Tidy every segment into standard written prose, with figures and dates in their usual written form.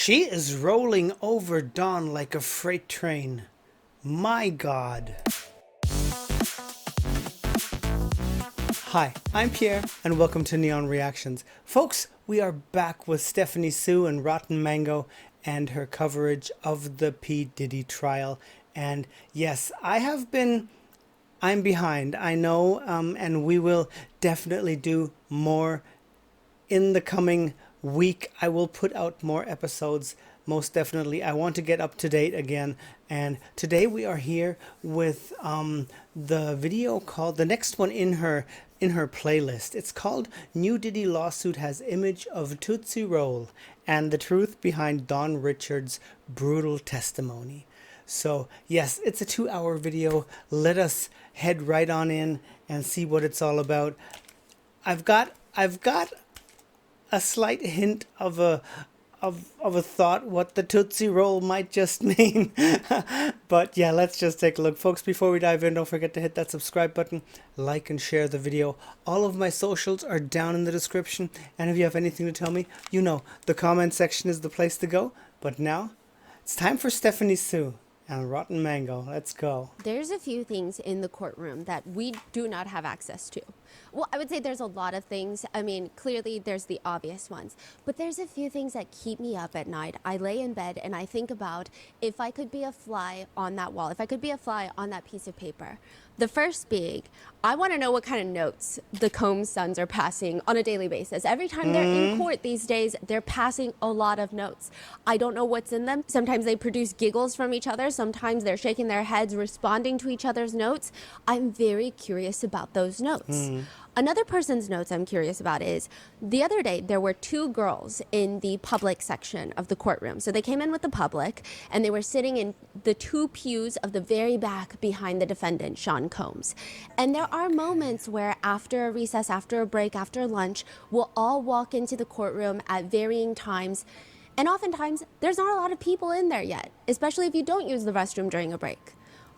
She is rolling over Dawn like a freight train. My God. Hi, I'm Pierre, and welcome to Neon Reactions. Folks, we are back with Stephanie Sue and Rotten Mango and her coverage of the P. Diddy trial. And yes, I'm behind, I know, and we will definitely do more in the coming week. I will put out more episodes, most definitely. I want to get up to date again, and today we are here with the video called, the next one in her playlist. It's called New Diddy Lawsuit Has Image of Tootsie Roll and the Truth Behind Don Richards' Brutal Testimony. So yes, it's a 2-hour video. Let us head right on in and see what it's all about. I've got a slight hint of a thought what the Tootsie Roll might just mean. But yeah, let's just take a look. Folks, before we dive in, don't forget to hit that subscribe button, like and share the video. All of my socials are down in the description. And if you have anything to tell me, you know, the comment section is the place to go. But now, it's time for Stephanie Sue and Rotten Mango. Let's go. There's a few things in the courtroom that we do not have access to. Well, I would say there's a lot of things. I mean, clearly there's the obvious ones, but there's a few things that keep me up at night. I lay in bed and I think about if I could be a fly on that wall, if I could be a fly on that piece of paper. The first being, I want to know what kind of notes the Combs sons are passing on a daily basis. Every time they're in court these days, they're passing a lot of notes. I don't know what's in them. Sometimes they produce giggles from each other. Sometimes they're shaking their heads, responding to each other's notes. I'm very curious about those notes. Another person's notes I'm curious about is, the other day there were two girls in the public section of the courtroom. So they came in with the public and they were sitting in the two pews of the very back behind the defendant, Sean Combs. And there are moments where after a recess, after a break, after lunch, we'll all walk into the courtroom at varying times. And oftentimes there's not a lot of people in there yet, especially if you don't use the restroom during a break.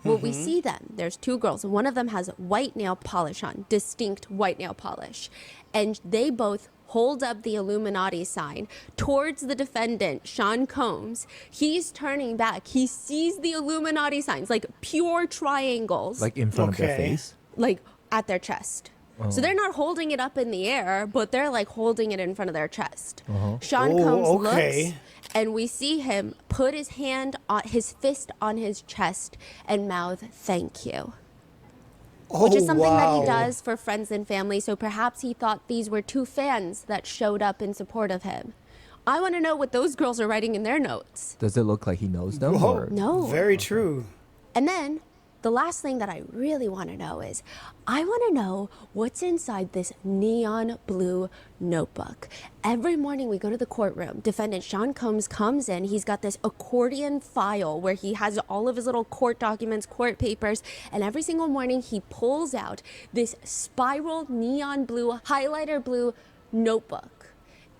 Well, we see them. There's two girls. One of them has white nail polish on, distinct white nail polish. And they both hold up the Illuminati sign towards the defendant, Sean Combs. He's turning back. He sees the Illuminati signs, like pure triangles. Like in front of their face? Like at their chest. So they're not holding it up in the air, but they're like holding it in front of their chest. Sean Combs looks, and we see him put his hand on his fist on his chest and mouth, "Thank you." Which is something that he does for friends and family. So perhaps he thought these were two fans that showed up in support of him. I want to know what those girls are writing in their notes. Does it look like he knows them? Whoa. No. Very true. And then the last thing that I really want to know is, I want to know what's inside this neon blue notebook. Every morning we go to the courtroom, defendant Sean Combs comes in, he's got this accordion file where he has all of his little court documents, court papers, and every single morning he pulls out this spiral neon blue, highlighter blue notebook.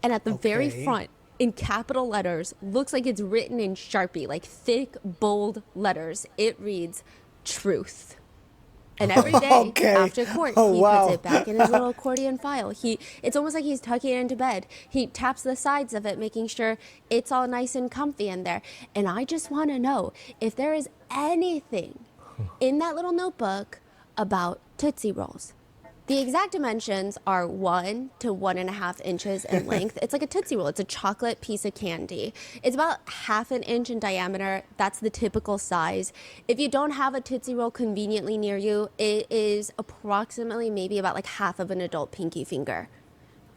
And at the very front, in capital letters, looks like it's written in Sharpie, like thick, bold letters, it reads, "Truth." And every day after court, he puts it back in his little accordion file. It's almost like he's tucking it into bed. He taps the sides of it, making sure it's all nice and comfy in there. And I just want to know if there is anything in that little notebook about Tootsie Rolls. The exact dimensions are 1 to 1.5 inches in length. It's like a Tootsie Roll. It's a chocolate piece of candy. It's about 1/2 inch in diameter. That's the typical size. If you don't have a Tootsie Roll conveniently near you, it is approximately maybe about like half of an adult pinky finger.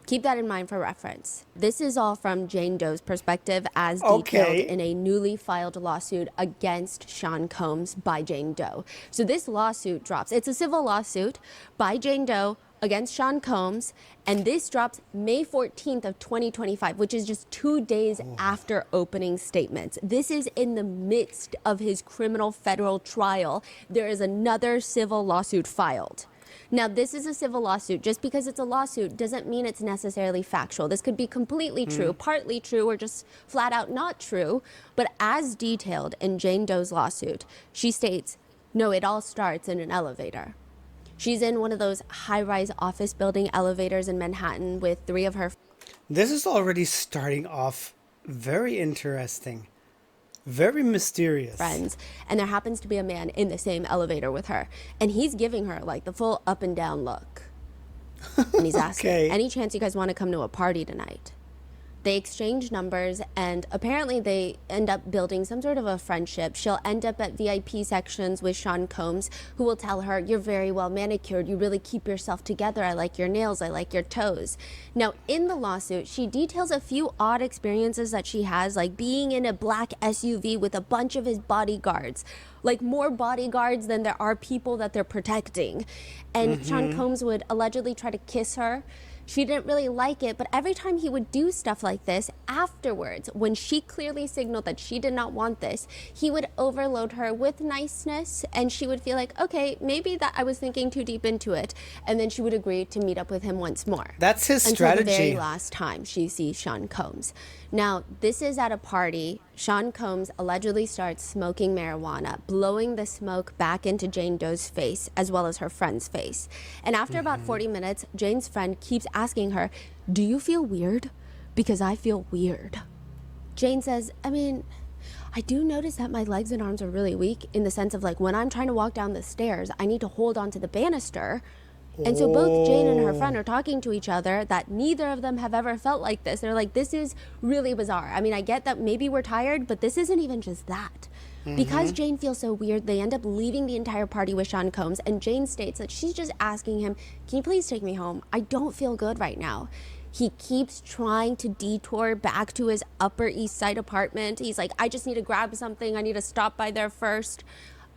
Keep that in mind for reference. This is all from Jane Doe's perspective as detailed in a newly filed lawsuit against Sean Combs by Jane Doe. So this lawsuit drops. It's a civil lawsuit by Jane Doe against Sean Combs, and this drops May 14th of 2025, which is just 2 days after opening statements. This is in the midst of his criminal federal trial. There is another civil lawsuit filed. Now, this is a civil lawsuit. Just because it's a lawsuit doesn't mean it's necessarily factual. This could be completely true, partly true, or just flat out not true. But as detailed in Jane Doe's lawsuit, she states, no, it all starts in an elevator. She's in one of those high-rise office building elevators in Manhattan with 3 of her... This is already starting off Very interesting. Very mysterious. Friends, and there happens to be a man in the same elevator with her, and he's giving her like the full up and down look. And he's asking, any chance you guys want to come to a party tonight? They exchange numbers, and apparently they end up building some sort of a friendship. She'll end up at VIP sections with Sean Combs, who will tell her, you're very well manicured. You really keep yourself together. I like your nails. I like your toes. Now, in the lawsuit, she details a few odd experiences that she has, like being in a black SUV with a bunch of his bodyguards, like more bodyguards than there are people that they're protecting. And Sean Combs would allegedly try to kiss her. She didn't really like it, but every time he would do stuff like this, afterwards, when she clearly signaled that she did not want this, he would overload her with niceness, and she would feel like, okay, maybe that I was thinking too deep into it, and then she would agree to meet up with him once more. That's his until strategy. the very last time she sees Sean Combs. Now, this is at a party. Sean Combs allegedly starts smoking marijuana, blowing the smoke back into Jane Doe's face, as well as her friend's face. And after about 40 minutes, Jane's friend keeps asking her, do you feel weird? Because I feel weird. Jane says, I mean, I do notice that my legs and arms are really weak, in the sense of like when I'm trying to walk down the stairs, I need to hold onto the banister. And so both Jane and her friend are talking to each other that neither of them have ever felt like this. They're like, this is really bizarre. I mean, I get that maybe we're tired, but this isn't even just that. Because Jane feels so weird, they end up leaving the entire party with Sean Combs, and Jane states that she's just asking him, can you please take me home? I don't feel good right now. He keeps trying to detour back to his Upper East Side apartment. He's like, I just need to grab something. I need to stop by there first.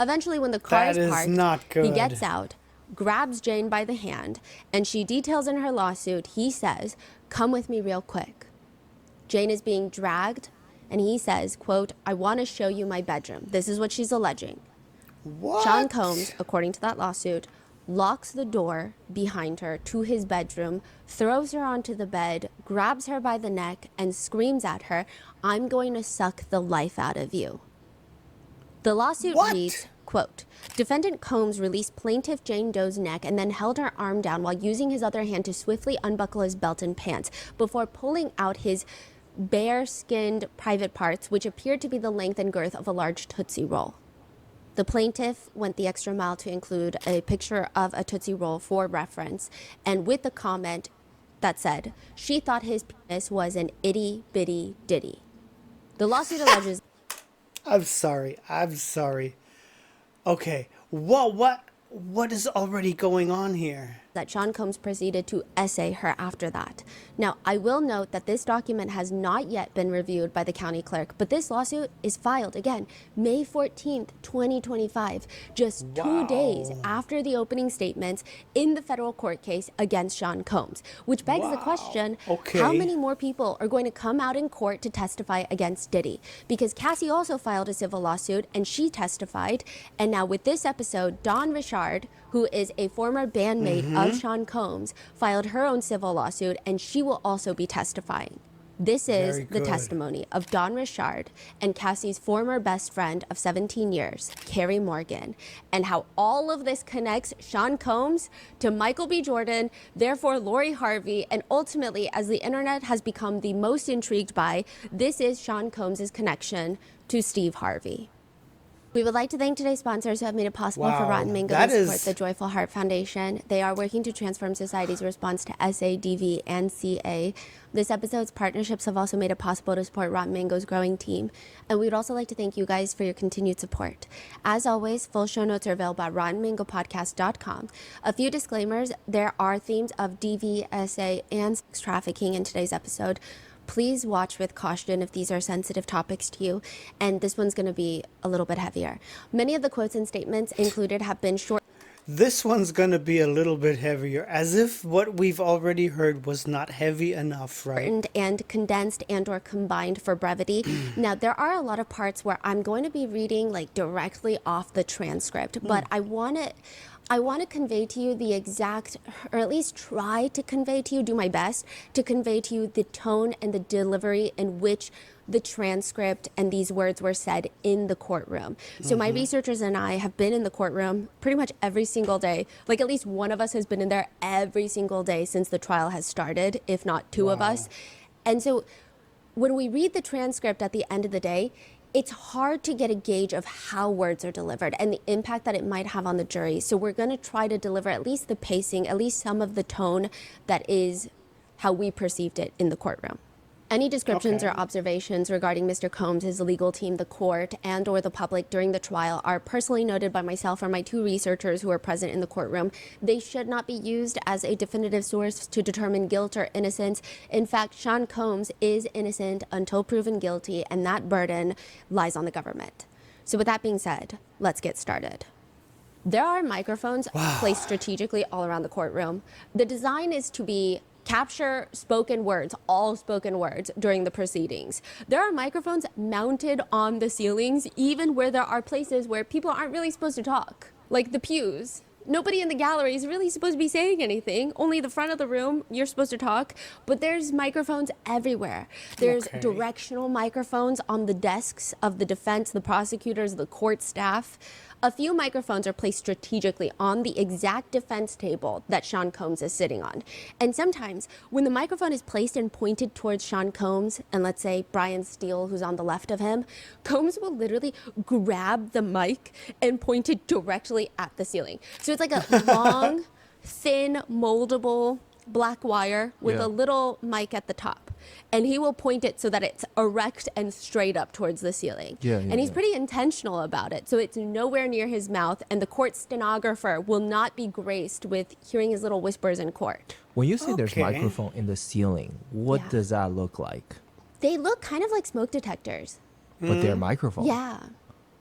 Eventually, when the car is parked, not good. He gets out, grabs Jane by the hand, and she details in her lawsuit, he says, come with me real quick. Jane is being dragged, and he says, quote, I want to show you my bedroom. This is what she's alleging. What? Sean Combs, according to that lawsuit, locks the door behind her to his bedroom, throws her onto the bed, grabs her by the neck, and screams at her, I'm going to suck the life out of you. The lawsuit reads, quote, defendant Combs released plaintiff Jane Doe's neck and then held her arm down while using his other hand to swiftly unbuckle his belt and pants before pulling out his bare-skinned private parts, which appeared to be the length and girth of a large Tootsie Roll. The plaintiff went the extra mile to include a picture of a Tootsie Roll for reference, and with the comment that said, she thought his penis was an itty-bitty ditty. The lawsuit alleges... I'm sorry. Okay, what is already going on here? That Sean Combs proceeded to essay her after that. Now, I will note that this document has not yet been reviewed by the county clerk, but this lawsuit is filed, again, May 14th, 2025, just 2 days after the opening statements in the federal court case against Sean Combs, which begs the question, how many more people are going to come out in court to testify against Diddy? Because Cassie also filed a civil lawsuit, and she testified, and now with this episode, Dawn Richard, who is a former bandmate of Sean Combs, filed her own civil lawsuit, and she will also be testifying. This is the testimony of Dawn Richard and Cassie's former best friend of 17 years, Carrie Morgan, and how all of this connects Sean Combs to Michael B. Jordan, therefore Lori Harvey, and ultimately, as the internet has become the most intrigued by, this is Sean Combs' connection to Steve Harvey. We would like to thank today's sponsors who have made it possible for Rotten Mango to support the Joyful Heart Foundation. They are working to transform society's response to SADV and CA. This episode's partnerships have also made it possible to support Rotten Mango's growing team. And we would also like to thank you guys for your continued support. As always, full show notes are available at RottenMangoPodcast.com. A few disclaimers. There are themes of DVSA and sex trafficking in today's episode. Please watch with caution if these are sensitive topics to you, and this one's going to be a little bit heavier. Many of the quotes and statements included have been short. This one's going to be a little bit heavier, as if what we've already heard was not heavy enough, right? And condensed and or combined for brevity. Now, there are a lot of parts where I'm going to be reading like directly off the transcript, but I want to convey to you the exact, or at least try to convey to you, do my best to convey to you the tone and the delivery in which the transcript and these words were said in the courtroom. So my researchers and I have been in the courtroom pretty much every single day. Like at least one of us has been in there every single day since the trial has started, if not two of us. And so when we read the transcript at the end of the day, it's hard to get a gauge of how words are delivered and the impact that it might have on the jury. So we're going to try to deliver at least the pacing, at least some of the tone that is how we perceived it in the courtroom. Any descriptions or observations regarding Mr. Combs, his legal team, the court, and or the public during the trial are personally noted by myself or my two researchers who are present in the courtroom. They should not be used as a definitive source to determine guilt or innocence. In fact, Sean Combs is innocent until proven guilty, and that burden lies on the government. So with that being said, let's get started. There are microphones placed strategically all around the courtroom. The design is to capture spoken words, all spoken words during the proceedings. There are microphones mounted on the ceilings, even where there are places where people aren't really supposed to talk, like the pews. Nobody in the gallery is really supposed to be saying anything. Only the front of the room, you're supposed to talk. But there's microphones everywhere. There's directional microphones on the desks of the defense, the prosecutors, the court staff. A few microphones are placed strategically on the exact defense table that Sean Combs is sitting on. And sometimes when the microphone is placed and pointed towards Sean Combs, and let's say Brian Steele, who's on the left of him, Combs will literally grab the mic and point it directly at the ceiling. So it's like a long, thin, moldable black wire with a little mic at the top. And he will point it so that it's erect and straight up towards the ceiling. And he's pretty intentional about it. So it's nowhere near his mouth, and the court stenographer will not be graced with hearing his little whispers in court. When you say there's microphone in the ceiling, what does that look like? They look kind of like smoke detectors. But they're microphones? Yeah.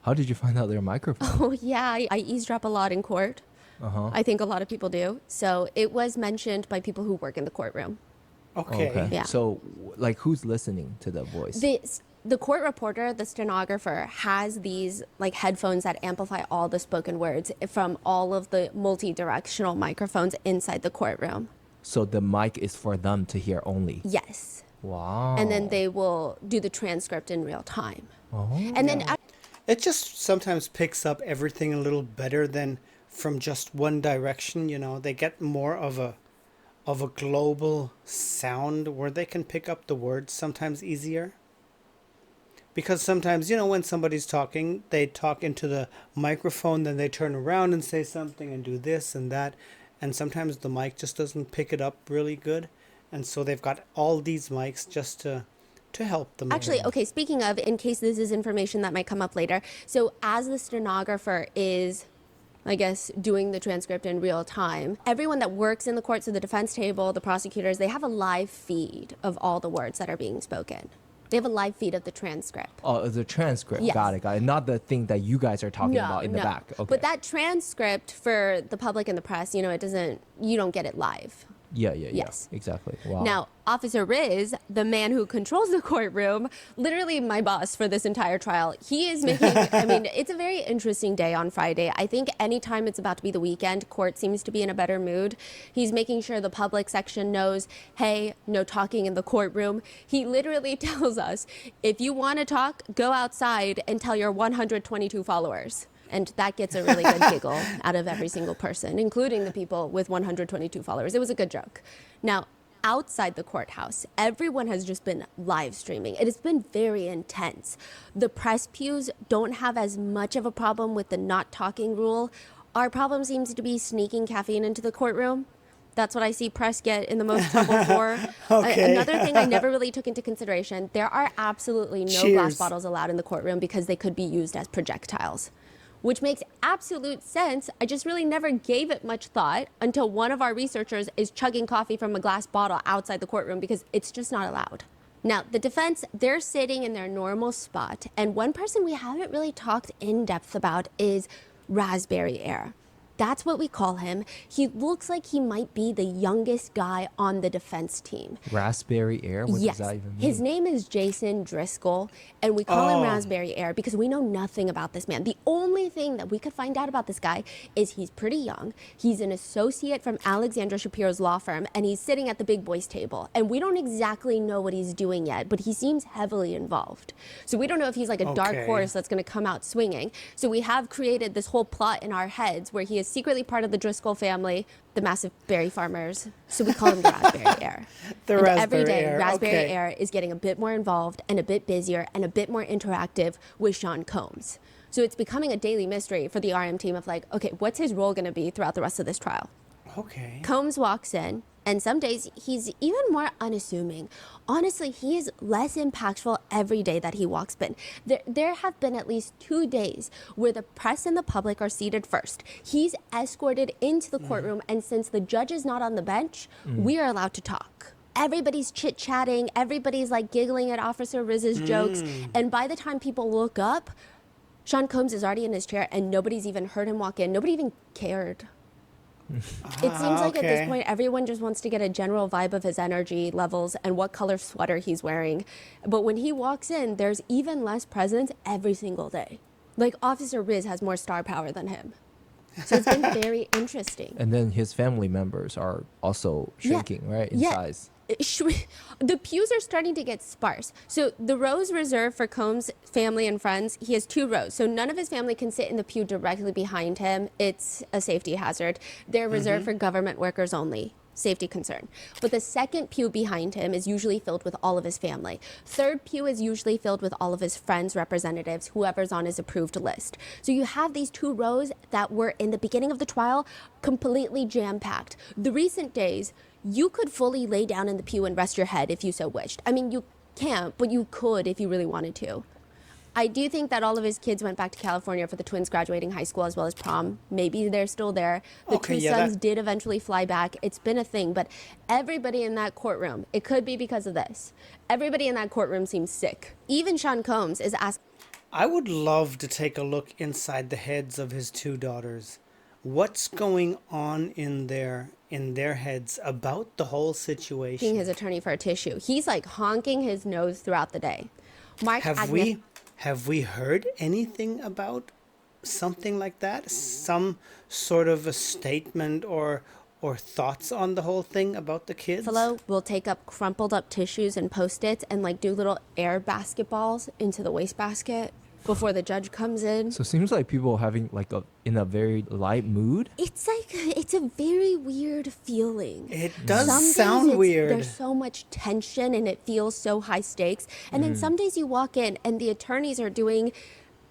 How did you find out they're microphones? Oh, yeah. I eavesdrop a lot in court. I think a lot of people do. So it was mentioned by people who work in the courtroom. Okay. Yeah. So, like, who's listening to the voice? The court reporter, the stenographer, has these like headphones that amplify all the spoken words from all of the multi-directional microphones inside the courtroom. So the mic is for them to hear only? Yes. Wow. And then they will do the transcript in real time. And then it just sometimes picks up everything a little better than from just one direction. You know, they get more of a global sound where they can pick up the words sometimes easier. Because sometimes, you know, when somebody's talking, they talk into the microphone, then they turn around and say something and do this and that. And sometimes the mic just doesn't pick it up really good. And so they've got all these mics just to help them. Actually, okay, speaking of, in case this is information that might come up later. So as the stenographer is, I guess, doing the transcript in real time, everyone that works in the court, so the defense table, the prosecutors, they have a live feed of all the words that are being spoken. They have a live feed of the transcript. Oh, the transcript. Yes. Got it. Not the thing that you guys are talking about in the back. Okay. But that transcript for the public and the press, you know, you don't get it live. Yeah. Yes. Exactly. Wow. Now, Officer Riz, the man who controls the courtroom, literally my boss for this entire trial, he is making, I mean, it's a very interesting day on Friday. I think anytime it's about to be the weekend, court seems to be in a better mood. He's making sure the public section knows, hey, no talking in the courtroom. He literally tells us, if you want to talk, go outside and tell your 122 followers. And that gets a really good giggle out of every single person, including the people with 122 followers. It was a good joke. Now, outside the courthouse, everyone has just been live streaming. It has been very intense. The press pews don't have as much of a problem with the not talking rule. Our problem seems to be sneaking caffeine into the courtroom. That's what I see press get in the most trouble for. Another thing I never really took into consideration, there are absolutely no glass bottles allowed in the courtroom because they could be used as projectiles, which makes absolute sense. I just really never gave it much thought until one of our researchers is chugging coffee from a glass bottle outside the courtroom because it's just not allowed. Now, the defense, they're sitting in their normal spot, and one person we haven't really talked in depth about is Raspberry Air. That's what we call him. He looks like he might be the youngest guy on the defense team. Raspberry Air? What does that even mean? His name is Jason Driscoll, and we call him Raspberry Air because we know nothing about this man. The only thing that we could find out about this guy is he's pretty young. He's an associate from Alexandra Shapiro's law firm, and he's sitting at the big boys table. And we don't exactly know what he's doing yet, but he seems heavily involved. So we don't know if he's like a dark horse that's going to come out swinging. So we have created this whole plot in our heads where he is is secretly part of the Driscoll family, the massive berry farmers. So we call him the Raspberry Heir. The And Raspberry every day, Heir. Raspberry Okay. Heir is getting a bit more involved and a bit busier and a bit more interactive with Sean Combs. So it's becoming a daily mystery for the RM team of like, okay, what's his role going to be throughout the rest of this trial? Okay. Combs walks in, and some days he's even more unassuming. Honestly, he is less impactful every day that he walks in. There have been at least 2 days where the press and the public are seated first. He's escorted into the courtroom, and since the judge is not on the bench, we are allowed to talk. Everybody's chit-chatting, everybody's like giggling at Officer Riz's jokes, and by the time people look up, Sean Combs is already in his chair, and nobody's even heard him walk in. Nobody even cared. It seems like at this point, everyone just wants to get a general vibe of his energy levels and what color sweater he's wearing. But when he walks in, there's even less presence every single day. Like, Officer Riz has more star power than him. So it's been very interesting. And then his family members are also shrinking, right, in size. The pews are starting to get sparse. So the rows reserved for Combs' family and friends, he has 2 rows. So none of his family can sit in the pew directly behind him. It's a safety hazard. They're reserved for government workers only. Safety concern. But the second pew behind him is usually filled with all of his family. Third pew is usually filled with all of his friends, representatives, whoever's on his approved list. So you have these 2 rows that were in the beginning of the trial completely jam-packed. The recent days, you could fully lay down in the pew and rest your head if you so wished. I mean, you can't, but you could if you really wanted to. I do think that all of his kids went back to California for the twins graduating high school as well as prom. Maybe they're still there. The 2 sons did eventually fly back. It's been a thing, but everybody in that courtroom, it could be because of this. Everybody in that courtroom seems sick. Even Sean Combs is asking. I would love to take a look inside the heads of his 2 daughters. What's going on in their heads about the whole situation? His attorney for a tissue. He's like honking his nose throughout the day. Have we heard anything about something like that? Some sort of a statement or thoughts on the whole thing about the kids? Buffalo will take up crumpled up tissues and Post-its and like do little air basketballs into the wastebasket before the judge comes in. So it seems like people are having like in a very light mood. It's a very weird feeling. It does Some sound days weird. There's so much tension and it feels so high stakes. And then some days you walk in and the attorneys are doing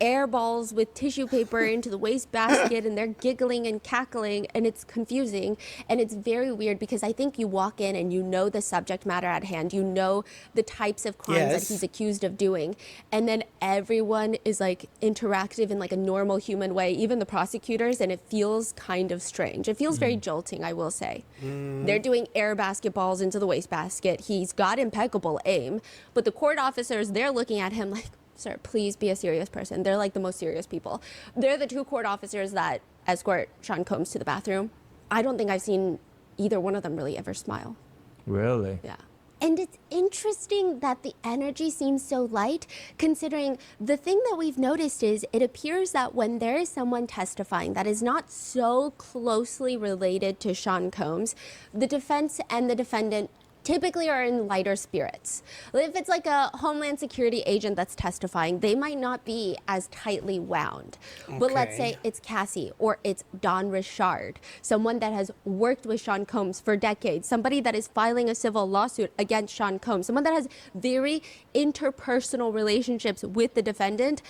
air balls with tissue paper into the wastebasket and they're giggling and cackling and it's confusing and it's very weird because I think you walk in and you know the subject matter at hand, you know the types of crimes that he's accused of doing, and then everyone is like interactive in like a normal human way, even the prosecutors, and it feels kind of strange. It feels very jolting, I will say. They're doing air basketballs into the wastebasket. He's got impeccable aim, but the court officers, they're looking at him like, sir, please be a serious person. They're like the most serious people. They're the 2 court officers that escort Sean Combs to the bathroom. I don't think I've seen either one of them really ever smile. Really? Yeah. And it's interesting that the energy seems so light, considering the thing that we've noticed is it appears that when there is someone testifying that is not so closely related to Sean Combs, the defense and the defendant typically are in lighter spirits. If it's like a Homeland Security agent that's testifying, they might not be as tightly wound. But let's say it's Cassie or it's Don Richard, someone that has worked with Sean Combs for decades, somebody that is filing a civil lawsuit against Sean Combs, someone that has very interpersonal relationships with the defendant.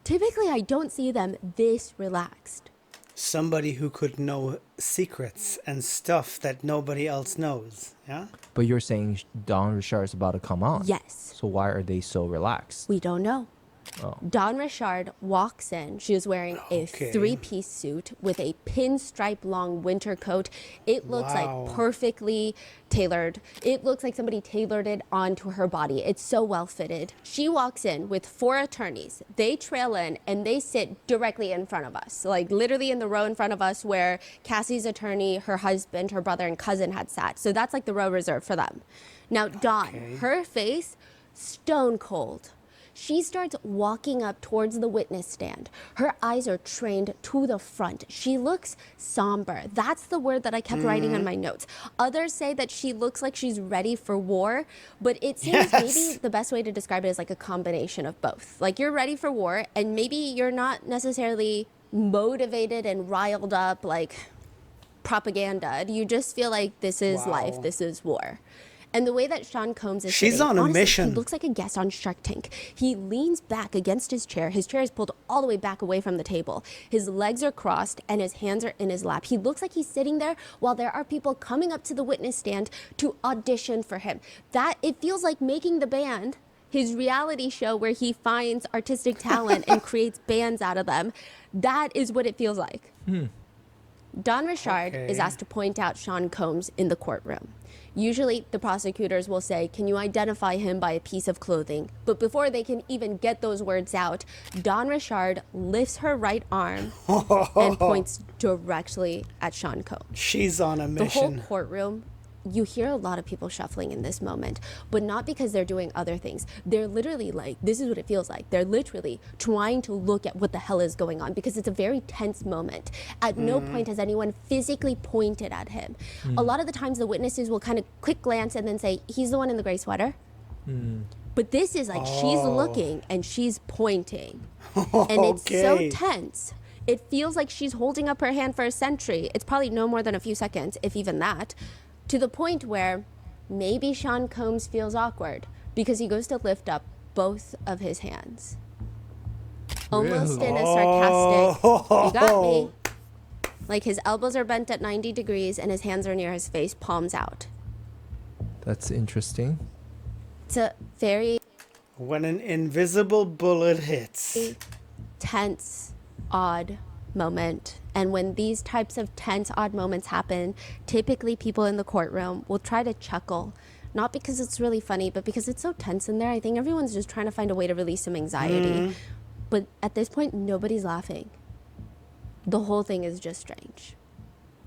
Typically, I don't see them this relaxed. Somebody who could know secrets and stuff that nobody else knows, yeah? But you're saying Don Richard is about to come on. Yes. So why are they so relaxed? We don't know. Oh. Don Richard walks in. She is wearing a 3-piece suit with a pinstripe long winter coat. It looks like perfectly tailored. It looks like somebody tailored it onto her body. It's so well fitted. She walks in with 4 attorneys. They trail in and they sit directly in front of us, like literally in the row in front of us where Cassie's attorney, her husband, her brother, and cousin had sat. So that's like the row reserved for them. Now, Dawn, her face, stone cold. She starts walking up towards the witness stand. Her eyes are trained to the front. She looks somber. That's the word that I kept writing on my notes. Others say that she looks like she's ready for war, but it seems maybe the best way to describe it is like a combination of both. Like you're ready for war, and maybe you're not necessarily motivated and riled up like propaganda. You just feel like this is life, this is war. And the way that Sean Combs is She's sitting, on a honestly, mission. he looks like a guest on Shark Tank. He leans back against his chair. His chair is pulled all the way back away from the table. His legs are crossed and his hands are in his lap. He looks like he's sitting there while there are people coming up to the witness stand to audition for him. That, it feels like Making the Band, his reality show where he finds artistic talent and creates bands out of them. That is what it feels like. Don Richard is asked to point out Sean Combs in the courtroom. Usually, the prosecutors will say, can you identify him by a piece of clothing? But before they can even get those words out, Don Richard lifts her right arm and points directly at Sean Combs. She's on a mission. The whole courtroom, you hear a lot of people shuffling in this moment, but not because they're doing other things. They're literally like, this is what it feels like. They're literally trying to look at what the hell is going on because it's a very tense moment. At no point has anyone physically pointed at him. A lot of the times the witnesses will kind of quick glance and then say, he's the one in the gray sweater. But this is like, she's looking and she's pointing. And it's so tense. It feels like she's holding up her hand for a century. It's probably no more than a few seconds, if even that. To the point where maybe Sean Combs feels awkward because he goes to lift up both of his hands. Almost in a sarcastic, you got me. Like his elbows are bent at 90 degrees and his hands are near his face, palms out. That's interesting. It's a very When an invisible bullet hits. tense, odd moment. And when these types of tense, odd moments happen, typically people in the courtroom will try to chuckle. Not because it's really funny, but because it's so tense in there. I think everyone's just trying to find a way to release some anxiety. But at this point, nobody's laughing. The whole thing is just strange.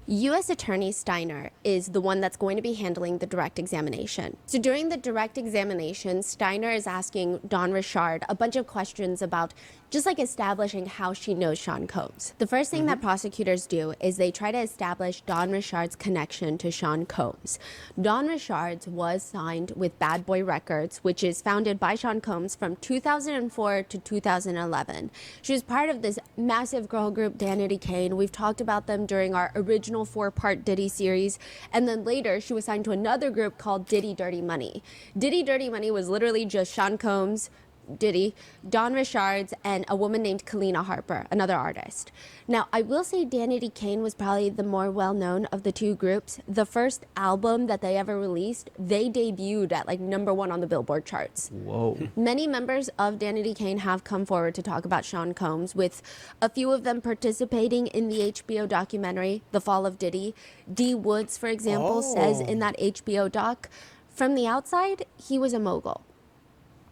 U.S. Attorney Steiner is the one that's going to be handling the direct examination. So during the direct examination, Steiner is asking Don Richard a bunch of questions about just like establishing how she knows Sean Combs. The first thing that prosecutors do is they try to establish Don Richard's connection to Sean Combs. Don Richard's was signed with Bad Boy Records, which is founded by Sean Combs from 2004 to 2011. She was part of this massive girl group, Danity Kane. We've talked about them during our original 4-part Diddy series. And then later, she was signed to another group called Diddy Dirty Money. Diddy Dirty Money was literally just Sean Combs, Diddy, Don Richards, and a woman named Kalina Harper, another artist. Now, I will say Danity Kane was probably the more well-known of the two groups. The first album that they ever released, they debuted at like #1 on the Billboard charts. Whoa. Many members of Danity Kane have come forward to talk about Sean Combs, with a few of them participating in the HBO documentary, The Fall of Diddy. D. Woods, for example, says in that HBO doc, from the outside, he was a mogul.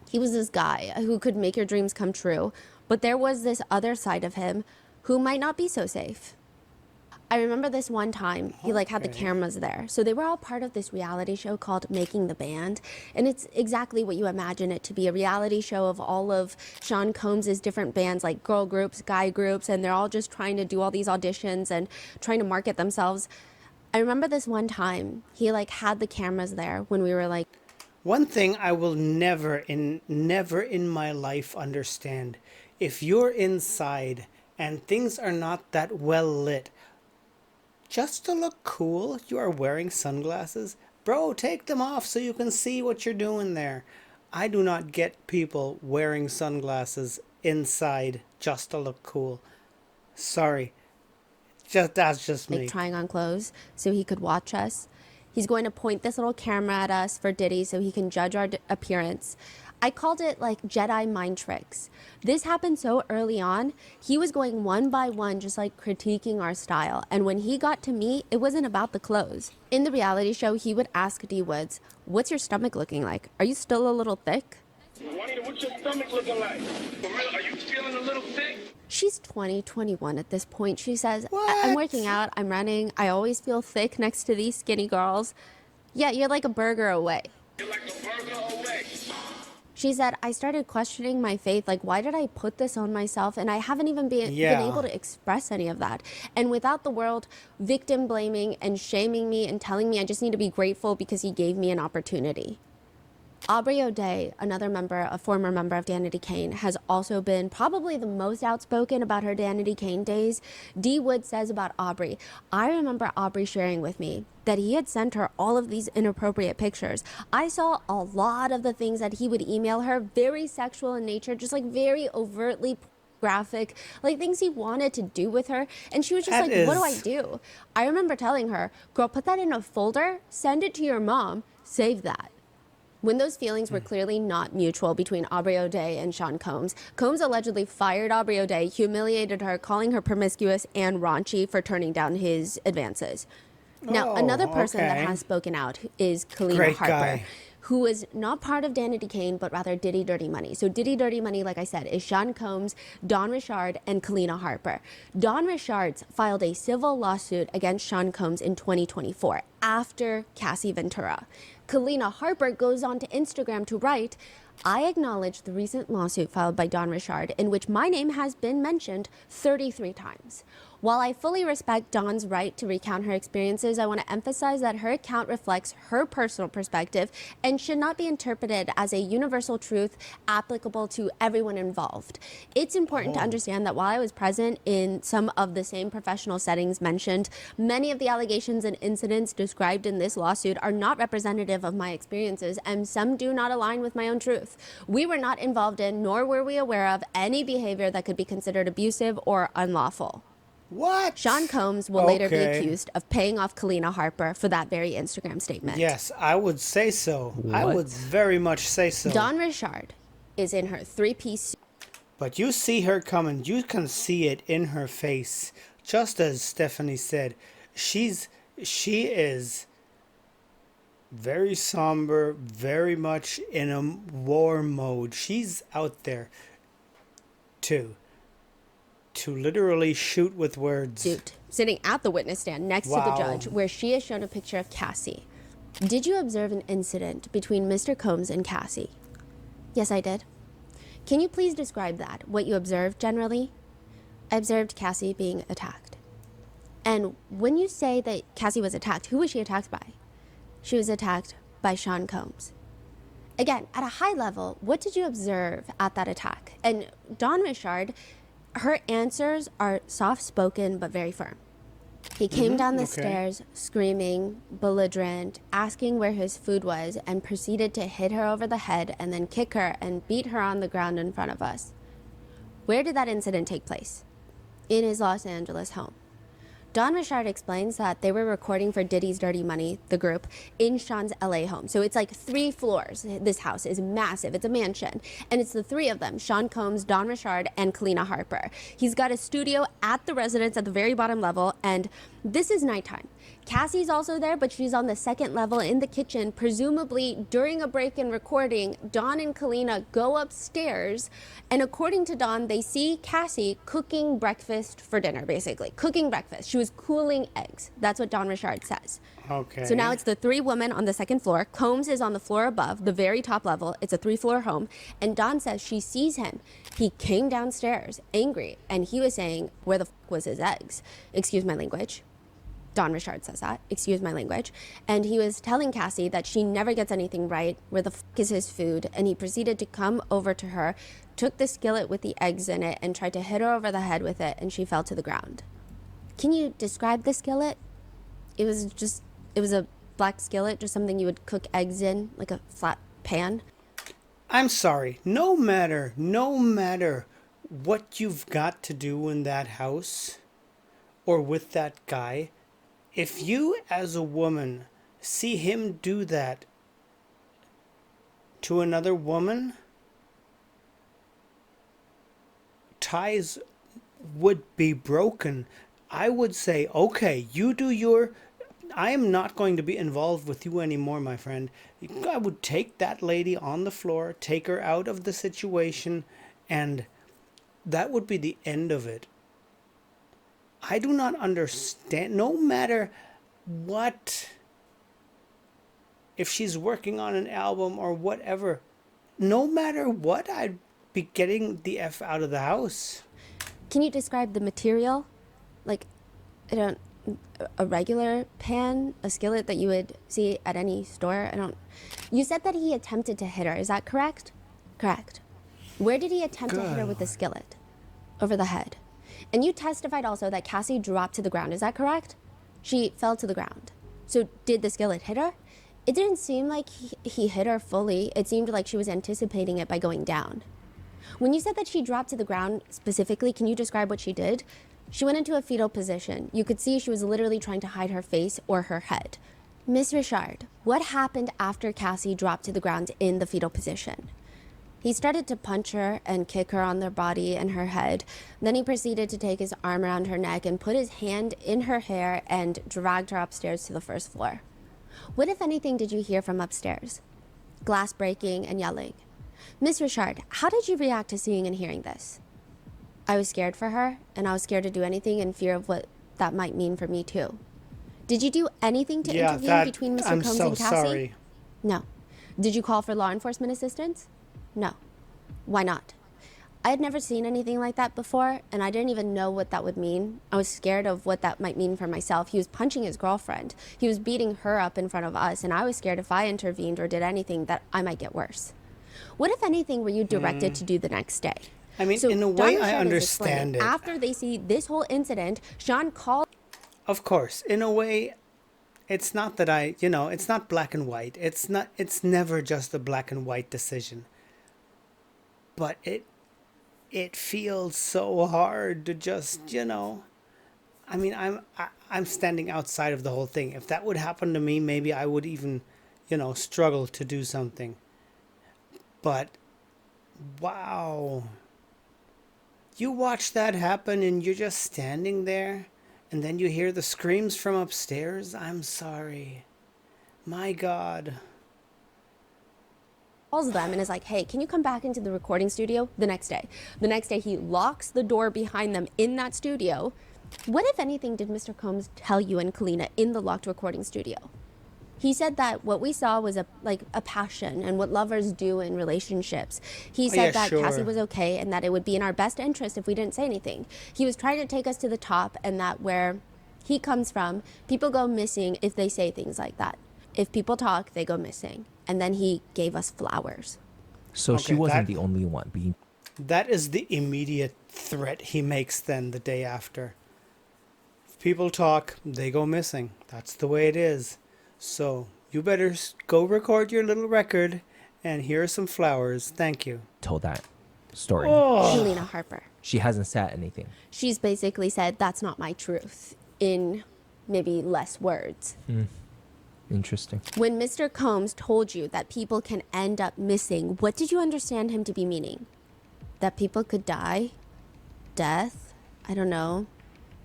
He was this guy who could make your dreams come true, but there was this other side of him who might not be so safe. I remember this one time, he like had the cameras there. So they were all part of this reality show called Making the Band. And it's exactly what you imagine it to be, a reality show of all of Sean Combs' different bands, like girl groups, guy groups, and they're all just trying to do all these auditions and trying to market themselves. I remember this one time, he like had the cameras there when we were like, One thing I will never in my life understand, if you're inside and things are not that well lit, just to look cool, you are wearing sunglasses? Bro, take them off so you can see what you're doing there. I do not get people wearing sunglasses inside just to look cool. Sorry. That's just me. like trying on clothes so he could watch us. He's going to point this little camera at us for Diddy so he can judge our appearance. I called it like Jedi mind tricks. This happened so early on. He was going one by one, just like critiquing our style. And when he got to me, it wasn't about the clothes. In the reality show, he would ask D. Woods, what's your stomach looking like? Are you still a little thick? Juanita, what's your stomach looking like? For real, are you feeling a little thick? She's 20, 21 at this point. She says, I'm working out, I'm running. I always feel thick next to these skinny girls. Yeah, you're like a burger away. You're like a burger away. She said, I started questioning my faith. Like, why did I put this on myself? And I haven't even been able to express any of that. And without the world victim blaming and shaming me and telling me I just need to be grateful because he gave me an opportunity. Aubrey O'Day, a former member of Danity Kane, has also been probably the most outspoken about her Danity Kane days. D. Wood says about Aubrey, I remember Aubrey sharing with me that he had sent her all of these inappropriate pictures. I saw a lot of the things that he would email her, very sexual in nature, just like very overtly graphic, like things he wanted to do with her. And she was just what do I do? I remember telling her, girl, put that in a folder, send it to your mom, save that. When those feelings were clearly not mutual between Aubrey O'Day and Sean Combs, Combs allegedly fired Aubrey O'Day, humiliated her, calling her promiscuous and raunchy for turning down his advances. Now, another person that has spoken out is Kalina Harper, who is not part of Danity Kane, but rather Diddy Dirty Money. So Diddy Dirty Money, like I said, is Sean Combs, Don Richard, and Kalina Harper. Don Richards filed a civil lawsuit against Sean Combs in 2024 after Cassie Ventura. Kalina Harper goes on to Instagram to write, I acknowledge the recent lawsuit filed by Don Richard, in which my name has been mentioned 33 times. While I fully respect Dawn's right to recount her experiences, I want to emphasize that her account reflects her personal perspective and should not be interpreted as a universal truth applicable to everyone involved. It's important to understand that while I was present in some of the same professional settings mentioned, many of the allegations and incidents described in this lawsuit are not representative of my experiences, and some do not align with my own truth. We were not involved in, nor were we aware of, any behavior that could be considered abusive or unlawful. What? Sean Combs will later be accused of paying off Kalina Harper for that very Instagram statement. Yes, I would say so. What? I would very much say so. Don Richard is in her three-piece suit. But you see her coming. You can see it in her face. Just as Stephanie said, she is very somber, very much in a war mode. She's out there to literally shoot with words. Sitting at the witness stand next to the judge, where she is shown a picture of Cassie. Did you observe an incident between Mr. Combs and Cassie? Yes, I did. Can you please describe that, what you observed generally? I observed Cassie being attacked. And when you say that Cassie was attacked, who was she attacked by? She was attacked by Sean Combs. Again, at a high level, what did you observe at that attack? And Don Richard, her answers are soft-spoken but very firm. He came down the stairs screaming, belligerent, asking where his food was, and proceeded to hit her over the head and then kick her and beat her on the ground in front of us. Where did that incident take place? In his Los Angeles home. Don Richard explains that they were recording for Diddy's Dirty Money, the group, in Sean's LA home. So it's like 3 floors. This house is massive. It's a mansion. And it's the 3 of them, Sean Combs, Don Richard, and Kalina Harper. He's got a studio at the residence at the very bottom level, and this is nighttime. Cassie's also there, but she's on the 2nd level in the kitchen. Presumably, during a break in recording, Don and Kalina go upstairs, and according to Don, they see Cassie cooking breakfast for dinner, basically. Cooking breakfast. She was cooling eggs. That's what Don Richard says. Okay. So now it's the 3 women on the 2nd floor. Combs is on the floor above, the very top level. It's a 3-floor home. And Don says she sees him. He came downstairs angry, and he was saying, where the f*** was his eggs? Excuse my language. Don Richard says that, excuse my language. And he was telling Cassie that she never gets anything right, where the f*** is his food, and he proceeded to come over to her, took the skillet with the eggs in it, and tried to hit her over the head with it, and she fell to the ground. Can you describe the skillet? It was a black skillet, just something you would cook eggs in, like a flat pan. I'm sorry, no matter what you've got to do in that house or with that guy, if you as a woman see him do that to another woman, ties would be broken. I would say, okay, you do your... I am not going to be involved with you anymore, my friend. I would take that lady on the floor, take her out of the situation, and that would be the end of it. I do not understand, no matter what, if she's working on an album or whatever, no matter what, I'd be getting the F out of the house. Can you describe the material? Like, a regular pan, a skillet that you would see at any store? You said that he attempted to hit her. Is that correct? Correct. Where did he attempt to hit her with the skillet? Over the head. And you testified also that Cassie dropped to the ground. Is that correct? She fell to the ground. So did the skillet hit her? It didn't seem like he hit her fully. It seemed like she was anticipating it by going down. When you said that she dropped to the ground specifically, can you describe what she did? She went into a fetal position. You could see she was literally trying to hide her face or her head. Miss Richard, what happened after Cassie dropped to the ground in the fetal position? He started to punch her and kick her on their body and her head. Then he proceeded to take his arm around her neck and put his hand in her hair and dragged her upstairs to the first floor. What, if anything, did you hear from upstairs? Glass breaking and yelling. Miss Richard, how did you react to seeing and hearing this? I was scared for her, and I was scared to do anything in fear of what that might mean for me too. Did you do anything to intervene between Mr. Combs and Cassie? Sorry. No. Did you call for law enforcement assistance? No. Why not? I had never seen anything like that before, and I didn't even know what that would mean. I was scared of what that might mean for myself. He was punching his girlfriend. He was beating her up in front of us, and I was scared if I intervened or did anything that I might get worse. What, if anything, were you directed to do the next day? I mean, in a way, I understand it. After they see this whole incident, Sean called... Of course, in a way, it's not that it's not black and white. It's never just a black and white decision. But it feels so hard to just, I mean, I'm standing outside of the whole thing. If that would happen to me, maybe I would even, struggle to do something. But, wow. You watch that happen and you're just standing there, and then you hear the screams from upstairs. I'm sorry. My God. Calls them and is like, hey, can you come back into the recording studio the next day? The next day, he locks the door behind them in that studio. What, if anything, did Mr. Combs tell you and Kalina in the locked recording studio? He said that what we saw was a passion and what lovers do in relationships. He said that Cassie was okay and that it would be in our best interest if we didn't say anything. He was trying to take us to the top, and that where he comes from, people go missing if they say things like that. If people talk, they go missing. And then he gave us flowers. So she wasn't the only one being... That is the immediate threat he makes then the day after. If people talk, they go missing. That's the way it is. So you better go record your little record, and here are some flowers. Thank you. Told that story. Kalina Harper. She hasn't said anything. She's basically said, that's not my truth, in maybe less words. Interesting. When Mr. Combs told you that people can end up missing, what did you understand him to be meaning? That people could die? Death? I don't know.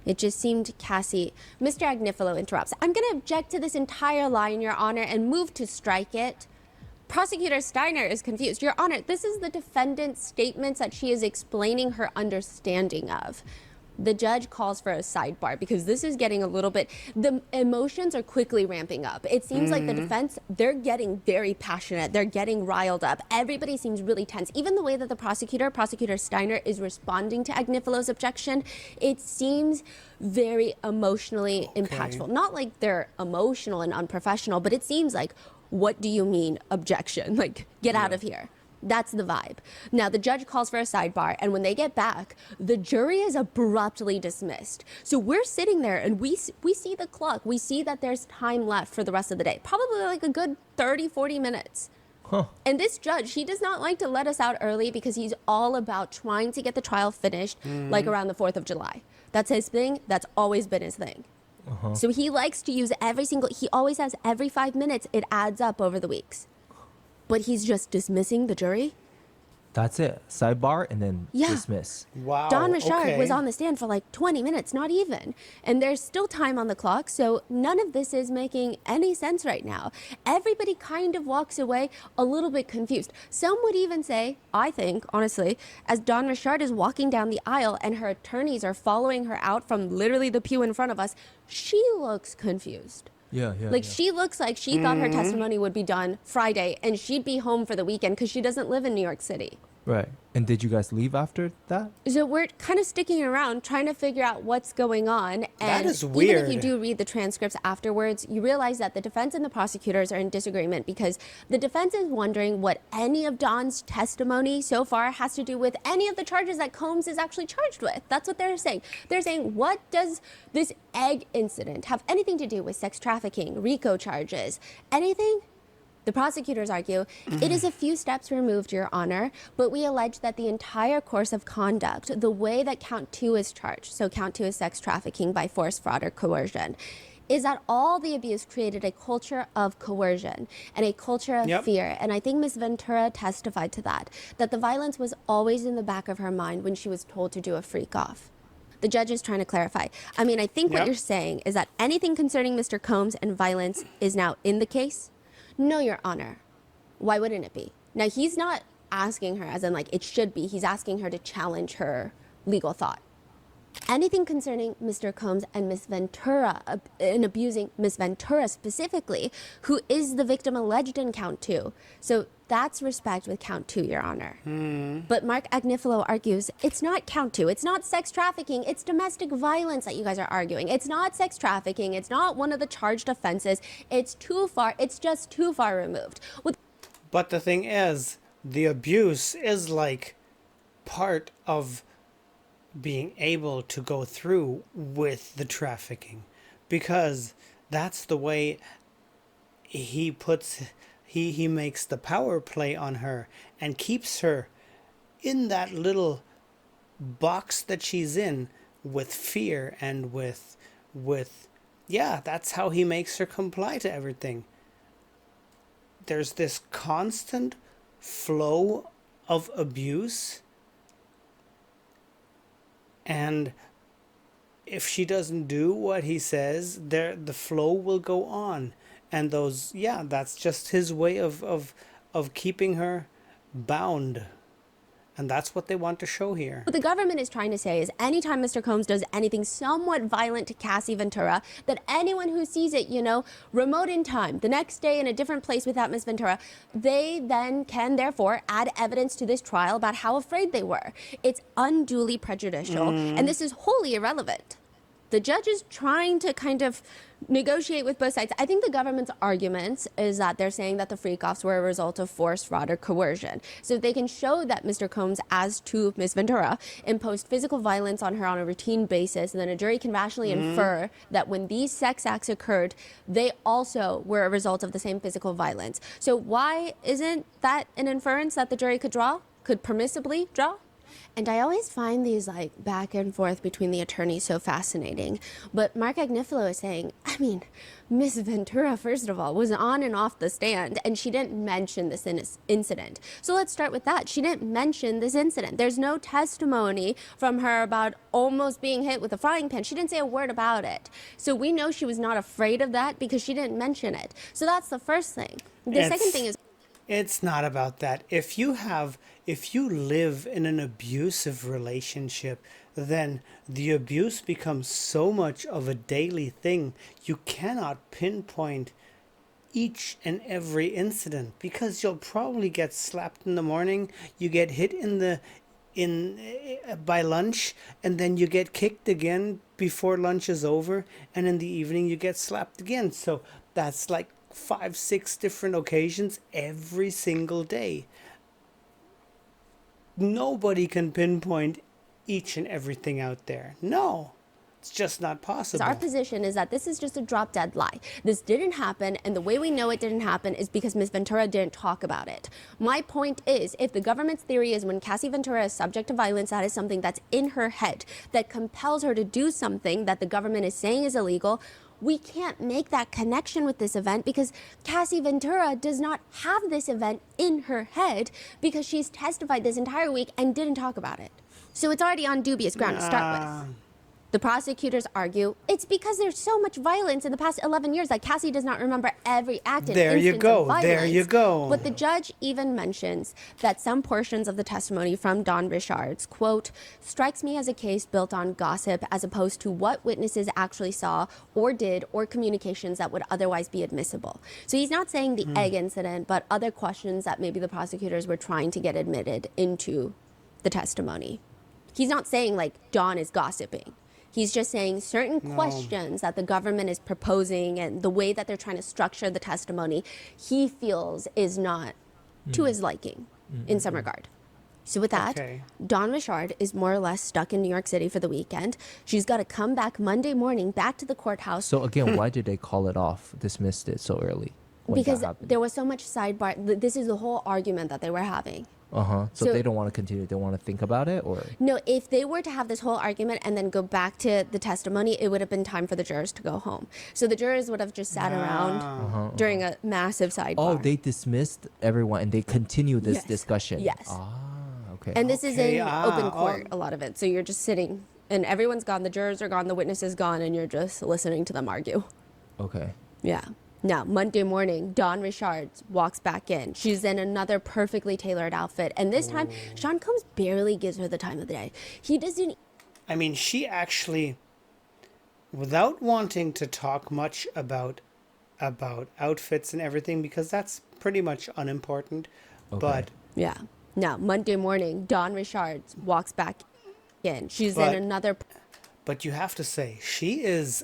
It just seemed Cassie... Mr. Agnifilo interrupts. I'm going to object to this entire line, Your Honor, and move to strike it. Prosecutor Steiner is confused. Your Honor, this is the defendant's statements that she is explaining her understanding of. The judge calls for a sidebar because this is getting a little bit... The emotions are quickly ramping up. It seems like the defense, they're getting very passionate. They're getting riled up. Everybody seems really tense. Even the way that the Prosecutor Steiner, is responding to Agnifilo's objection, it seems very emotionally impactful. Not like they're emotional and unprofessional, but it seems like, what do you mean objection? Like, get out of here. That's the vibe. Now, the judge calls for a sidebar, and when they get back, the jury is abruptly dismissed. So we're sitting there, and we see the clock. We see that there's time left for the rest of the day. Probably like a good 30, 40 minutes. And this judge, he does not like to let us out early because he's all about trying to get the trial finished like around the 4th of July. That's his thing. That's always been his thing. So he likes to use he always has every 5 minutes. It adds up over the weeks. But he's just dismissing the jury? That's it. Sidebar and then dismiss. Wow. Don Richard was on the stand for like 20 minutes, not even. And there's still time on the clock, so none of this is making any sense right now. Everybody kind of walks away a little bit confused. Some would even say, I think, honestly, as Don Richard is walking down the aisle and her attorneys are following her out from literally the pew in front of us, she looks confused. She looks like she thought her testimony would be done Friday and she'd be home for the weekend because she doesn't live in New York City. Right. And did you guys leave after that? So we're kind of sticking around trying to figure out what's going on. And That is even weird. if you do read the transcripts afterwards, you realize that the defense and the prosecutors are in disagreement because the defense is wondering what any of Dawn's testimony so far has to do with any of the charges that Combs is actually charged with. That's what they're saying. They're saying, what does this egg incident have anything to do with sex trafficking, RICO charges, anything? The prosecutors argue, it is a few steps removed, Your Honor, but we allege that the entire course of conduct, the way that count 2 is charged, so count 2 is sex trafficking by force, fraud, or coercion, is that all the abuse created a culture of coercion and a culture of fear. And I think Ms. Ventura testified to that the violence was always in the back of her mind when she was told to do a freak off. The judge is trying to clarify. I mean, I think what you're saying is that anything concerning Mr. Combs and violence is now in the case. No, Your Honor. Why wouldn't it be? Now, he's not asking her as in like it should be. He's asking her to challenge her legal thought. Anything concerning Mr. Combs and Ms. Ventura and abusing Ms. Ventura specifically, who is the victim alleged in count 2. So that's respect with count 2, Your Honor. But Mark Agnifilo argues it's not count 2. It's not sex trafficking. It's domestic violence that you guys are arguing. It's not sex trafficking. It's not one of the charged offenses. It's too far. It's just too far removed. But the thing is, the abuse is like part of being able to go through with the trafficking, because that's the way he makes the power play on her and keeps her in that little box that she's in with fear and with that's how he makes her comply to everything. There's this constant flow of abuse. And if she doesn't do what he says, the flow will go on. And that's just his way of keeping her bound. And that's what they want to show here. What the government is trying to say is anytime Mr. Combs does anything somewhat violent to Cassie Ventura, that anyone who sees it, remote in time, the next day in a different place without Ms. Ventura, they then can therefore add evidence to this trial about how afraid they were. It's unduly prejudicial, and this is wholly irrelevant. The judge is trying to kind of negotiate with both sides. I think the government's argument is that they're saying that the freak-offs were a result of force, fraud, or coercion. So if they can show that Mr. Combs, as to Ms. Ventura, imposed physical violence on her on a routine basis, and then a jury can rationally infer that when these sex acts occurred, they also were a result of the same physical violence. So why isn't that an inference that the jury could permissibly draw? And I always find these back and forth between the attorneys so fascinating. But Mark Agnifilo is saying, Miss Ventura, first of all, was on and off the stand, and she didn't mention this incident. So let's start with that. She didn't mention this incident. There's no testimony from her about almost being hit with a frying pan. She didn't say a word about it. So we know she was not afraid of that because she didn't mention it. So that's the first thing. The second thing is, it's not about that. If you live in an abusive relationship, then the abuse becomes so much of a daily thing. You cannot pinpoint each and every incident because you'll probably get slapped in the morning, you get hit by lunch, and then you get kicked again before lunch is over, and in the evening you get slapped again. So that's 5-6 different occasions every single day. Nobody can pinpoint each and everything out there. No, it's just not possible. Our position is that this is just a drop dead lie. This didn't happen, and the way we know it didn't happen is because Ms. Ventura didn't talk about it. My point is, if the government's theory is when Cassie Ventura is subject to violence, that is something that's in her head that compels her to do something that the government is saying is illegal, we can't make that connection with this event because Cassie Ventura does not have this event in her head because she's testified this entire week and didn't talk about it. So it's already on dubious ground to start with. The prosecutors argue it's because there's so much violence in the past 11 years that Cassie does not remember every act and There you instance go. of violence. There you go. But the judge even mentions that some portions of the testimony from Don Richards, quote, strikes me as a case built on gossip as opposed to what witnesses actually saw or did or communications that would otherwise be admissible. So he's not saying the egg incident, but other questions that maybe the prosecutors were trying to get admitted into the testimony. He's not saying like Don is gossiping. He's just saying certain questions that the government is proposing and the way that they're trying to structure the testimony, he feels is not to his liking in some regard. So with that, Dawn Richard is more or less stuck in New York City for the weekend. She's got to come back Monday morning back to the courthouse. So again, why did they call it off, dismissed it so early? Because there was so much sidebar. This is the whole argument that they were having. So they don't want to continue. They want to think about it, or no? If they were to have this whole argument and then go back to the testimony, it would have been time for the jurors to go home. So the jurors would have just sat around during a massive sidebar. Oh, they dismissed everyone and they continue this discussion. Yes. Ah, okay. And this is in open court, a lot of it. So you're just sitting, and everyone's gone. The jurors are gone. The witness is gone, and you're just listening to them argue. Okay. Yeah. Now, Monday morning, Dawn Richards walks back in. She's in another perfectly tailored outfit. And this time, Sean Combs barely gives her the time of the day. He doesn't... I mean, she actually, without wanting to talk much about outfits and everything, because that's pretty much unimportant, but... Yeah. Now, Monday morning, Dawn Richards walks back in. She's in another... But you have to say, she is...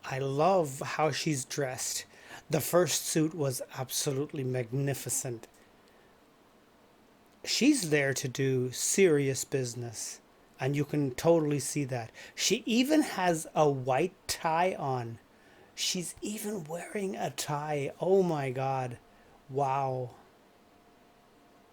I love how she's dressed. The first suit was absolutely magnificent. She's there to do serious business, and you can totally see that. She even has a white tie on. She's even wearing a tie. Oh my God. Wow.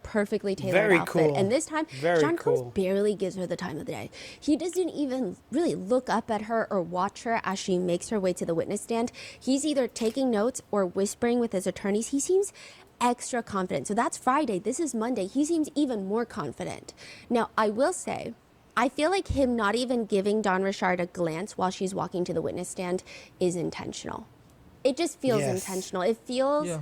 Perfectly tailored Very outfit. cool. And this time, Very Sean Combs cool. barely gives her the time of the day. He doesn't even really look up at her or watch her as she makes her way to the witness stand. He's either taking notes or whispering with his attorneys. He seems extra confident. So that's Friday. This is Monday. He seems even more confident. Now, I will say, I feel like him not even giving Dawn Richard a glance while she's walking to the witness stand is intentional. It just feels intentional. It feels,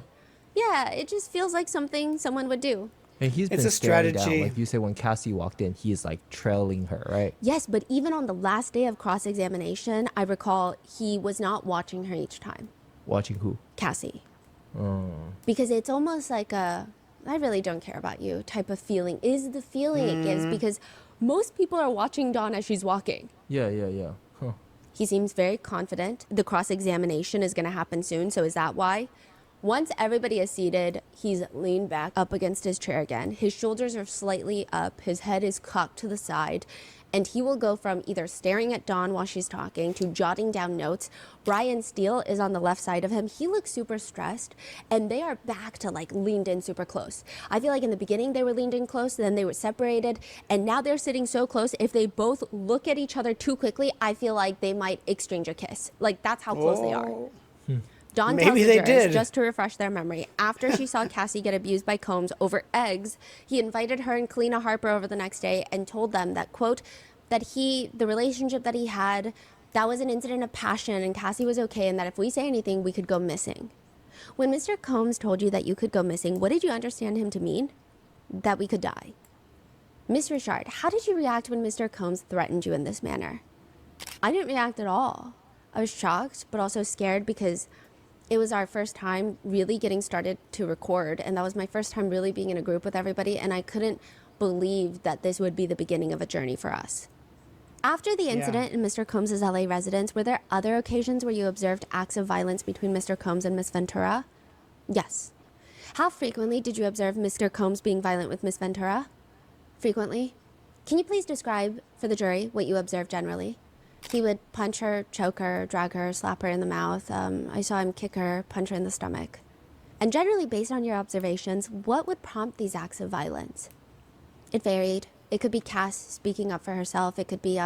it just feels like something someone would do. And he's been It's a staring down. strategy. Like you said, when Cassie walked in, he's like trailing her, right? Yes, but even on the last day of cross-examination, I recall he was not watching her each time. Watching who? Cassie. Because it's almost like a, I really don't care about you type of feeling is the feeling it gives, because most people are watching Dawn as she's walking. Yeah. Huh. He seems very confident. The cross-examination is going to happen soon, so is that why? Once everybody is seated, he's leaned back up against his chair again. His shoulders are slightly up. His head is cocked to the side. And he will go from either staring at Dawn while she's talking to jotting down notes. Brian Steele is on the left side of him. He looks super stressed. And they are back to like leaned in super close. I feel like in the beginning they were leaned in close, then they were separated. And now they're sitting so close. If they both look at each other too quickly, I feel like they might exchange a kiss. Like that's how close they are. Dawn tells Maybe the they jurors, did. just to refresh their memory, after she saw Cassie get abused by Combs over eggs, he invited her and Kalina Harper over the next day and told them that, quote, that the relationship that he had, that was an incident of passion and Cassie was okay, and that if we say anything, we could go missing. When Mr. Combs told you that you could go missing, what did you understand him to mean? That we could die. Miss Richard, how did you react when Mr. Combs threatened you in this manner? I didn't react at all. I was shocked, but also scared because it was our first time really getting started to record, and that was my first time really being in a group with everybody, and I couldn't believe that this would be the beginning of a journey for us. After the incident in Mr. Combs' LA residence, were there other occasions where you observed acts of violence between Mr. Combs and Miss Ventura? Yes. How frequently did you observe Mr. Combs being violent with Miss Ventura? Frequently. Can you please describe for the jury what you observed generally? He would punch her, choke her, drag her, slap her in the mouth. I saw him kick her, punch her in the stomach. And generally, based on your observations, what would prompt these acts of violence? It varied. It could be Cass speaking up for herself. It could be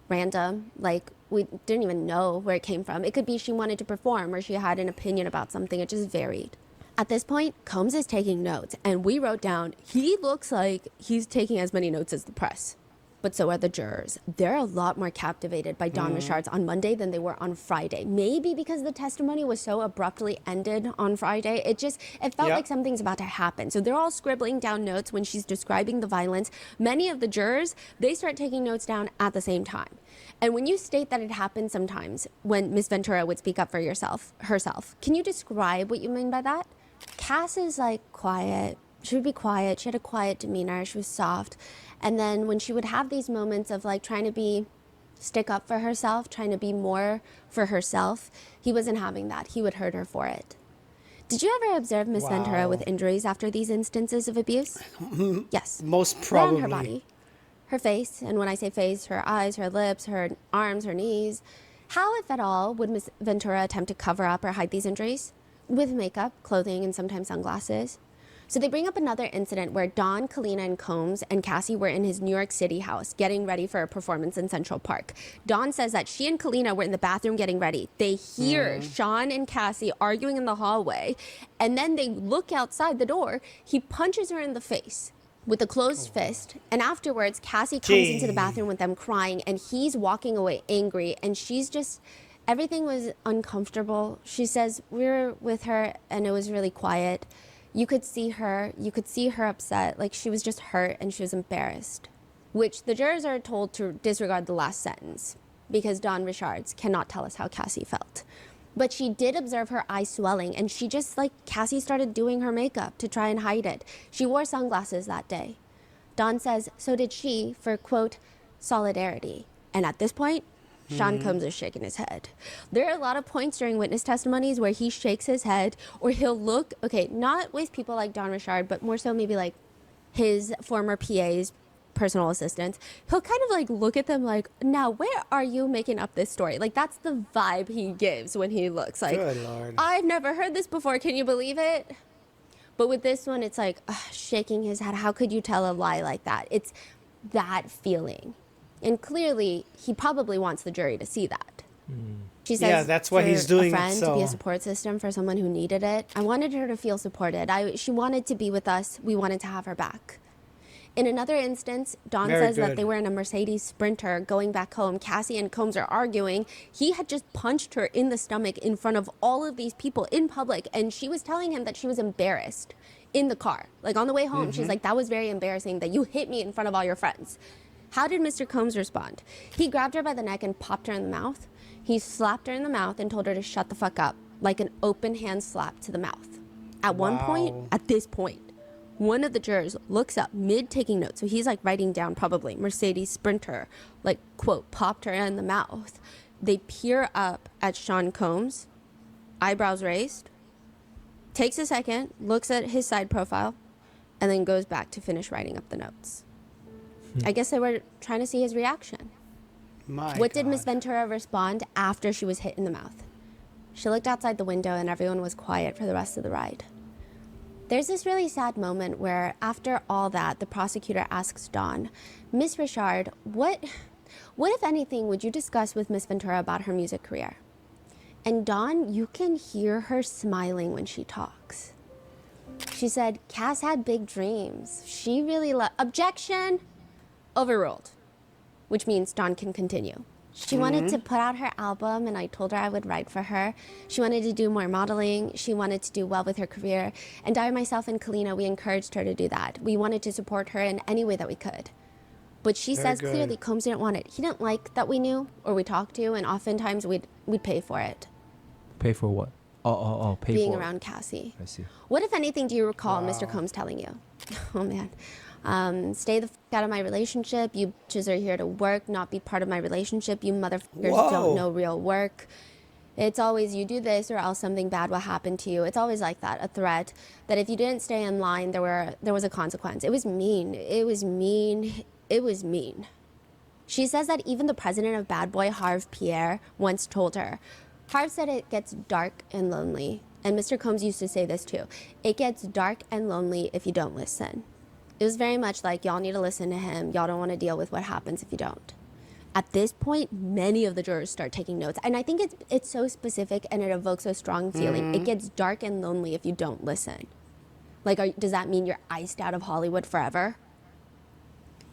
random, like we didn't even know where it came from. It could be she wanted to perform or she had an opinion about something. It just varied. At this point, Combs is taking notes, and we wrote down, he looks like he's taking as many notes as the press. but so are the jurors. They're a lot more captivated by Don Richards on Monday than they were on Friday. Maybe because the testimony was so abruptly ended on Friday, it felt like something's about to happen. So they're all scribbling down notes when she's describing the violence. Many of the jurors, they start taking notes down at the same time. And when you state that it happened sometimes when Miss Ventura would speak up for herself, can you describe what you mean by that? Cass is like quiet. She would be quiet. She had a quiet demeanor. She was soft. And then when she would have these moments of like trying to stick up for herself, trying to be more for herself, he wasn't having that. He would hurt her for it. Did you ever observe Miss Ventura with injuries after these instances of abuse? Yes. Most probably. Around her body, her face, and when I say face, her eyes, her lips, her arms, her knees. How, if at all, would Miss Ventura attempt to cover up or hide these injuries? With makeup, clothing, and sometimes sunglasses. So they bring up another incident where Don, Kalina, and Combs and Cassie were in his New York City house getting ready for a performance in Central Park. Don says that she and Kalina were in the bathroom getting ready. They hear Sean and Cassie arguing in the hallway, and then they look outside the door. He punches her in the face with a closed fist, and afterwards Cassie comes into the bathroom with them crying, and he's walking away angry, and she's just... Everything was uncomfortable. She says, we were with her, and it was really quiet. You could see her upset, like she was just hurt and she was embarrassed, which the jurors are told to disregard the last sentence because Don Richards cannot tell us how Cassie felt. But she did observe her eyes swelling, and she just, like, Cassie started doing her makeup to try and hide it. She wore sunglasses that day. Don says, so did she, for, quote, solidarity. And at this point, Sean Combs is shaking his head. There are a lot of points during witness testimonies where he shakes his head, or he'll look, okay, not with people like Don Richard, but more so maybe like his former PA's personal assistants. He'll kind of like look at them like, now where are you making up this story? Like that's the vibe he gives when he looks like, good Lord. I've never heard this before. Can you believe it? But with this one, it's like shaking his head. How could you tell a lie like that? It's that feeling. And clearly, he probably wants the jury to see that. She says, yeah, that's why he's doing a friend it. So to be a support system for someone who needed it. I wanted her to feel supported. She wanted to be with us. We wanted to have her back. In another instance, Don says that they were in a Mercedes Sprinter going back home. Cassie and Combs are arguing. He had just punched her in the stomach in front of all of these people in public, and she was telling him that she was embarrassed in the car. Like on the way home, she's like, that was very embarrassing that you hit me in front of all your friends. How did Mr. Combs respond? He grabbed her by the neck and popped her in the mouth. He slapped her in the mouth and told her to shut the fuck up, like an open hand slap to the mouth. At one point, at this point, one of the jurors looks up mid-taking notes. So he's like writing down probably Mercedes Sprinter, like, quote, popped her in the mouth. They peer up at Sean Combs, eyebrows raised, takes a second, looks at his side profile, and then goes back to finish writing up the notes. I guess they were trying to see his reaction. What did Miss Ventura respond after she was hit in the mouth? She looked outside the window and everyone was quiet for the rest of the ride. There's this really sad moment where after all that, the prosecutor asks Dawn, Miss Richard, what if anything would you discuss with Miss Ventura about her music career? And Dawn, you can hear her smiling when she talks. She said, Cass had big dreams. She really objection. Overruled, which means Dawn can continue. She wanted to put out her album, and I told her I would write for her. She wanted to do more modeling. She wanted to do well with her career. And I, myself, and Kalina, we encouraged her to do that. We wanted to support her in any way that we could. But she says clearly Combs didn't want it. He didn't like that we knew or we talked to, and oftentimes we'd pay for it. Pay for what? Pay Being for around Cassie. I see. What, if anything, do you recall Mr. Combs telling you? Oh, man. Stay the f*** out of my relationship. You bitches are here to work, not be part of my relationship. You motherfuckers don't know real work. It's always you do this or else something bad will happen to you. It's always like that, a threat that if you didn't stay in line, there was a consequence. It was mean. It was mean. It was mean. She says that even the president of Bad Boy, Harv Pierre, once told her. Harv said it gets dark and lonely. And Mr. Combs used to say this too. It gets dark and lonely if you don't listen. It was very much like, y'all need to listen to him. Y'all don't want to deal with what happens if you don't. At this point, many of the jurors start taking notes. And I think it's so specific and it evokes a strong feeling. It gets dark and lonely if you don't listen. Like, does that mean you're iced out of Hollywood forever?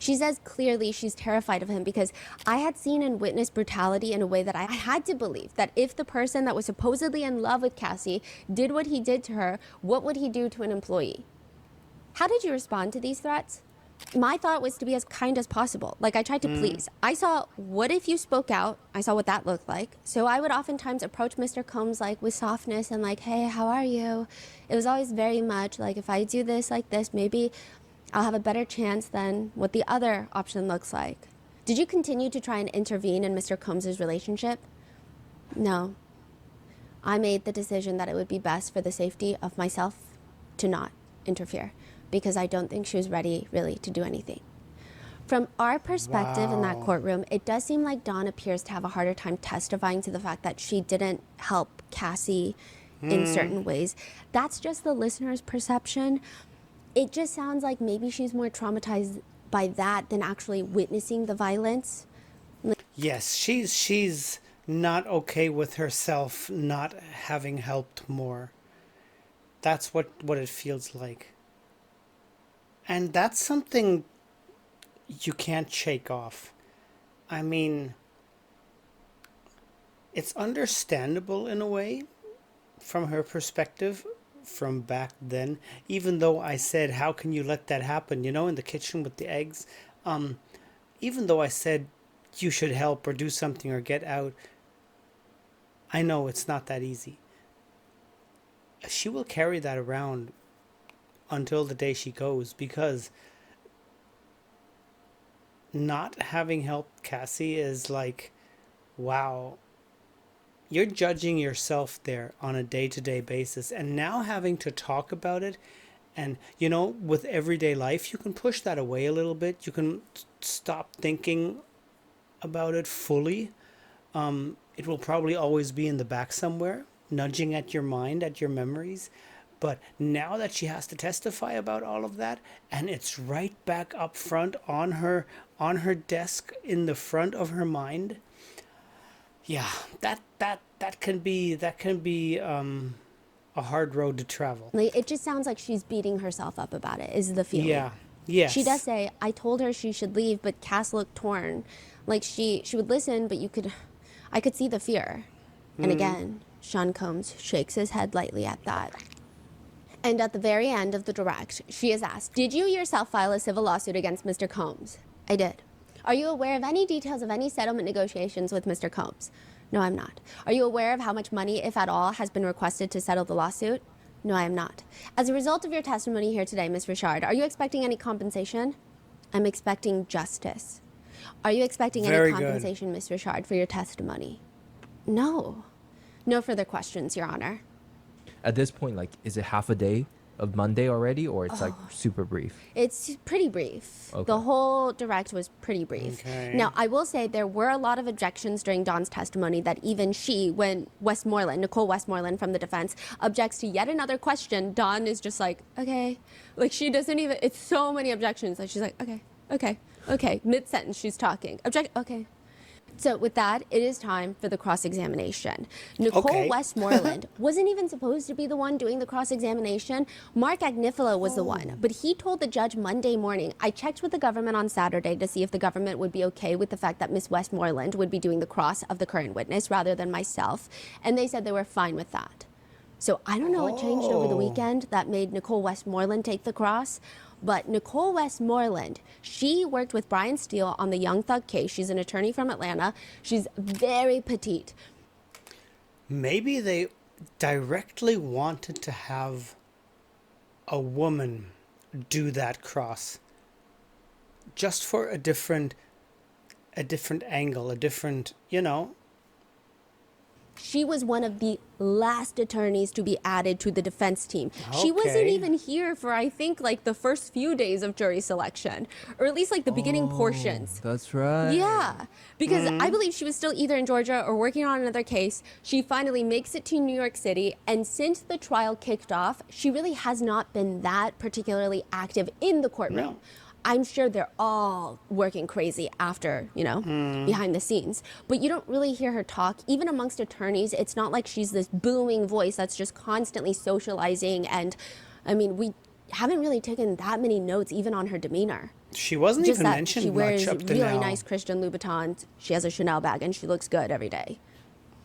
She says clearly she's terrified of him because I had seen and witnessed brutality in a way that I had to believe that if the person that was supposedly in love with Cassie did what he did to her, what would he do to an employee? How did you respond to these threats? My thought was to be as kind as possible. Like, I tried to please. I saw, what if you spoke out? I saw what that looked like. So I would oftentimes approach Mr. Combs, like, with softness and like, hey, how are you? It was always very much like, if I do this like this, maybe I'll have a better chance than what the other option looks like. Did you continue to try and intervene in Mr. Combs' relationship? No. I made the decision that it would be best for the safety of myself to not interfere, because I don't think she was ready, really, to do anything. From our perspective in that courtroom, it does seem like Dawn appears to have a harder time testifying to the fact that she didn't help Cassie in certain ways. That's just the listener's perception. It just sounds like maybe she's more traumatized by that than actually witnessing the violence. Yes, she's not okay with herself not having helped more. That's what it feels like. And that's something you can't shake off. I mean, it's understandable in a way from her perspective from back then, even though I said, how can you let that happen, you know, in the kitchen with the eggs? Even though I said you should help or do something or get out, I know it's not that easy. She will carry that around until the day she goes, because not having helped Cassie is like, wow, you're judging yourself there on a day-to-day basis, and now having to talk about it. And you know, with everyday life, you can push that away a little bit. You can stop thinking about it fully. It will probably always be in the back somewhere, nudging at your mind, at your memories. But now that she has to testify about all of that, and it's right back up front on her desk in the front of her mind, yeah, that can be a hard road to travel. Like, it just sounds like she's beating herself up about it, is the feeling. Yeah. Yes. She does say, I told her she should leave, but Cass looked torn. Like, she would listen, but I could see the fear. And again, Sean Combs shakes his head lightly at that. And at the very end of the direct, she is asked, did you yourself file a civil lawsuit against Mr. Combs? I did. Are you aware of any details of any settlement negotiations with Mr. Combs? No, I'm not. Are you aware of how much money, if at all, has been requested to settle the lawsuit? No, I am not. As a result of your testimony here today, Ms. Richard, are you expecting any compensation? I'm expecting justice. Are you expecting any compensation, Ms. Richard, for your testimony? No. No further questions, Your Honor. At this point, like, is it half a day of Monday already, or it's like super brief? It's pretty brief. Okay. The whole direct was pretty brief. Okay. Now, I will say there were a lot of objections during Dawn's testimony that even she, when Nicole Westmoreland from the defense, objects to yet another question, Dawn is just like, okay. Like, she doesn't even, it's so many objections that she's like, okay. Mid-sentence, she's talking. Okay. So with that, it is time for the cross-examination. Nicole Westmoreland wasn't even supposed to be the one doing the cross-examination. Mark Agnifilo was the one, but he told the judge Monday morning, I checked with the government on Saturday to see if the government would be okay with the fact that Miss Westmoreland would be doing the cross of the current witness rather than myself, and they said they were fine with that. So I don't know what changed over the weekend that made Nicole Westmoreland take the cross, but Nicole Westmoreland, she worked with Brian Steele on the Young Thug case. She's an attorney from Atlanta. She's very petite. Maybe they directly wanted to have a woman do that cross, just for a different angle, a different, you know. She was one of the last attorneys to be added to the defense team. She wasn't even here for, I think, like the first few days of jury selection, or at least like the beginning portions. That's right. Yeah, because I believe she was still either in Georgia or working on another case. She finally makes it to New York City, and since the trial kicked off, she really has not been that particularly active in the courtroom. No. I'm sure they're all working crazy after, you know, behind the scenes. But you don't really hear her talk. Even amongst attorneys, it's not like she's this booming voice that's just constantly socializing. And, I mean, we haven't really taken that many notes even on her demeanor. She wasn't Just even that mentioned she wears much up to really now. nice Christian Louboutins. She has a Chanel bag, and she looks good every day.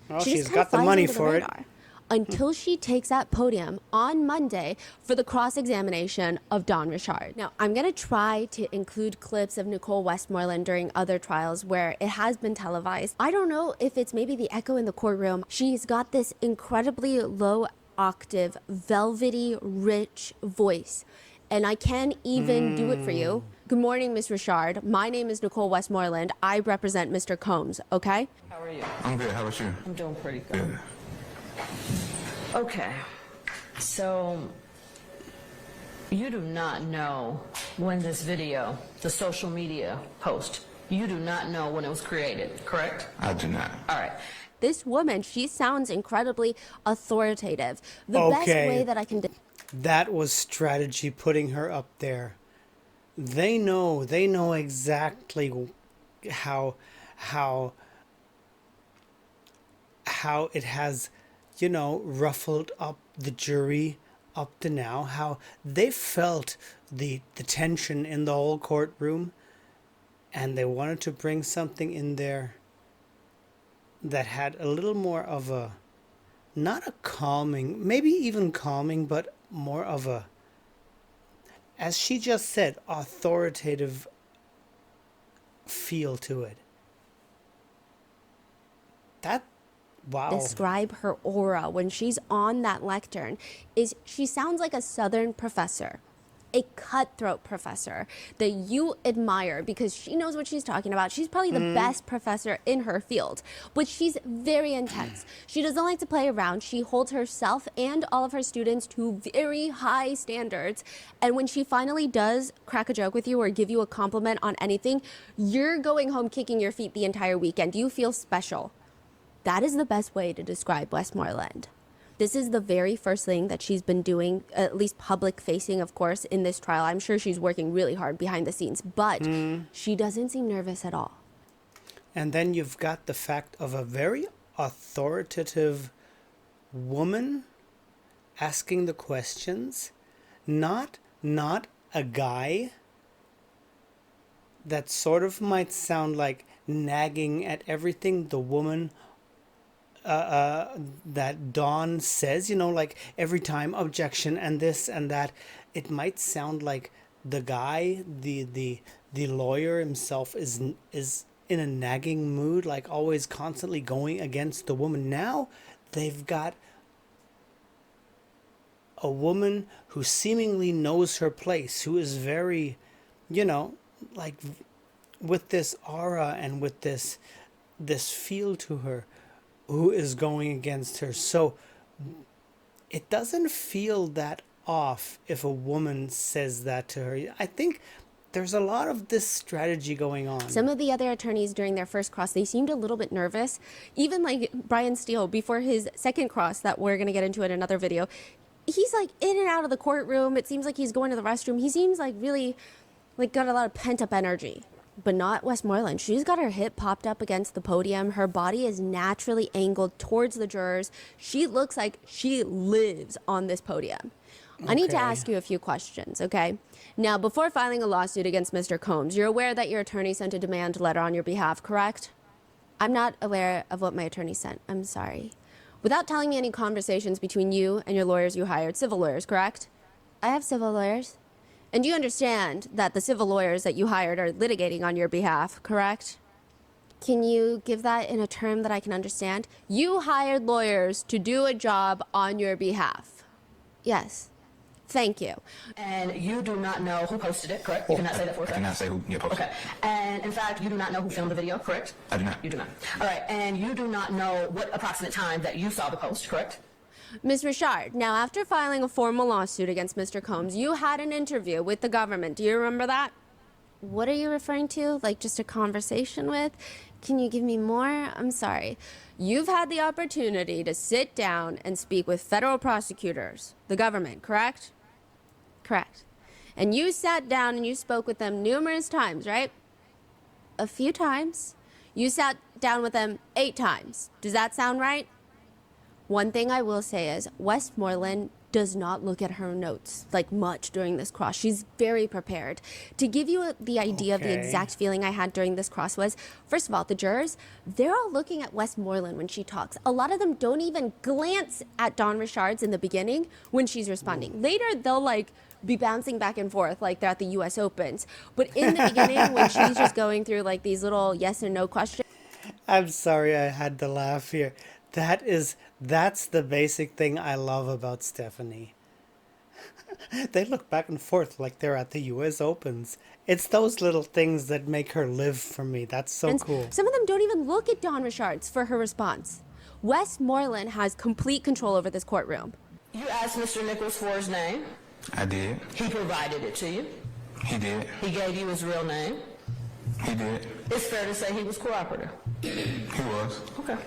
Well, She she's just kinda got the flies money under the for it. radar until she takes that podium on Monday for the cross-examination of Don Richard. Now, I'm going to try to include clips of Nicole Westmoreland during other trials where it has been televised. I don't know if it's maybe the echo in the courtroom. She's got this incredibly low octave, velvety, rich voice. And I can't even do it for you. Good morning, Miss Richard. My name is Nicole Westmoreland. I represent Mr. Combs, okay? How are you? I'm good. How about you? I'm doing pretty good. Okay. So, you do not know when this video, the social media post, you do not know when it was created, correct? I do not. All right. This woman, she sounds incredibly authoritative. The best Okay. way that I can... That was strategy putting her up there. They know exactly how it has, ruffled up the jury up to now, how they felt the tension in the whole courtroom, and they wanted to bring something in there that had a little more of a, not a calming, maybe even calming, but more of a, as she just said, authoritative feel to it. Wow. describe her aura when she's on that lectern is she sounds like a Southern professor, a cutthroat professor that you admire because she knows what she's talking about. She's probably the best professor in her field, but she's very intense. She doesn't like to play around. She holds herself and all of her students to very high standards. And when she finally does crack a joke with you or give you a compliment on anything, you're going home kicking your feet the entire weekend. You feel special. That is the best way to describe Westmoreland. This is the very first thing that she's been doing, at least public facing, of course, in this trial. I'm sure she's working really hard behind the scenes, but she doesn't seem nervous at all. And then you've got the fact of a very authoritative woman asking the questions, not a guy that sort of might sound like nagging at everything the woman that Dawn says, like every time objection and this and that. It might sound like the guy, the lawyer himself is in a nagging mood, like always constantly going against the woman. Now they've got a woman who seemingly knows her place, who is very, like with this aura and with this feel to her, who is going against her. So it doesn't feel that off if a woman says that to her. I think there's a lot of this strategy going on. Some of the other attorneys during their first cross, they seemed a little bit nervous. Even like Brian Steele, before his second cross that we're going to get into in another video, he's like in and out of the courtroom. It seems like he's going to the restroom. He seems like really like got a lot of pent up energy. But not Westmoreland. She's got her hip popped up against the podium. Her body is naturally angled towards the jurors. She looks like she lives on this podium. I need to Okay. ask you a few questions, okay? Now, before filing a lawsuit against Mr. Combs, you're aware that your attorney sent a demand letter on your behalf, correct? I'm not aware of what my attorney sent. I'm sorry. Without telling me any conversations between you and your lawyers you hired, civil lawyers, correct? I have civil lawyers. And you understand that the civil lawyers that you hired are litigating on your behalf, correct? Can you give that in a term that I can understand? You hired lawyers to do a job on your behalf. Yes. Thank you. And you do not know who posted it, correct? You cannot say that for a I fact? cannot say who posted. Okay. And in fact, you do not know who filmed the video, correct? I do not. You do not. All right. And you do not know what approximate time that you saw the post, correct? Ms. Richard, now after filing a formal lawsuit against Mr. Combs, you had an interview with the government. Do you remember that? What are you referring to? Like just a conversation with? Can you give me more? I'm sorry. You've had the opportunity to sit down and speak with federal prosecutors, the government, correct? Correct. And you sat down and you spoke with them numerous times, right? A few times. You sat down with them 8 times. Does that sound right? One thing I will say is Westmoreland does not look at her notes like much during this cross. She's very prepared. To give you the idea of the exact feeling I had during this cross was, first of all, the jurors, they're all looking at Westmoreland when she talks. A lot of them don't even glance at Dawn Richards in the beginning when she's responding. Later, they'll like be bouncing back and forth like they're at the US Opens. But in the beginning, when she's just going through like these little yes and no questions. I'm sorry I had to laugh here. That's the basic thing I love about Stephanie. They look back and forth like they're at the US Opens. It's those little things that make her live for me. That's so cool. Some of them don't even look at Dawn Richards for her response. Westmoreland has complete control over this courtroom. You asked Mr. Nichols for his name. I did. He provided it to you. He did. He gave you his real name. He did. It's fair to say he was cooperative. He was. Okay.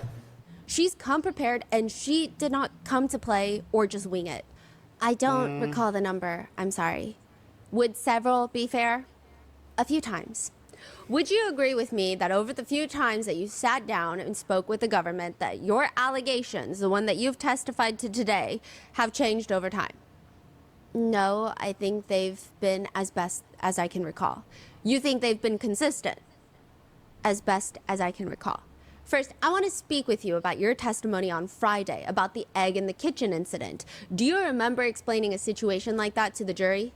She's come prepared, and she did not come to play or just wing it. I don't recall the number. I'm sorry. Would several be fair? A few times. Would you agree with me that over the few times that you sat down and spoke with the government, that your allegations, the one that you've testified to today, have changed over time? No, I think they've been as best as I can recall. You think they've been consistent? As best as I can recall. First, I want to speak with you about your testimony on Friday about the egg in the kitchen incident. Do you remember explaining a situation like that to the jury?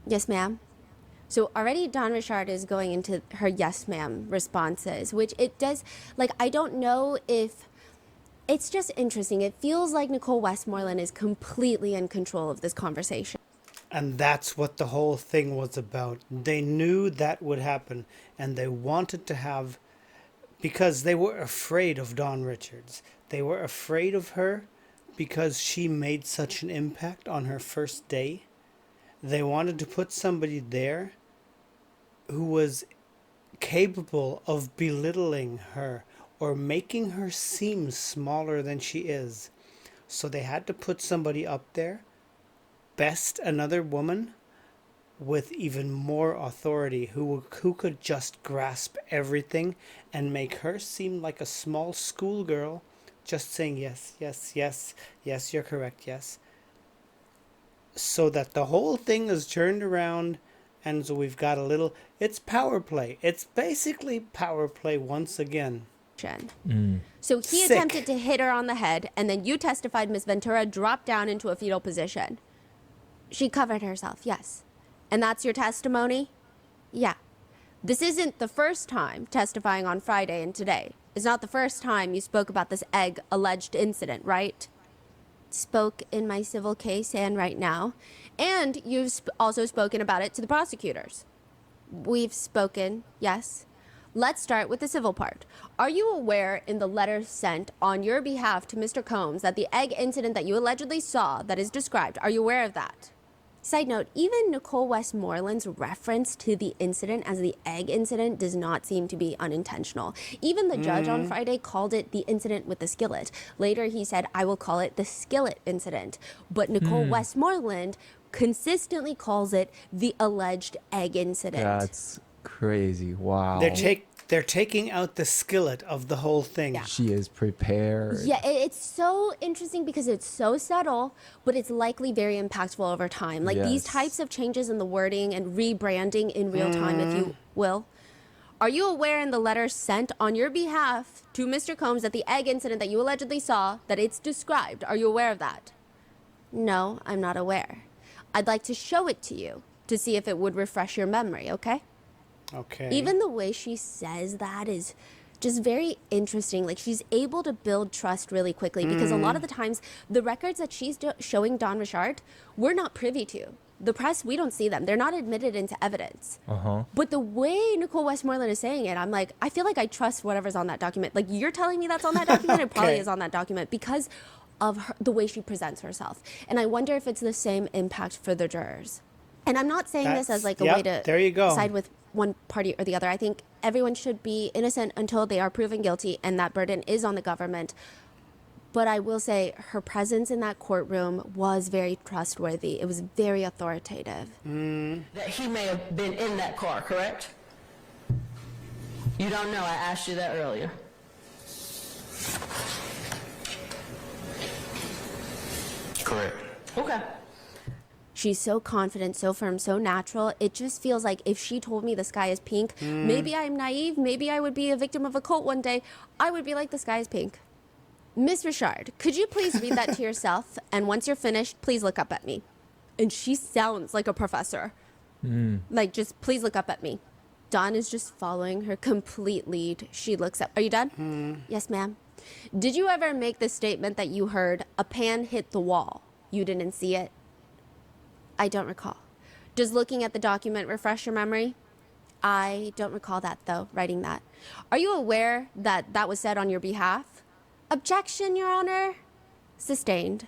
Yes, ma'am. So already Dawn Richard is going into her yes, ma'am responses, which it does, like, I don't know if, it's just interesting. It feels like Nicole Westmoreland is completely in control of this conversation. And that's what the whole thing was about. They knew that would happen, and they wanted to have, because they were afraid of Dawn Richards. They were afraid of her because she made such an impact on her first day. They wanted to put somebody there who was capable of belittling her or making her seem smaller than she is. So they had to put somebody up there, best another woman with even more authority, who could just grasp everything and make her seem like a small schoolgirl, just saying yes, yes, yes, yes, you're correct, yes. So that the whole thing is turned around, and so we've got a little, it's power play. It's basically power play once again. So he Sick. attempted to hit her on the head, and then you testified Ms. Ventura dropped down into a fetal position. She covered herself, yes. And that's your testimony? Yeah. This isn't the first time testifying on Friday and today. It's not the first time you spoke about this egg alleged incident, right? Spoke in my civil case and right now. And you've also spoken about it to the prosecutors. We've spoken, yes. Let's start with the civil part. Are you aware in the letter sent on your behalf to Mr. Combs that the egg incident that you allegedly saw that is described, are you aware of that? Side note, even Nicole Westmoreland's reference to the incident as the egg incident does not seem to be unintentional. Even the judge on Friday called it the incident with the skillet. Later he said, I will call it the skillet incident. But Nicole Westmoreland consistently calls it the alleged egg incident. That's crazy. Wow. They're taking out the skillet of the whole thing. Yeah. She is prepared. Yeah, it's so interesting because it's so subtle, but it's likely very impactful over time. Like these Yes. types of changes in the wording and rebranding in real time, if you will. Are you aware in the letter sent on your behalf to Mr. Combs that the egg incident that you allegedly saw, that it's described? Are you aware of that? No, I'm not aware. I'd like to show it to you to see if it would refresh your memory, okay? Okay. Even the way she says that is just very interesting. Like, she's able to build trust really quickly because a lot of the times the records that she's showing Dawn Richard, we're not privy to. The press, we don't see them. They're not admitted into evidence. But the way Nicole Westmoreland is saying it, I'm like, I feel like I trust whatever's on that document. Like, you're telling me that's on that document, it probably is on that document because of the way she presents herself. And I wonder if it's the same impact for the jurors. And I'm not saying this as like a way to there you go. side with one party or the other. I think everyone should be innocent until they are proven guilty, and that burden is on the government. But I will say her presence in that courtroom was very trustworthy. It was very authoritative. That he may have been in that car, correct? You don't know, I asked you that earlier. Correct. Okay. She's so confident, so firm, so natural. It just feels like if she told me the sky is pink, maybe I'm naive, maybe I would be a victim of a cult one day. I would be like, the sky is pink. Miss Richard, could you please read that to yourself? And once you're finished, please look up at me. And she sounds like a professor. Like, just please look up at me. Dawn is just following her complete lead. She looks up. Are you done? Yes, ma'am. Did you ever make the statement that you heard, a pan hit the wall? You didn't see it? I don't recall. Does looking at the document refresh your memory? I don't recall that, though, writing that. Are you aware that that was said on your behalf? Objection, Your Honor. Sustained.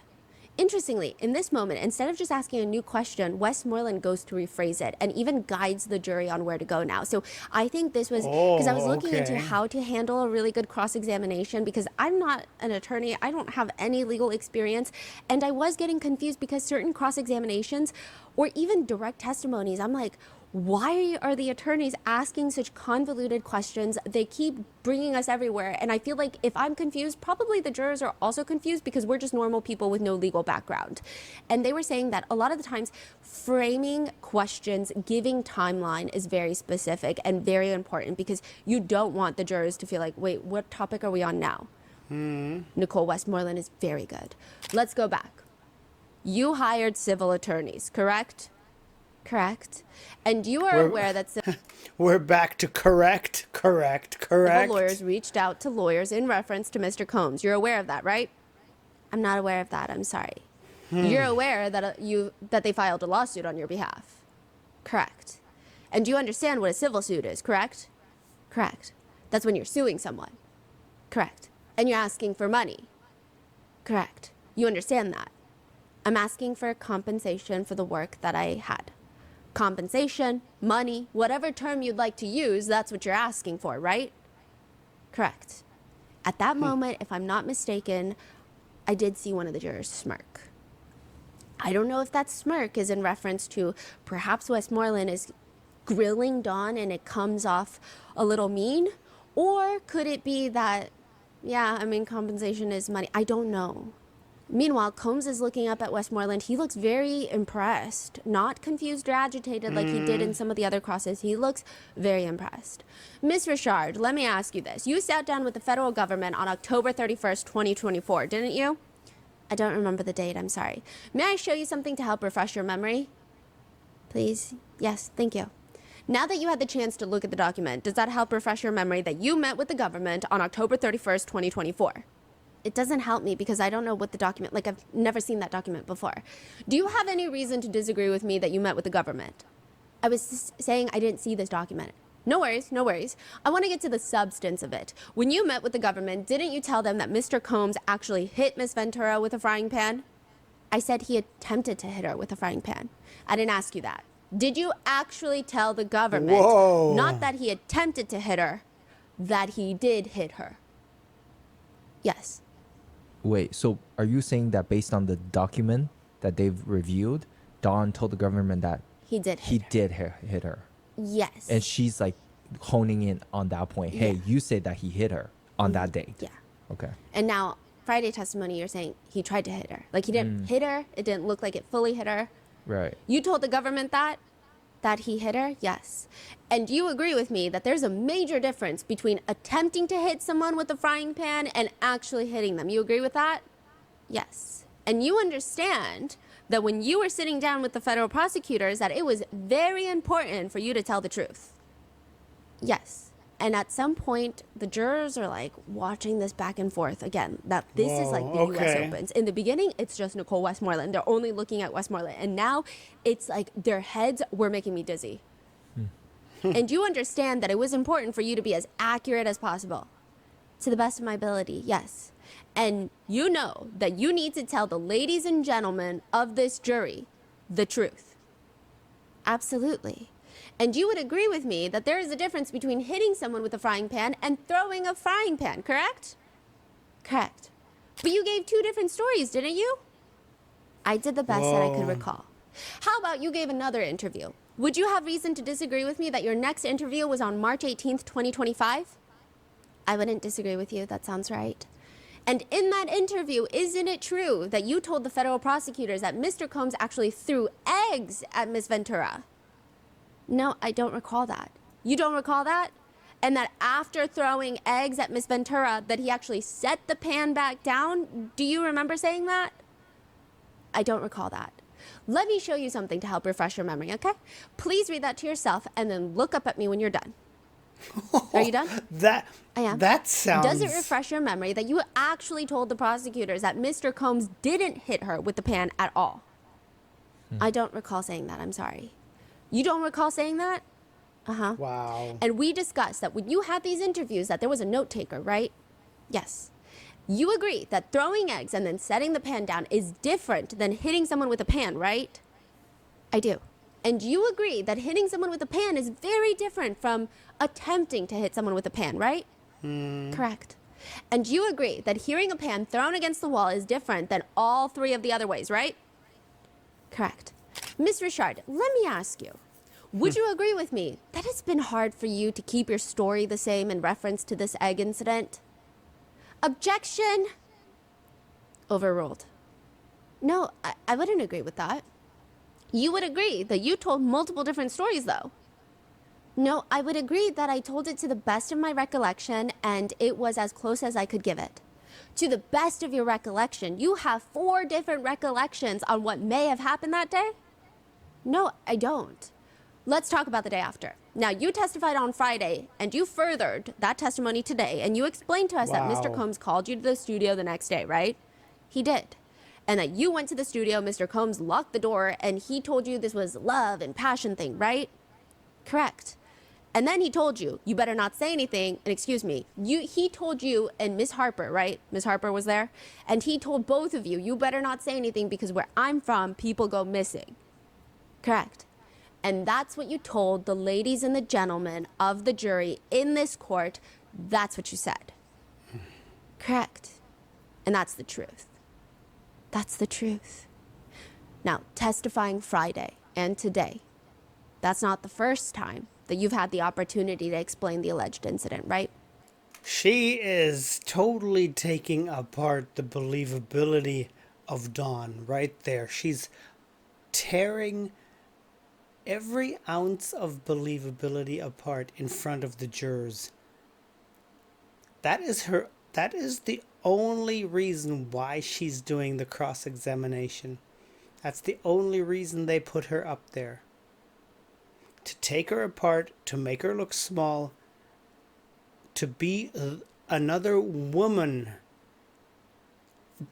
Interestingly, in this moment, instead of just asking a new question, Westmoreland goes to rephrase it and even guides the jury on where to go now. So I think this was because I was looking into how to handle a really good cross-examination, because I'm not an attorney. I don't have any legal experience. And I was getting confused because certain cross-examinations or even direct testimonies, I'm like, why are the attorneys asking such convoluted questions? They keep bringing us everywhere. And I feel like if I'm confused, probably the jurors are also confused because we're just normal people with no legal background. And they were saying that a lot of the times framing questions, giving timeline is very specific and very important, because you don't want the jurors to feel like, wait, what topic are we on now? Nicole Westmoreland is very good. Let's go back. You hired civil attorneys, correct? Correct. And you are aware that We're back to correct. civil lawyers reached out to lawyers in reference to Mr. Combs. You're aware of that, right? I'm not aware of that. I'm sorry. You're aware that that they filed a lawsuit on your behalf. Correct. And you understand what a civil suit is, correct? Correct. That's when you're suing someone. Correct. And you're asking for money. Correct. You understand that. I'm asking for compensation for the work that I had. Compensation, money, whatever term you'd like to use, that's what you're asking for, right? Correct. At that moment, if I'm not mistaken, I did see one of the jurors smirk. I don't know if that smirk is in reference to perhaps Westmoreland is grilling Dawn and it comes off a little mean, or could it be that, yeah, I mean, compensation is money. I don't know. Meanwhile, Combs is looking up at Westmoreland. He looks very impressed, not confused or agitated like he did in some of the other crosses. He looks very impressed. Miss Richard, let me ask you this. You sat down with the federal government on October 31st, 2024, didn't you? I don't remember the date, I'm sorry. May I show you something to help refresh your memory? Please? Yes, thank you. Now that you had the chance to look at the document, does that help refresh your memory that you met with the government on October 31st, 2024? It doesn't help me because I don't know what the document, like I've never seen that document before. Do you have any reason to disagree with me that you met with the government? I was saying I didn't see this document. No worries, no worries. I want to get to the substance of it. When you met with the government, didn't you tell them that Mr. Combs actually hit Miss Ventura with a frying pan? I said he attempted to hit her with a frying pan. I didn't ask you that. Did you actually tell the government, not that he attempted to hit her, that he did hit her? Yes. Wait, so are you saying that based on the document that they've reviewed, Dawn told the government that he did hit her? Yes. And she's like honing in on that point. Hey, you said that he hit her on that date. Yeah. Okay. And now, Friday testimony, you're saying he tried to hit her. Like he didn't hit her. It didn't look like it fully hit her. Right. You told the government that he hit her? Yes. And you agree with me that there's a major difference between attempting to hit someone with a frying pan and actually hitting them. You agree with that? Yes. And you understand that when you were sitting down with the federal prosecutors that it was very important for you to tell the truth. Yes. And at some point, the jurors are like watching this back and forth again. That this is like the U.S. Opens. In the beginning, it's just Nicole Westmoreland. They're only looking at Westmoreland. And now it's like their heads were making me dizzy. And you understand that it was important for you to be as accurate as possible. To the best of my ability, yes. And you know that you need to tell the ladies and gentlemen of this jury the truth. Absolutely. And you would agree with me that there is a difference between hitting someone with a frying pan and throwing a frying pan, correct? Correct. But you gave two different stories, didn't you? I did the best that I could recall. How about you gave another interview? Would you have reason to disagree with me that your next interview was on March 18th, 2025? I wouldn't disagree with you. That sounds right. And in that interview, isn't it true that you told the federal prosecutors that Mr. Combs actually threw eggs at Miss Ventura? No, I don't recall that. You don't recall that? And that after throwing eggs at Miss Ventura, that he actually set the pan back down? Do you remember saying that? I don't recall that. Let me show you something to help refresh your memory, okay? Please read that to yourself and then look up at me when you're done. Are you done? I am. That sounds... Does it refresh your memory that you actually told the prosecutors that Mr. Combs didn't hit her with the pan at all? I don't recall saying that. I'm sorry. You don't recall saying that? Uh-huh. Wow. And we discussed that when you had these interviews that there was a note taker, right? Yes. You agree that throwing eggs and then setting the pan down is different than hitting someone with a pan, right? I do. And you agree that hitting someone with a pan is very different from attempting to hit someone with a pan, right? Correct. And you agree that hearing a pan thrown against the wall is different than all three of the other ways, right? Correct. Miss Richard, let me ask you, would you agree with me that it's been hard for you to keep your story the same in reference to this egg incident? Objection. Overruled. No, I wouldn't agree with that. You would agree that you told multiple different stories, though. No, I would agree that I told it to the best of my recollection, and it was as close as I could give it. To the best of your recollection, you have 4 different recollections on what may have happened that day? No, I don't. Let's talk about the day after. Now, you testified on Friday, and you furthered that testimony today, and you explained to us that Mr. Combs called you to the studio the next day, right? He did. And that you went to the studio, Mr. Combs locked the door, and he told you this was love and passion thing, right? Correct. And then he told you, you better not say anything, and excuse me, he told you and Miss Harper, right? Miss Harper was there? And he told both of you, you better not say anything because where I'm from, people go missing. Correct. And that's what you told the ladies and the gentlemen of the jury in this court. That's what you said. Correct. And that's the truth. That's the truth. Now, testifying Friday and today, that's not the first time that you've had the opportunity to explain the alleged incident, right? She is totally taking apart the believability of Dawn right there. She's tearing every ounce of believability apart in front of the jurors. That is the only reason why she's doing the cross-examination. That's the only reason they put her up there. To take her apart, to make her look small, to be another woman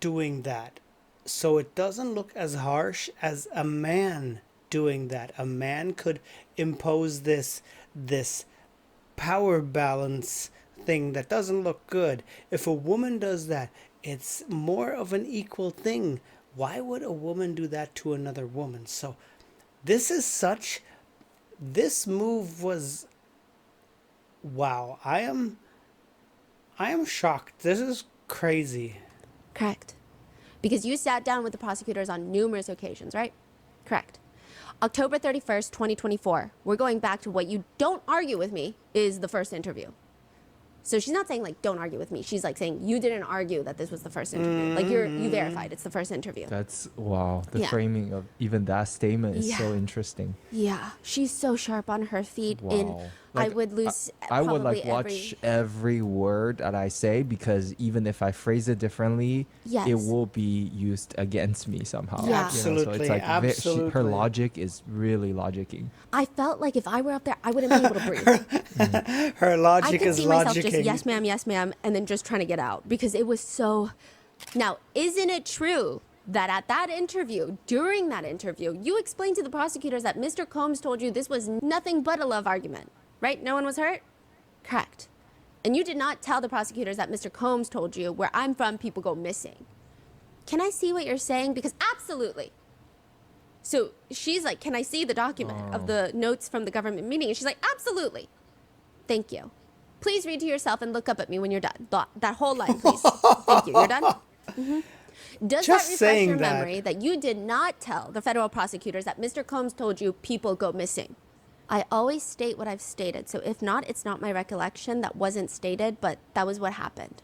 doing that. So it doesn't look as harsh as a man doing that. A man could impose this power balance thing that doesn't look good. If a woman does that, it's more of an equal thing. Why would a woman do that to another woman? So this move was, wow. I am shocked. This is crazy. Correct. Because you sat down with the prosecutors on numerous occasions, right? Correct. October 31st, 2024. We're going back to what you don't argue with me is the first interview. So she's not saying, like, don't argue with me. She's, like, saying you didn't argue that this was the first interview. Like, you verified it's the first interview. That's, wow. The framing of even that statement is so interesting. Yeah. She's so sharp on her feet. Wow. And Like, I would lose I would, like, probably watch every word that I say, because even if I phrase it differently, it will be used against me somehow. Yeah. Absolutely. So it's like Absolutely. her logic is really logicking. I felt like if I were up there, I wouldn't be able to breathe. Her logic I could is see myself just, logicking. yes, ma'am, and then just trying to get out because it was so... Now, isn't it true that at that interview, during that interview, you explained to the prosecutors that Mr. Combs told you this was nothing but a love argument, right? No one was hurt? Correct. And you did not tell the prosecutors that Mr. Combs told you, where I'm from, people go missing. Can I see what you're saying? Because absolutely. So she's like, can I see the document of the notes from the government meeting? And she's like, absolutely. Thank you. Please read to yourself and look up at me when you're done. That whole line, please. Thank you. You're done? Mm-hmm. Does Just that refresh saying your that. memory that you did not tell the federal prosecutors that Mr. Combs told you people go missing? I always state what I've stated. So if not, it's not my recollection. That wasn't stated, but that was what happened.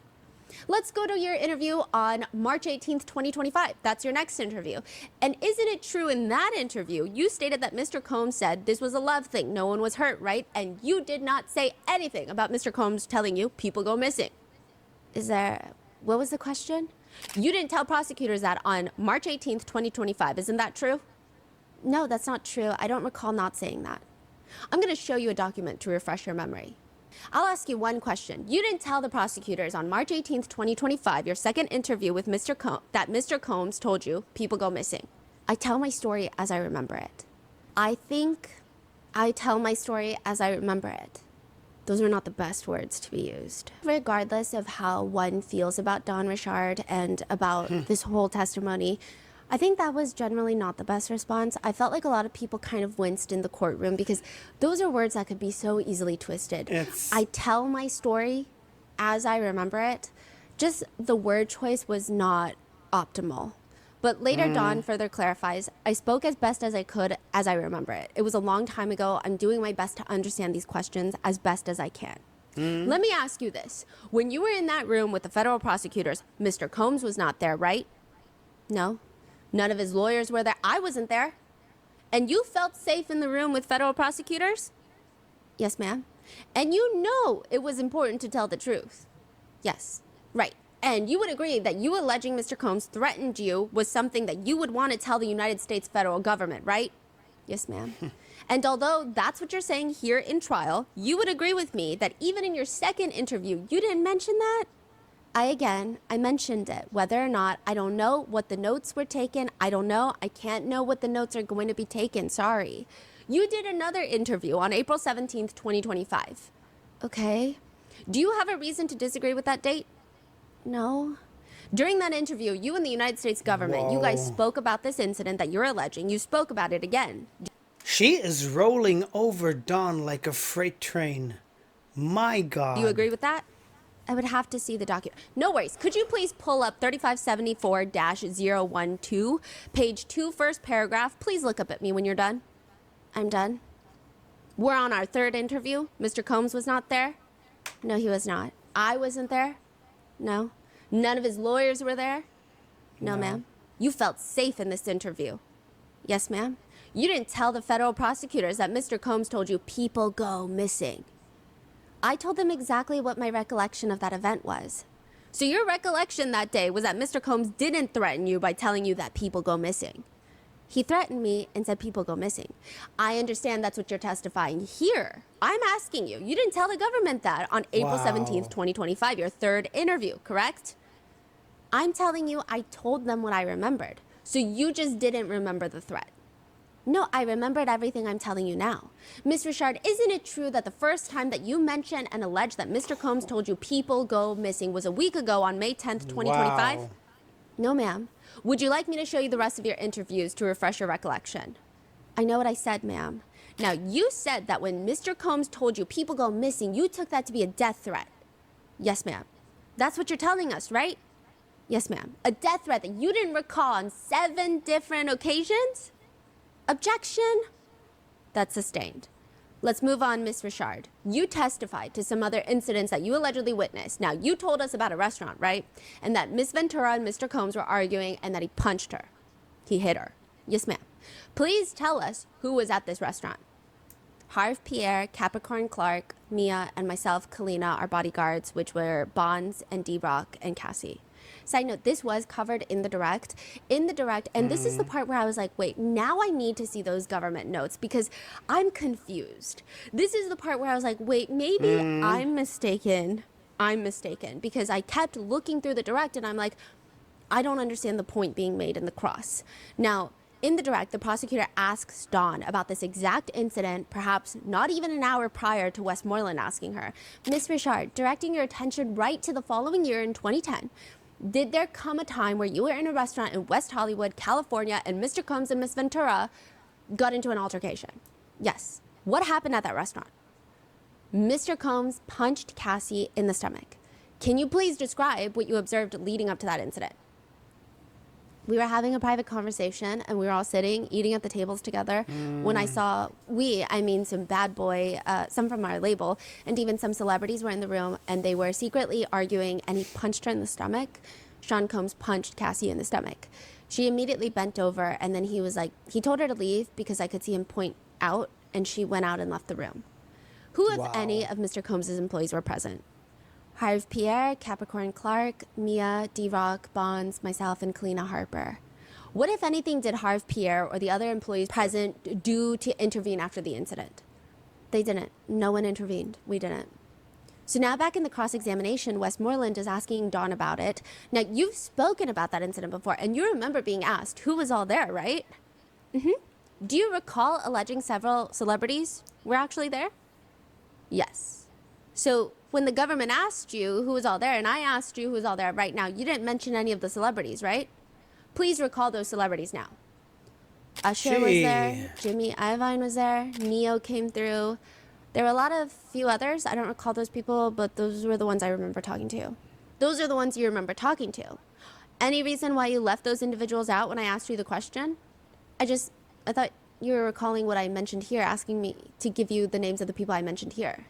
Let's go to your interview on March 18th, 2025. That's your next interview. And isn't it true in that interview, you stated that Mr. Combs said this was a love thing, no one was hurt, right? And you did not say anything about Mr. Combs telling you people go missing. What was the question? You didn't tell prosecutors that on March 18th, 2025. Isn't that true? No, that's not true. I don't recall not saying that. I'm going to show you a document to refresh your memory. I'll ask you one question. You didn't tell the prosecutors on March 18th, 2025, your second interview with that Mr. Combs told you people go missing. I tell my story as I remember it. I think I tell my story as I remember it. Those are not the best words to be used. Regardless of how one feels about Don Richard and about this whole testimony, I think that was generally not the best response. I felt like a lot of people kind of winced in the courtroom because those are words that could be so easily twisted. I tell my story as I remember it. Just the word choice was not optimal. But later, Don further clarifies, I spoke as best as I could as I remember it. It was a long time ago. I'm doing my best to understand these questions as best as I can. Let me ask you this. When you were in that room with the federal prosecutors, Mr. Combs was not there, right? No. None of his lawyers were there. I wasn't there. And you felt safe in the room with federal prosecutors? Yes, ma'am. And you know it was important to tell the truth? Yes. Right. And you would agree that you alleging Mr. Combs threatened you was something that you would want to tell the United States federal government, right? Yes, ma'am. And although that's what you're saying here in trial, you would agree with me that even in your second interview, you didn't mention that? I mentioned it. Whether or not, I don't know what the notes were taken. I don't know. I can't know what the notes are going to be taken. Sorry. You did another interview on April 17th, 2025. Okay. Do you have a reason to disagree with that date? No. During that interview, you and the United States government, you guys spoke about this incident that you're alleging. You spoke about it again. She is rolling over Don like a freight train. My God. Do you agree with that? I would have to see the document. No worries. Could you please pull up 3574-012, page 2, first paragraph. Please look up at me when you're done. I'm done. We're on our third interview. Mr. Combs was not there? No, he was not. I wasn't there? No. None of his lawyers were there? No, ma'am. You felt safe in this interview? Yes, ma'am. You didn't tell the federal prosecutors that Mr. Combs told you people go missing. I told them exactly what my recollection of that event was. So your recollection that day was that Mr. Combs didn't threaten you by telling you that people go missing. He threatened me and said people go missing. I understand that's what you're testifying here. I'm asking you. You didn't tell the government that on April 17th, 2025, your third interview, correct? I'm telling you I told them what I remembered. So you just didn't remember the threat. No, I remembered everything I'm telling you now. Ms. Richard, isn't it true that the first time that you mentioned and alleged that Mr. Combs told you people go missing was a week ago on May 10th, 2025? Wow. No, ma'am. Would you like me to show you the rest of your interviews to refresh your recollection? I know what I said, ma'am. Now, you said that when Mr. Combs told you people go missing, you took that to be a death threat. Yes, ma'am. That's what you're telling us, right? Yes, ma'am. A death threat that you didn't recall on 7 different occasions? Objection? That's sustained. Let's move on, Ms. Richard. You testified to some other incidents that you allegedly witnessed. Now, you told us about a restaurant, right? And that Ms. Ventura and Mr. Combs were arguing and that he punched her. He hit her. Yes, ma'am. Please tell us who was at this restaurant. Harv Pierre, Capricorn Clark, Mia, and myself, Kalina, our bodyguards, which were Bonds and D-Rock and Cassie. Side note, this was covered in the direct. And this is the part where I was like, wait, now I need to see those government notes because I'm confused. This is the part where I was like, wait, maybe I'm mistaken. Because I kept looking through the direct and I'm like, I don't understand the point being made in the cross. Now, in the direct, the prosecutor asks Dawn about this exact incident, perhaps not even an hour prior to Westmoreland asking her, Ms. Richard, directing your attention right to the following year in 2010, did there come a time where you were in a restaurant in West Hollywood, California, and Mr. Combs and Ms. Ventura got into an altercation? Yes. What happened at that restaurant? Mr. Combs punched Cassie in the stomach. Can you please describe what you observed leading up to that incident? We were having a private conversation and we were all sitting, eating at the tables together. When I saw I mean some bad boy, some from our label, and even some celebrities were in the room and they were secretly arguing and he punched her in the stomach. Sean Combs punched Cassie in the stomach. She immediately bent over and then he was like, he told her to leave because I could see him point out, and she went out and left the room. Who, if any, of Mr. Combs' employees were present? Harv Pierre, Capricorn Clark, Mia, D-Rock, Bonds, myself, and Kalina Harper. What, if anything, did Harv Pierre or the other employees present do to intervene after the incident? They didn't. No one intervened. We didn't. So now back in the cross-examination, Westmoreland is asking Dawn about it. Now, you've spoken about that incident before, and you remember being asked who was all there, right? Do you recall alleging several celebrities were actually there? Yes. So when the government asked you who was all there, and I asked you who was all there right now, you didn't mention any of the celebrities, right? Please recall those celebrities now. Usher was there. Jimmy Iovine was there. Neo came through. There were a lot of few others. I don't recall those people, but those were the ones I remember talking to. Those are the ones you remember talking to. Any reason why you left those individuals out when I asked you the question? I thought you were recalling what I mentioned here, asking me to give you the names of the people I mentioned here.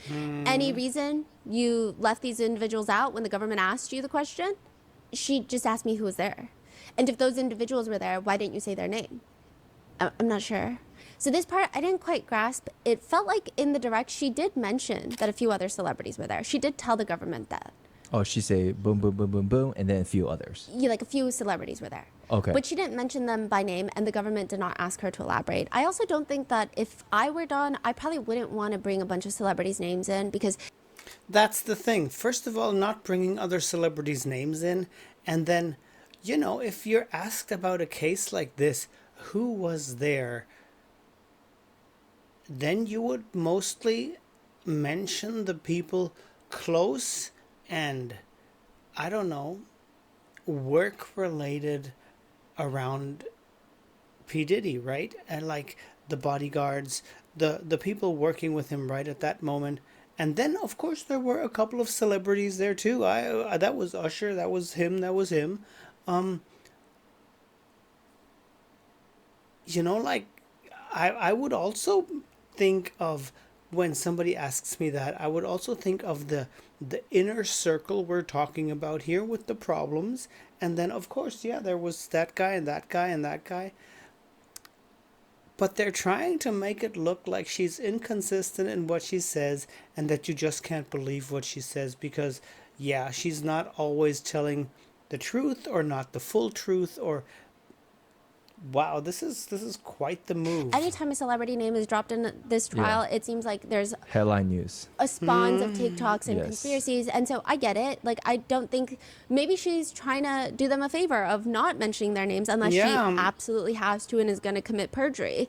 Any reason you left these individuals out when the government asked you the question? She just asked me who was there. And if those individuals were there, why didn't you say their name? I'm not sure. So this part, I didn't quite grasp. It felt like in the direct, she did mention that a few other celebrities were there. She did tell the government that. Oh, she say boom, boom, boom, boom, boom, and then a few others. Yeah, like a few celebrities were there. Okay. But she didn't mention them by name, and the government did not ask her to elaborate. I also don't think that if I were Dawn, I probably wouldn't want to bring a bunch of celebrities' names in because... That's the thing. First of all, not bringing other celebrities' names in, and then, you know, if you're asked about a case like this, who was there, then you would mostly mention the people close and, I don't know, work-related around P. Diddy, right? And like the bodyguards, the people working with him right at that moment. And then, of course, there were a couple of celebrities there too. That was Usher, that was him. You know, like, I would also think of, when somebody asks me that, I would also think of the inner circle we're talking about here with the problems. And then, of course, yeah, there was that guy and that guy and that guy. But they're trying to make it look like she's inconsistent in what she says and that you just can't believe what she says because, yeah, she's not always telling the truth or not the full truth or... Wow, this is quite the move. Anytime a celebrity name is dropped in this trial, it seems like there's headline news, a spawns of TikToks and conspiracies, and so I get it. Like, I don't think maybe she's trying to do them a favor of not mentioning their names unless she absolutely has to and is going to commit perjury.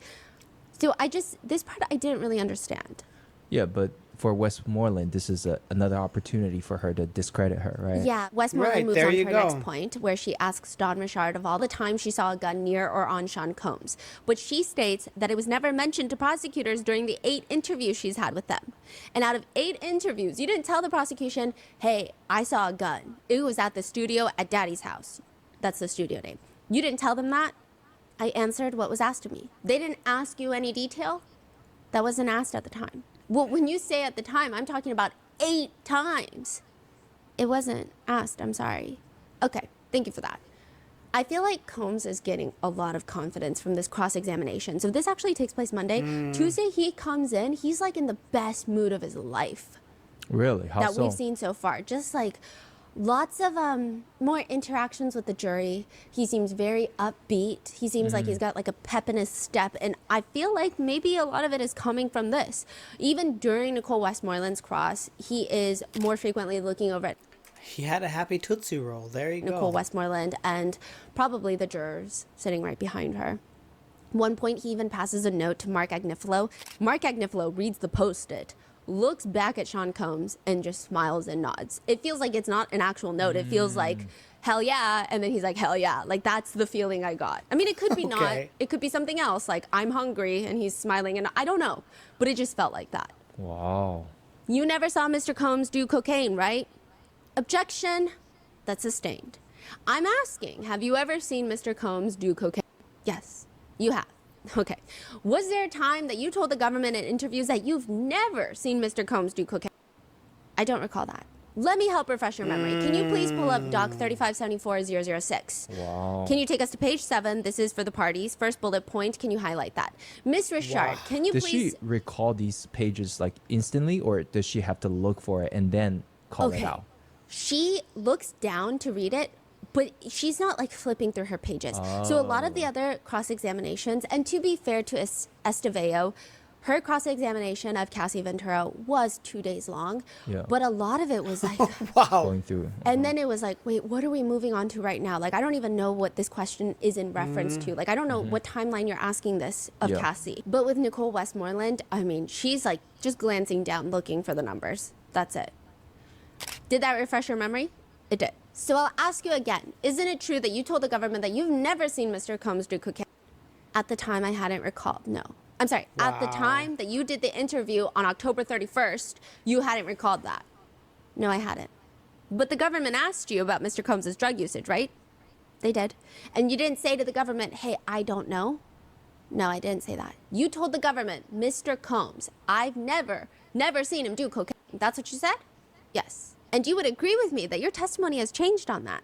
So this part I didn't really understand. Yeah, but for Westmoreland, this is another opportunity for her to discredit her, right? Yeah, Westmoreland moves on to her next point, where she asks Dawn Richard of all the times she saw a gun near or on Sean Combs. But she states that it was never mentioned to prosecutors during the 8 interviews she's had with them. And out of 8 interviews, you didn't tell the prosecution, hey, I saw a gun. It was at the studio at Daddy's house. That's the studio name. You didn't tell them that? I answered what was asked of me. They didn't ask you any detail? That wasn't asked at the time. Well, when you say at the time, I'm talking about 8 times. It wasn't asked, I'm sorry. Okay, thank you for that. I feel like Combs is getting a lot of confidence from this cross-examination. So this actually takes place Monday. Tuesday, he comes in, he's like in the best mood of his life. Really? How so? That we've seen so far. Just like lots of more interactions with the jury. He seems very upbeat. He seems like he's got like a pep in his step. And I feel like maybe a lot of it is coming from this. Even during Nicole Westmoreland's cross, he is more frequently looking over at... He had a happy Tootsie Roll. There you go. Nicole Westmoreland and probably the jurors sitting right behind her. One point, he even passes a note to Mark Agnifilo. Mark Agnifilo reads the post-it, looks back at Sean Combs, and just smiles and nods. It feels like it's not an actual note. It feels like, hell yeah, and then he's like, hell yeah. Like, that's the feeling I got. I mean, it could be not. It could be something else, like, I'm hungry, and he's smiling, and I don't know. But it just felt like that. Wow. You never saw Mr. Combs do cocaine, right? Objection. That's sustained. I'm asking, have you ever seen Mr. Combs do cocaine? Yes, you have. Okay. Was there a time that you told the government in interviews that you've never seen Mr. Combs do cocaine? I don't recall that. Let me help refresh your memory. Can you please pull up Doc 3574006? Wow. Can you take us to page 7? This is for the parties. First bullet point. Can you highlight that? Miss Richard, can you does please... she recall these pages like instantly, or does she have to look for it and then call it out? She looks down to read it, but she's not like flipping through her pages. So a lot of the other cross-examinations, and to be fair to Estevao, her cross-examination of Cassie Ventura was 2 days long, but a lot of it was like, going through. And then it was like, wait, what are we moving on to right now? Like, I don't even know what this question is in reference to. Like, I don't know what timeline you're asking this of Cassie. But with Nicole Westmoreland, I mean, she's like just glancing down, looking for the numbers. That's it. Did that refresh your memory? It did. So I'll ask you again. Isn't it true that you told the government that you've never seen Mr. Combs do cocaine? At the time, I hadn't recalled. No. I'm sorry. At the time that you did the interview on October 31st, you hadn't recalled that. No, I hadn't. But the government asked you about Mr. Combs' drug usage, right? They did. And you didn't say to the government, hey, I don't know. No, I didn't say that. You told the government, Mr. Combs, I've never seen him do cocaine. That's what you said? Yes. And you would agree with me that your testimony has changed on that.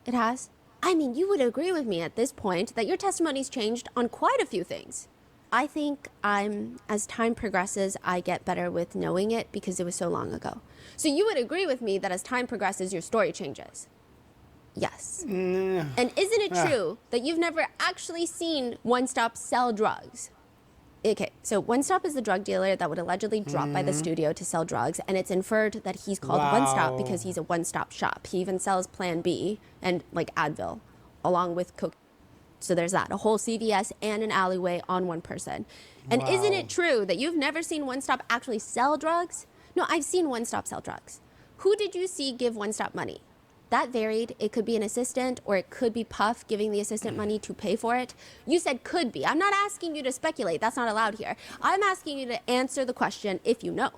It has? I mean, you would agree with me at this point that your testimony's changed on quite a few things. I think as time progresses, I get better with knowing it because it was so long ago. So you would agree with me that as time progresses, your story changes? Yes. And isn't it true that you've never actually seen One Stop sell drugs? Okay, so One Stop is the drug dealer that would allegedly drop by the studio to sell drugs, and it's inferred that he's called One Stop because he's a one-stop shop. He even sells Plan B and like Advil, along with cocaine. So there's that, a whole CVS and an alleyway on one person. And isn't it true that you've never seen One Stop actually sell drugs? No, I've seen One Stop sell drugs. Who did you see give One Stop money? That varied. It could be an assistant, or it could be Puff giving the assistant money to pay for it. You said could be. I'm not asking you to speculate. That's not allowed here. I'm asking you to answer the question if you know.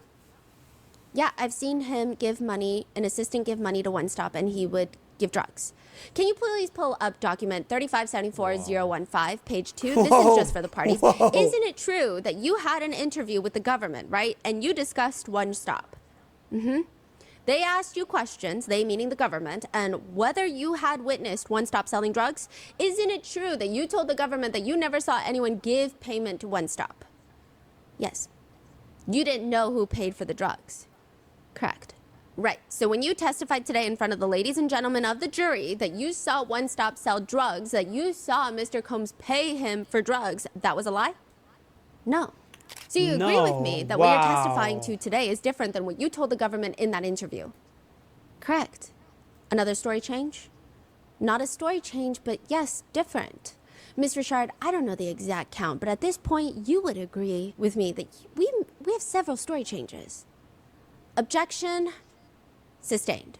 Yeah, I've seen him give money, an assistant give money to One Stop, and he would give drugs. Can you please pull up document 3574015, page 2? This is just for the parties. Isn't it true that you had an interview with the government, right? And you discussed One Stop? They asked you questions, they meaning the government, and whether you had witnessed One Stop selling drugs. Isn't it true that you told the government that you never saw anyone give payment to One Stop? Yes. You didn't know who paid for the drugs. Correct. Right. So when you testified today in front of the ladies and gentlemen of the jury that you saw One Stop sell drugs, that you saw Mr. Combs pay him for drugs, that was a lie? No. So you agree with me that what you're testifying to today is different than what you told the government in that interview? Correct. Another story change? Not a story change, but yes, different. Ms. Richard, I don't know the exact count, but at this point, you would agree with me that we have several story changes. Objection sustained.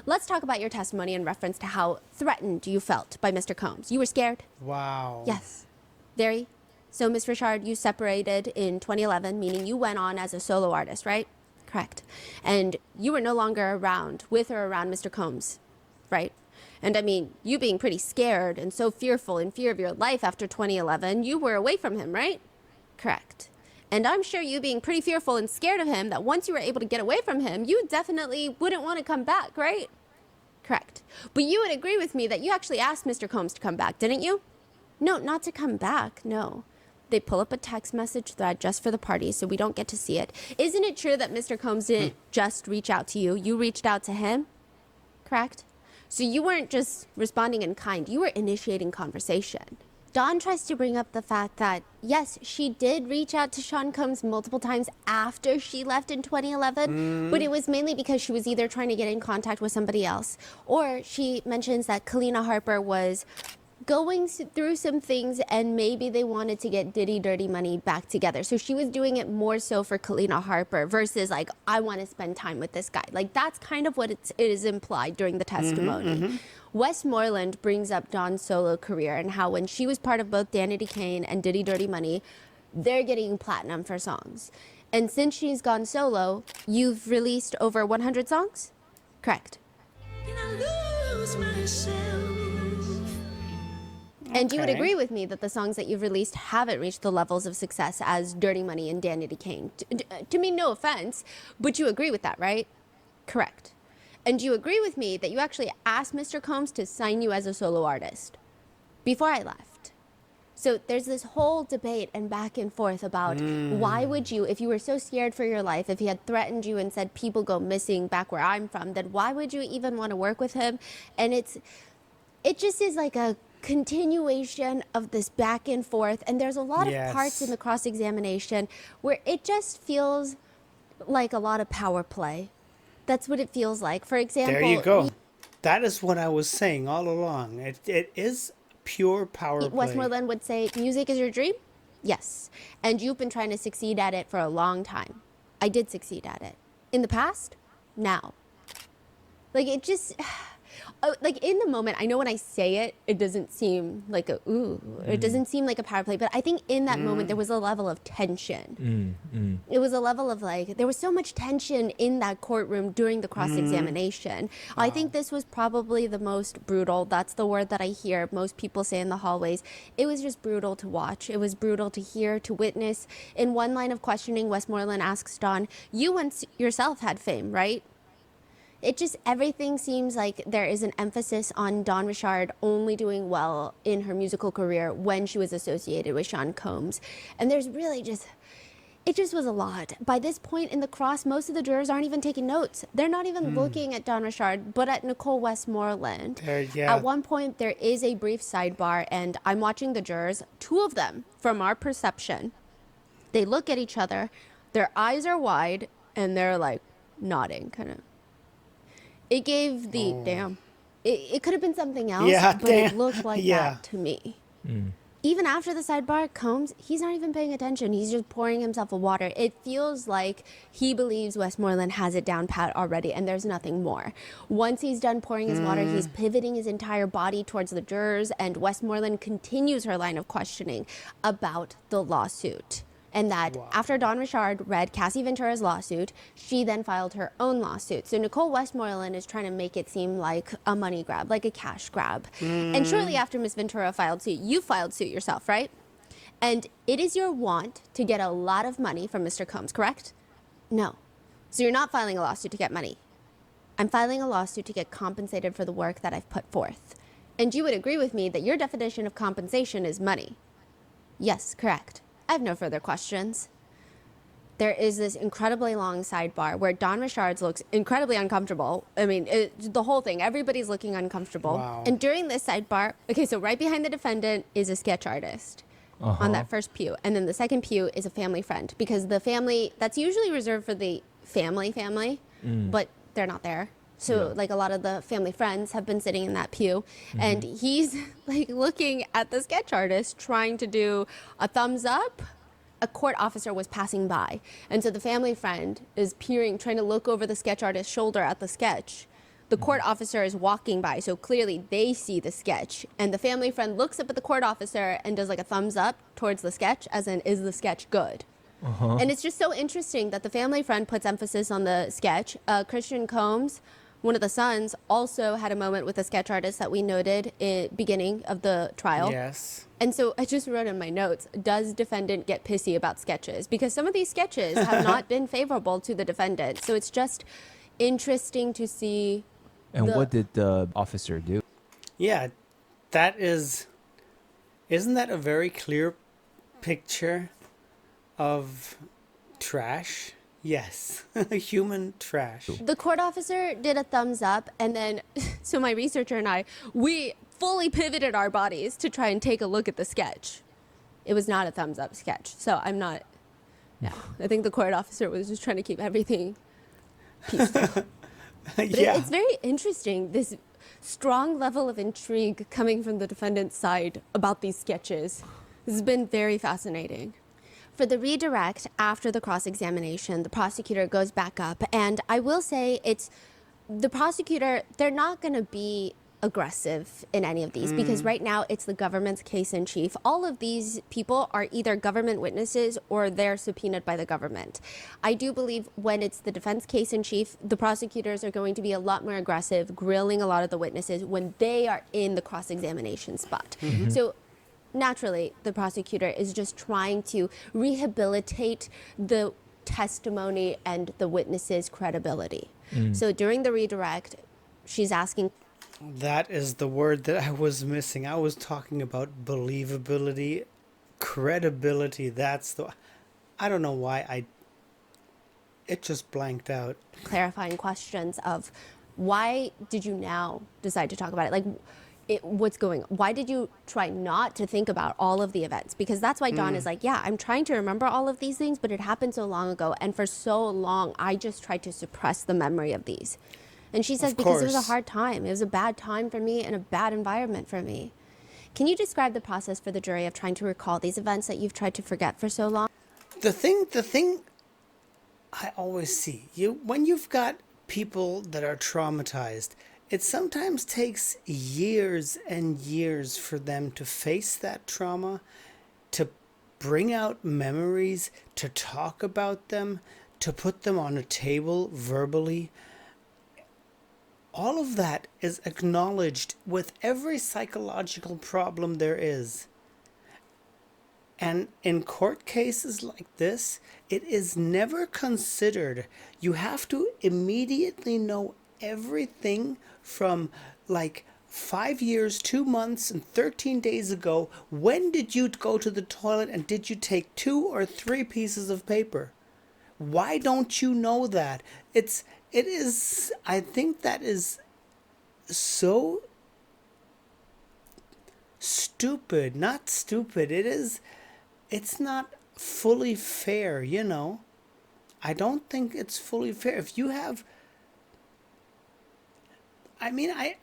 Let's talk about your testimony in reference to how threatened you felt by Mr. Combs. You were scared? Wow. Yes. Very. So, Ms. Richard, you separated in 2011, meaning you went on as a solo artist, right? Correct. And you were no longer around, with or around Mr. Combs, right? And I mean, you being pretty scared and so fearful in fear of your life after 2011, you were away from him, right? Correct. And I'm sure you being pretty fearful and scared of him, that once you were able to get away from him, you definitely wouldn't want to come back, right? Correct. But you would agree with me that you actually asked Mr. Combs to come back, didn't you? No, not to come back, no. They pull up a text message thread just for the party, so we don't get to see it. Isn't it true that Mr. Combs didn't just reach out to you? You reached out to him? Correct? So you weren't just responding in kind. You were initiating conversation. Dawn tries to bring up the fact that, yes, she did reach out to Sean Combs multiple times after she left in 2011, but it was mainly because she was either trying to get in contact with somebody else, or she mentions that Kalina Harper was going through some things and maybe they wanted to get Diddy Dirty Money back together. So she was doing it more so for Kalina Harper versus like, I want to spend time with this guy. Like that's kind of what it is implied during the testimony. Westmoreland brings up Dawn's solo career and how when she was part of both Danity Kane and Diddy Dirty Money, they're getting platinum for songs. And since she's gone solo, you've released over 100 songs? Correct. And you would agree with me that the songs that you've released haven't reached the levels of success as Dirty Money and Danity Kane. To me, no offense, but you agree with that, right? Correct. And you agree with me that you actually asked Mr. Combs to sign you as a solo artist before I left. So there's this whole debate and back and forth about why would you, if you were so scared for your life, if he had threatened you and said people go missing back where I'm from, then why would you even want to work with him? And it just is like a continuation of this back and forth, and there's a lot of parts in the cross-examination where it just feels like a lot of power play. That's what it feels like. For example, there you go. That is what I was saying all along. It is pure power play. Westmoreland would say, music is your dream? Yes. And you've been trying to succeed at it for a long time. I did succeed at it. In the past? Now. Like, it just... like, in the moment, I know when I say it, it doesn't seem like a ooh. It doesn't seem like a power play. But I think in that moment, there was a level of tension. It was a level of, like, there was so much tension in that courtroom during the cross-examination. Wow. I think this was probably the most brutal. That's the word that I hear most people say in the hallways. It was just brutal to watch. It was brutal to hear, to witness. In one line of questioning, Westmoreland asks Don, you once yourself had fame, right? It just, everything seems like there is an emphasis on Dawn Richard only doing well in her musical career when she was associated with Sean Combs. And there's really just, it just was a lot. By this point in the cross, most of the jurors aren't even taking notes. They're not even looking at Dawn Richard, but at Nicole Westmoreland. At one point, there is a brief sidebar, and I'm watching the jurors, two of them, from our perception. They look at each other, their eyes are wide, and they're like nodding, kind of. It gave the, damn, it could have been something else, but it looked like that to me. Even after the sidebar, Combs, he's not even paying attention. He's just pouring himself a water. It feels like he believes Westmoreland has it down pat already, and there's nothing more. Once he's done pouring his water, he's pivoting his entire body towards the jurors, and Westmoreland continues her line of questioning about the lawsuit. And that after Dawn Richard read Cassie Ventura's lawsuit, she then filed her own lawsuit. So Nicole Westmoreland is trying to make it seem like a money grab, like a cash grab. And shortly after Ms. Ventura filed suit, you filed suit yourself, right? And it is your want to get a lot of money from Mr. Combs, correct? No. So you're not filing a lawsuit to get money. I'm filing a lawsuit to get compensated for the work that I've put forth. And you would agree with me that your definition of compensation is money. Yes, correct. I have no further questions. There is this incredibly long sidebar where Dawn Richard looks incredibly uncomfortable. I mean, the whole thing, everybody's looking uncomfortable. Wow. And during this sidebar, okay, so right behind the defendant is a sketch artist on that first pew. And then the second pew is a family friend, because the family, that's usually reserved for the family, but they're not there. So like a lot of the family friends have been sitting in that pew, and he's like looking at the sketch artist trying to do a thumbs up. A court officer was passing by, and so the family friend is peering, trying to look over the sketch artist's shoulder at the sketch. The court officer is walking by, so clearly they see the sketch, and the family friend looks up at the court officer and does like a thumbs up towards the sketch, as in, is the sketch good? And it's just so interesting that the family friend puts emphasis on the sketch. Christian Combs, one of the sons, also had a moment with a sketch artist that we noted at beginning of the trial. Yes. And so I just wrote in my notes, does defendant get pissy about sketches? Because some of these sketches have not been favorable to the defendant. So it's just interesting to see. And what did the officer do? Yeah, isn't that a very clear picture of trash? Yes, human trash. The court officer did a thumbs up, and then, so my researcher and I, we fully pivoted our bodies to try and take a look at the sketch. It was not a thumbs up sketch, so I'm not, I think the court officer was just trying to keep everything peaceful. But it's very interesting, this strong level of intrigue coming from the defendant's side about these sketches. This has been very fascinating. For the redirect after the cross-examination, the prosecutor goes back up, and I will say it's the prosecutor, they're not going to be aggressive in any of these because right now it's the government's case in chief. All of these people are either government witnesses or they're subpoenaed by the government. I do believe when it's the defense case in chief, the prosecutors are going to be a lot more aggressive, grilling a lot of the witnesses when they are in the cross-examination spot. So naturally, the prosecutor is just trying to rehabilitate the testimony and the witnesses' credibility. So during the redirect, she's asking. That is the word that I was missing. I was talking about believability, credibility. That's the... I don't know why it just blanked out. Clarifying questions of why did you now decide to talk about it? Like, why did you try not to think about all of the events? Because that's why Dawn is like, yeah, I'm trying to remember all of these things, but it happened so long ago. And for so long, I just tried to suppress the memory of these. And she says, because it was a hard time. It was a bad time for me and a bad environment for me. Can you describe the process for the jury of trying to recall these events that you've tried to forget for so long? The thing I always see, when you've got people that are traumatized, it sometimes takes years and years for them to face that trauma, to bring out memories, to talk about them, to put them on a table verbally. All of that is acknowledged with every psychological problem there is. And in court cases like this, it is never considered. You have to immediately know everything from like 5 years, 2 months, and 13 days ago. When did you go to the toilet and did you take 2 or 3 pieces of paper? Why don't you know that? I think that is so stupid. Not stupid. It's not fully fair, you know. I don't think it's fully fair. If you have...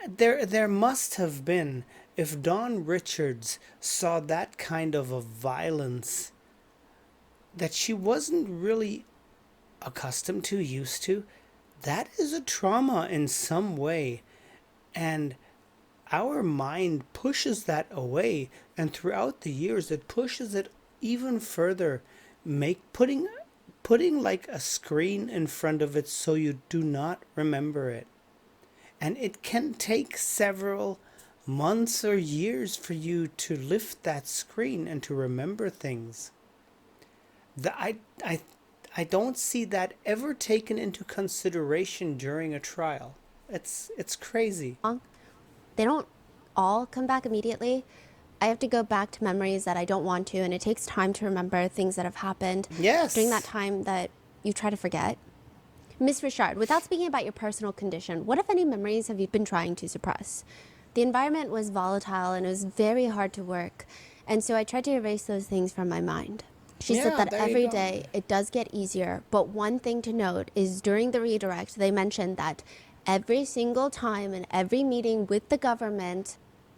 there must have been, if Dawn Richards saw that kind of a violence that she wasn't really accustomed to, used to, that is a trauma in some way. And our mind pushes that away. And throughout the years, it pushes it even further. Putting like a screen in front of it so you do not remember it. And it can take several months or years for you to lift that screen and to remember things. I don't see that ever taken into consideration during a trial. It's crazy. They don't all come back immediately. I have to go back to memories that I don't want to, and it takes time to remember things that have happened. Yes. During that time that you try to forget. Ms. Richard, without speaking about your personal condition, what, if any, memories have you been trying to suppress? The environment was volatile and it was very hard to work, and so I tried to erase those things from my mind. She said that every day it does get easier, but one thing to note is during the redirect, they mentioned that every single time in every meeting with the government,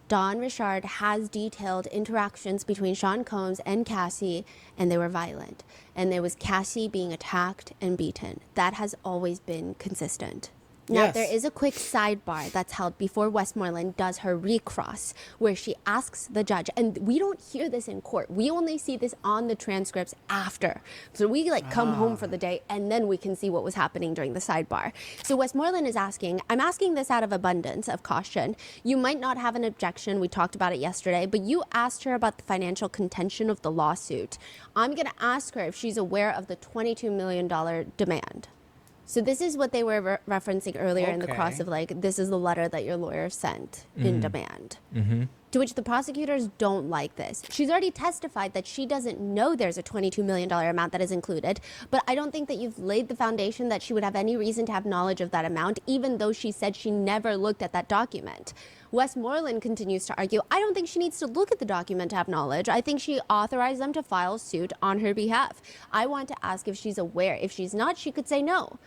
Dawn Richard has detailed interactions between Sean Combs and Cassie, and they were violent. And there was Cassie being attacked and beaten. That has always been consistent. Now, Yes. there is a quick sidebar that's held before Westmoreland does her recross, where she asks the judge, and we don't hear this in court. We only see this on the transcripts after. So we come home for the day, and then we can see what was happening during the sidebar. So Westmoreland is asking, I'm asking this out of abundance of caution. You might not have an objection. We talked about it yesterday, but you asked her about the financial contention of the lawsuit. I'm going to ask her if she's aware of the $22 million demand. So this is what they were referencing earlier in the cross of this is the letter that your lawyer sent in demand. To which the prosecutors don't like this. She's already testified that she doesn't know there's a $22 million amount that is included, but I don't think that you've laid the foundation that she would have any reason to have knowledge of that amount, even though she said she never looked at that document. Westmoreland continues to argue, I don't think she needs to look at the document to have knowledge. I think she authorized them to file suit on her behalf. I want to ask if she's aware. If she's not, she could say no.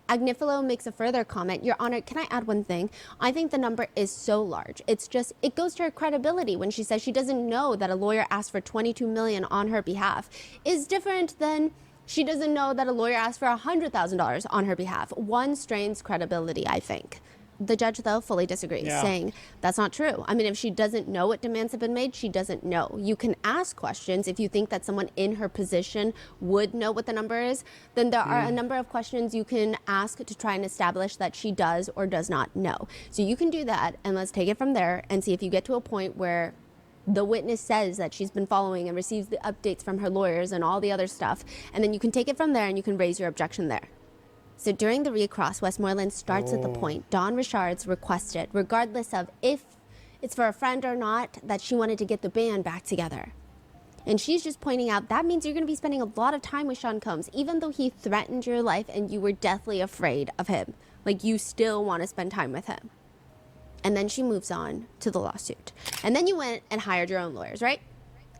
Agnifilo makes a further comment. Your Honor, can I add one thing? I think the number is so large. It goes to her credibility when she says she doesn't know that a lawyer asked for $22 million on her behalf. Is different than she doesn't know that a lawyer asked for $100,000 on her behalf. One strains credibility, I think. The judge, though, fully disagrees, saying that's not true. I mean, if she doesn't know what demands have been made, she doesn't know. You can ask questions if you think that someone in her position would know what the number is. Then there are a number of questions you can ask to try and establish that she does or does not know. So you can do that, and let's take it from there and see if you get to a point where the witness says that she's been following and receives the updates from her lawyers and all the other stuff. And then you can take it from there and you can raise your objection there. So during the recross, Westmoreland starts at the point Dawn Richards requested, regardless of if it's for a friend or not, that she wanted to get the band back together. And she's just pointing out that means you're going to be spending a lot of time with Sean Combs, even though he threatened your life and you were deathly afraid of him. Like, you still want to spend time with him. And then she moves on to the lawsuit. And then you went and hired your own lawyers, right?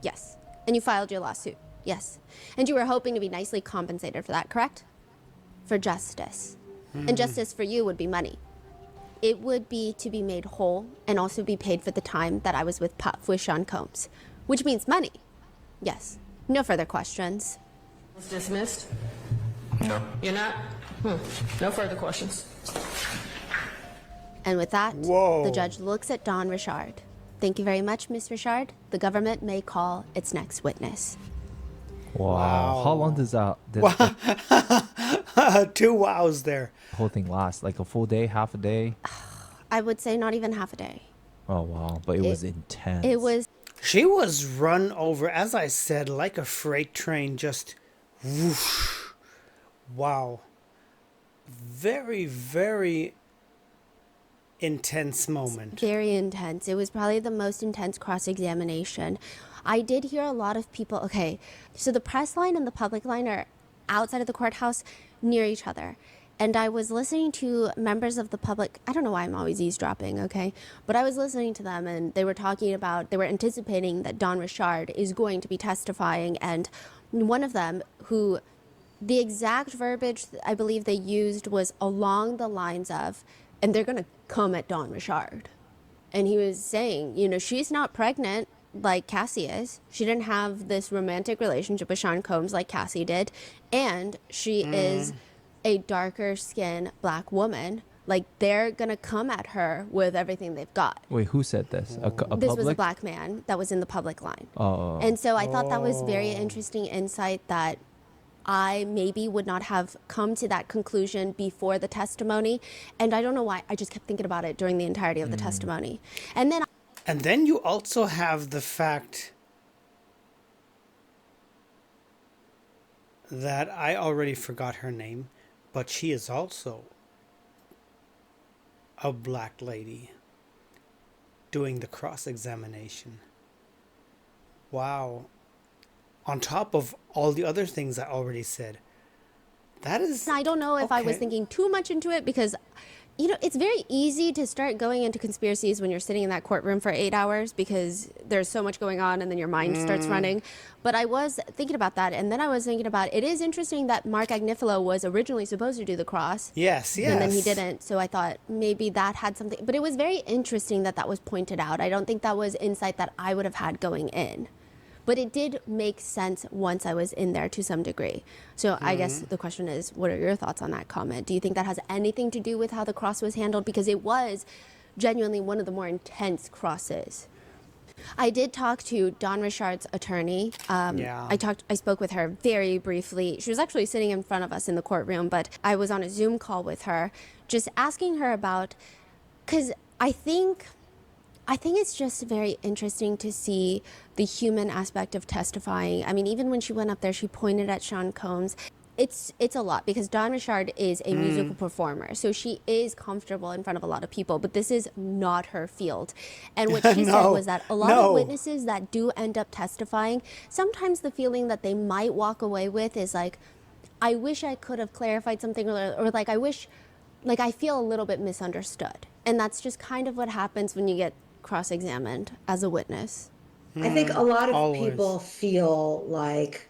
Yes. And you filed your lawsuit. Yes. And you were hoping to be nicely compensated for that, correct? For justice. And justice for you would be money. It would be to be made whole and also be paid for the time that I was with Puff, with Sean Combs, which means money. Yes. No further questions. It's dismissed? No. You're not? No further questions. And with that, the judge looks at Dawn Richard. Thank you very much, Miss Richard. The government may call its next witness. Wow. How long does that 2 wows there. whole thing last? Like a full day, half a day? I would say not even half a day. Oh, wow. But it was intense. It was. She was run over, as I said, like a freight train, just whoosh. Wow. Very, very intense moment. Very intense. It was probably the most intense cross-examination. I did hear a lot of people. Okay, so the press line and the public line are outside of the courthouse near each other. And I was listening to members of the public. I don't know why I'm always eavesdropping, okay? But I was listening to them, and they were talking about, they were anticipating that Dawn Richard is going to be testifying. And one of them, who the exact verbiage I believe they used was along the lines of, and they're going to come at Dawn Richard. And he was saying, you know, she's not pregnant like Cassie is. She didn't have this romantic relationship with Sean Combs like Cassie did. And she is a darker skinned black woman. Like, they're going to come at her with everything they've got. Wait, who said this? A This was a public? black man that was in the public line. Oh. And so I thought that was very interesting insight that I maybe would not have come to that conclusion before the testimony. And I don't know why. I just kept thinking about it during the entirety of the testimony. And then you also have the fact that I already forgot her name, but she is also a black lady doing the cross-examination. Wow. On top of all the other things I already said. That is... I don't know if I was thinking too much into it because, you know, it's very easy to start going into conspiracies when you're sitting in that courtroom for 8 hours because there's so much going on and then your mind starts running. But I was thinking about that, and then I was thinking about, it is interesting that Mark Agnifilo was originally supposed to do the cross. Yes. And then he didn't, so I thought maybe that had something. But it was very interesting that that was pointed out. I don't think that was insight that I would have had going in. But it did make sense once I was in there to some degree. So I guess the question is, what are your thoughts on that comment? Do you think that has anything to do with how the cross was handled? Because it was genuinely one of the more intense crosses. I did talk to Dawn Richard's attorney. I spoke with her very briefly. She was actually sitting in front of us in the courtroom, but I was on a Zoom call with her, just asking her about, because I think it's just very interesting to see the human aspect of testifying. I mean, even when she went up there, she pointed at Sean Combs. It's a lot because Dawn Richard is a musical performer, so she is comfortable in front of a lot of people, but this is not her field. And what she said was that a lot of witnesses that do end up testifying, sometimes the feeling that they might walk away with is like, I wish I could have clarified something, or like, I feel a little bit misunderstood. And that's just kind of what happens when you get cross-examined as a witness. I think a lot of people feel like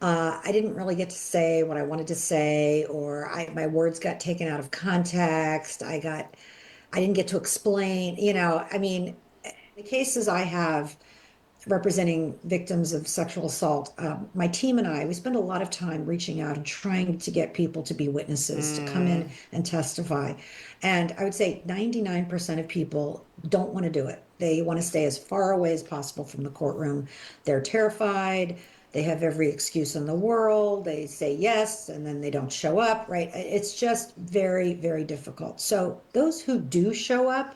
I didn't really get to say what I wanted to say, or my words got taken out of context. I didn't get to explain, you know, I mean, the cases I have representing victims of sexual assault, my team and I, we spend a lot of time reaching out and trying to get people to be witnesses, to come in and testify. And I would say 99% of people don't want to do it. They want to stay as far away as possible from the courtroom. They're terrified. They have every excuse in the world. They say yes, and then they don't show up, right? It's just very, very difficult. So those who do show up,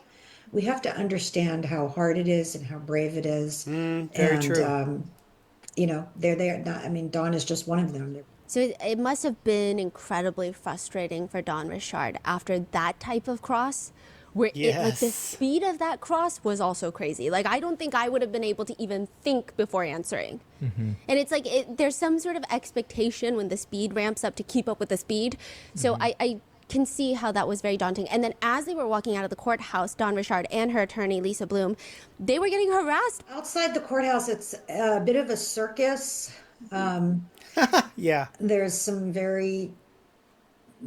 we have to understand how hard it is and how brave it is. Very And, true. they're there. I mean, Dawn is just one of them. So it must have been incredibly frustrating for Dawn Richard after that type of cross, where like the speed of that cross was also crazy. Like, I don't think I would have been able to even think before answering. And it's like there's some sort of expectation when the speed ramps up to keep up with the speed. So I can see how that was very daunting. And then as they were walking out of the courthouse, Dawn Richard and her attorney, Lisa Bloom, they were getting harassed. Outside the courthouse, it's a bit of a circus. Yeah. There's some very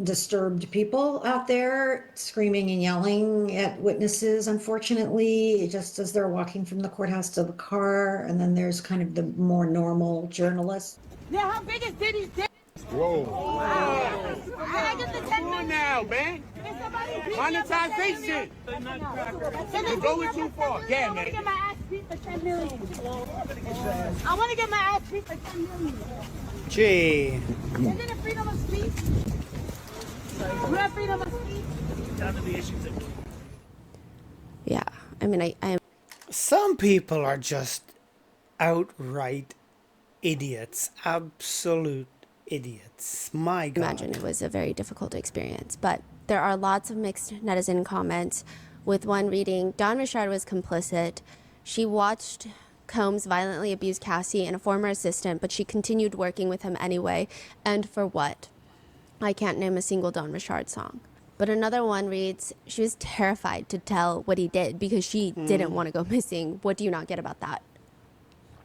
disturbed people out there screaming and yelling at witnesses, unfortunately, just as they're walking from the courthouse to the car. And then there's kind of the more normal journalists. Now, how big is Diddy's dick? Whoa. Wow. I get the 10 Come on million. now, man. Monetization. You're going too far. Yeah, I want to man. get my ass beat for 10 million. I want to get my ass beat for 10 million. Gee. Isn't it freedom of speech? You have freedom of speech? Yeah, I mean, I am. Some people are just outright idiots. Absolute idiots. My God. Imagine it was a very difficult experience. But there are lots of mixed netizen comments, with one reading, Dawn Richard was complicit. She watched Combs violently abuse Cassie and a former assistant, but she continued working with him anyway. And for what? I can't name a single Dawn Richard song. But another one reads, she was terrified to tell what he did because she didn't want to go missing. What do you not get about that?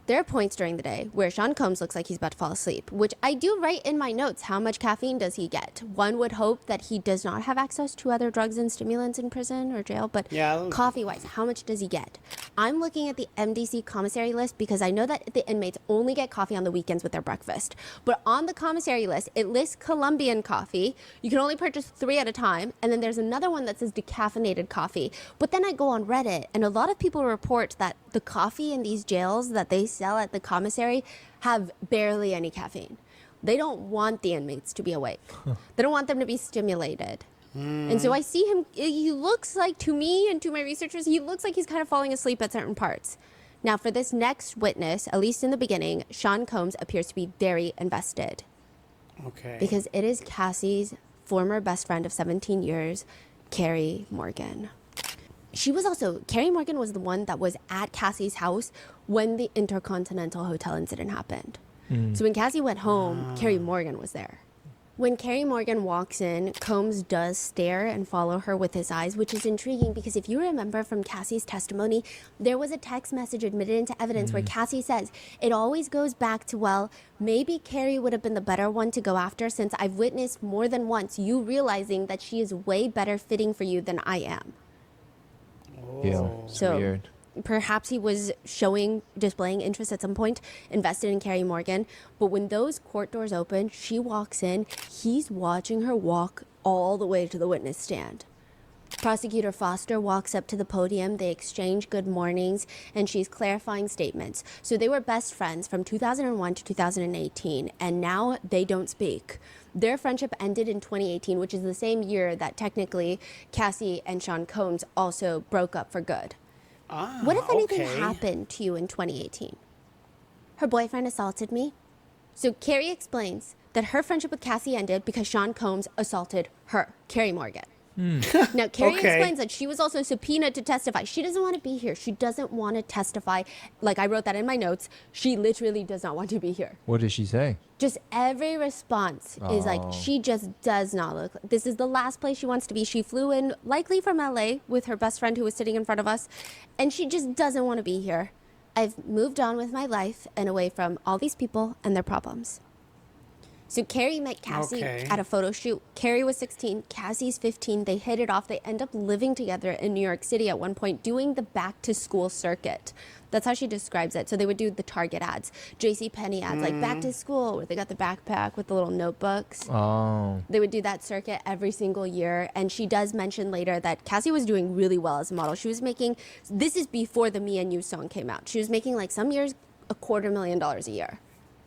There are points during the day where Sean Combs looks like he's about to fall asleep, which I do write in my notes. How much caffeine does he get? One would hope that he does not have access to other drugs and stimulants in prison or jail, but coffee-wise, how much does he get? I'm looking at the MDC commissary list because I know that the inmates only get coffee on the weekends with their breakfast. But on the commissary list, it lists Colombian coffee. You can only purchase 3 at a time. And then there's another one that says decaffeinated coffee. But then I go on Reddit, and a lot of people report that the coffee in these jails that they sell at the commissary have barely any caffeine. They don't want the inmates to be awake. They don't want them to be stimulated. And so I see him, he looks like, to me and to my researchers, he looks like he's kind of falling asleep at certain parts. Now for this next witness, at least in the beginning, Sean Combs appears to be very invested. Okay. Because it is Cassie's former best friend of 17 years, Carrie Morgan. Carrie Morgan was the one that was at Cassie's house when the Intercontinental Hotel incident happened. So when Cassie went home, Carrie Morgan was there. When Carrie Morgan walks in, Combs does stare and follow her with his eyes, which is intriguing because if you remember from Cassie's testimony, there was a text message admitted into evidence where Cassie says, it always goes back to, well, maybe Carrie would have been the better one to go after since I've witnessed more than once you realizing that she is way better fitting for you than I am. Yeah, it's weird. Perhaps he was displaying interest at some point, invested in Carrie Morgan. But when those court doors open, she walks in, he's watching her walk all the way to the witness stand. Prosecutor Foster walks up to the podium, they exchange good mornings, and she's clarifying statements. So they were best friends from 2001 to 2018, and now they don't speak. Their friendship ended in 2018, which is the same year that technically Cassie and Sean Combs also broke up for good. What, if anything, happened to you in 2018? Her boyfriend assaulted me. So Carrie explains that her friendship with Cassie ended because Sean Combs assaulted her, Carrie Morgan. Now, Carrie explains that she was also subpoenaed to testify. She doesn't want to be here. She doesn't want to testify. Like, I wrote that in my notes. She literally does not want to be here. What did she say? Just every response is like, she just does not look. This is the last place she wants to be. She flew in, likely from LA, with her best friend who was sitting in front of us, and she just doesn't want to be here. I've moved on with my life and away from all these people and their problems. So Carrie met Cassie at a photo shoot. Carrie was 16, Cassie's 15. They hit it off. They end up living together in New York City at one point, doing the back to school circuit. That's how she describes it. So they would do the Target ads, JCPenney ads, like back to school, where they got the backpack with the little notebooks. Oh. They would do that circuit every single year. And she does mention later that Cassie was doing really well as a model. She was making, this is before the Me and You song came out. She was making like some years $250,000 a year.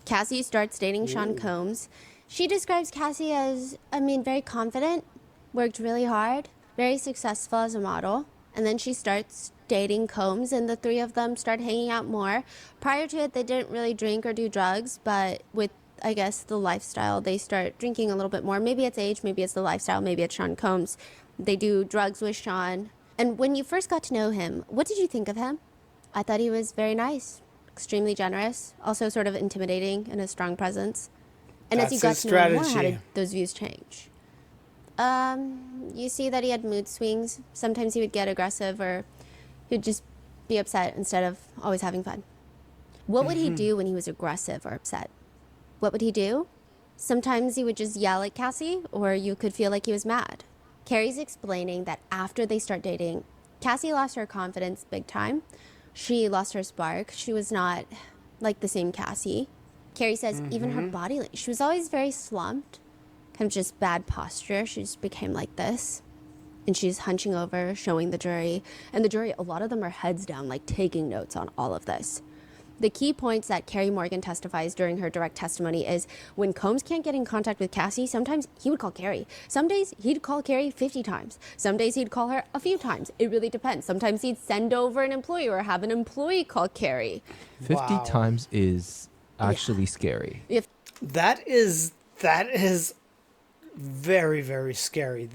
Cassie starts dating Sean Combs. She describes Cassie as, very confident, worked really hard, very successful as a model. And then she starts dating Combs, and the three of them start hanging out more. Prior to it, they didn't really drink or do drugs, but with, I guess, the lifestyle, they start drinking a little bit more. Maybe it's age, maybe it's the lifestyle, maybe it's Sean Combs. They do drugs with Sean. And when you first got to know him, what did you think of him? I thought he was very nice, extremely generous, also sort of intimidating in a strong presence. And as you got to know him more, how did those views change? You see that he had mood swings. Sometimes he would get aggressive, or he'd just be upset instead of always having fun. What would he do when he was aggressive or upset? What would he do? Sometimes he would just yell at Cassie, or you could feel like he was mad. Carrie's explaining that after they start dating, Cassie lost her confidence big time. She lost her spark. She was not like the same Cassie. Carrie says even her body, she was always very slumped, kind of just bad posture. She just became like this. And she's hunching over, showing the jury. And the jury, a lot of them are heads down, like taking notes on all of this. The key points that Carrie Morgan testifies during her direct testimony is when Combs can't get in contact with Cassie, sometimes he would call Carrie. Some days he'd call Carrie 50 times. Some days he'd call her a few times. It really depends. Sometimes he'd send over an employee or have an employee call Carrie. 50 times is actually scary. That is very, very scary.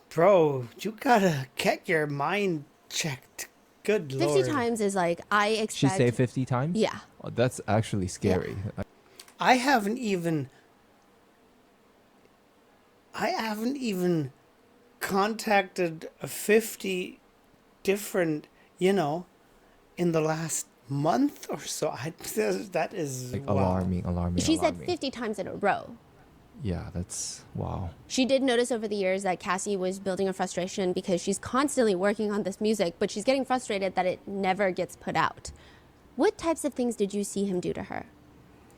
Bro, you gotta get your mind checked. Good 50 Lord. 50 times is like, I expect... She say 50 times? Yeah. Oh, that's actually scary. Yeah. I haven't even contacted 50 different, in the last month or so. That is like wow. alarming. She said 50 times in a row. Yeah, that's wow. She did notice over the years that Cassie was building a frustration because she's constantly working on this music, but she's getting frustrated that it never gets put out. What types of things did you see him do to her?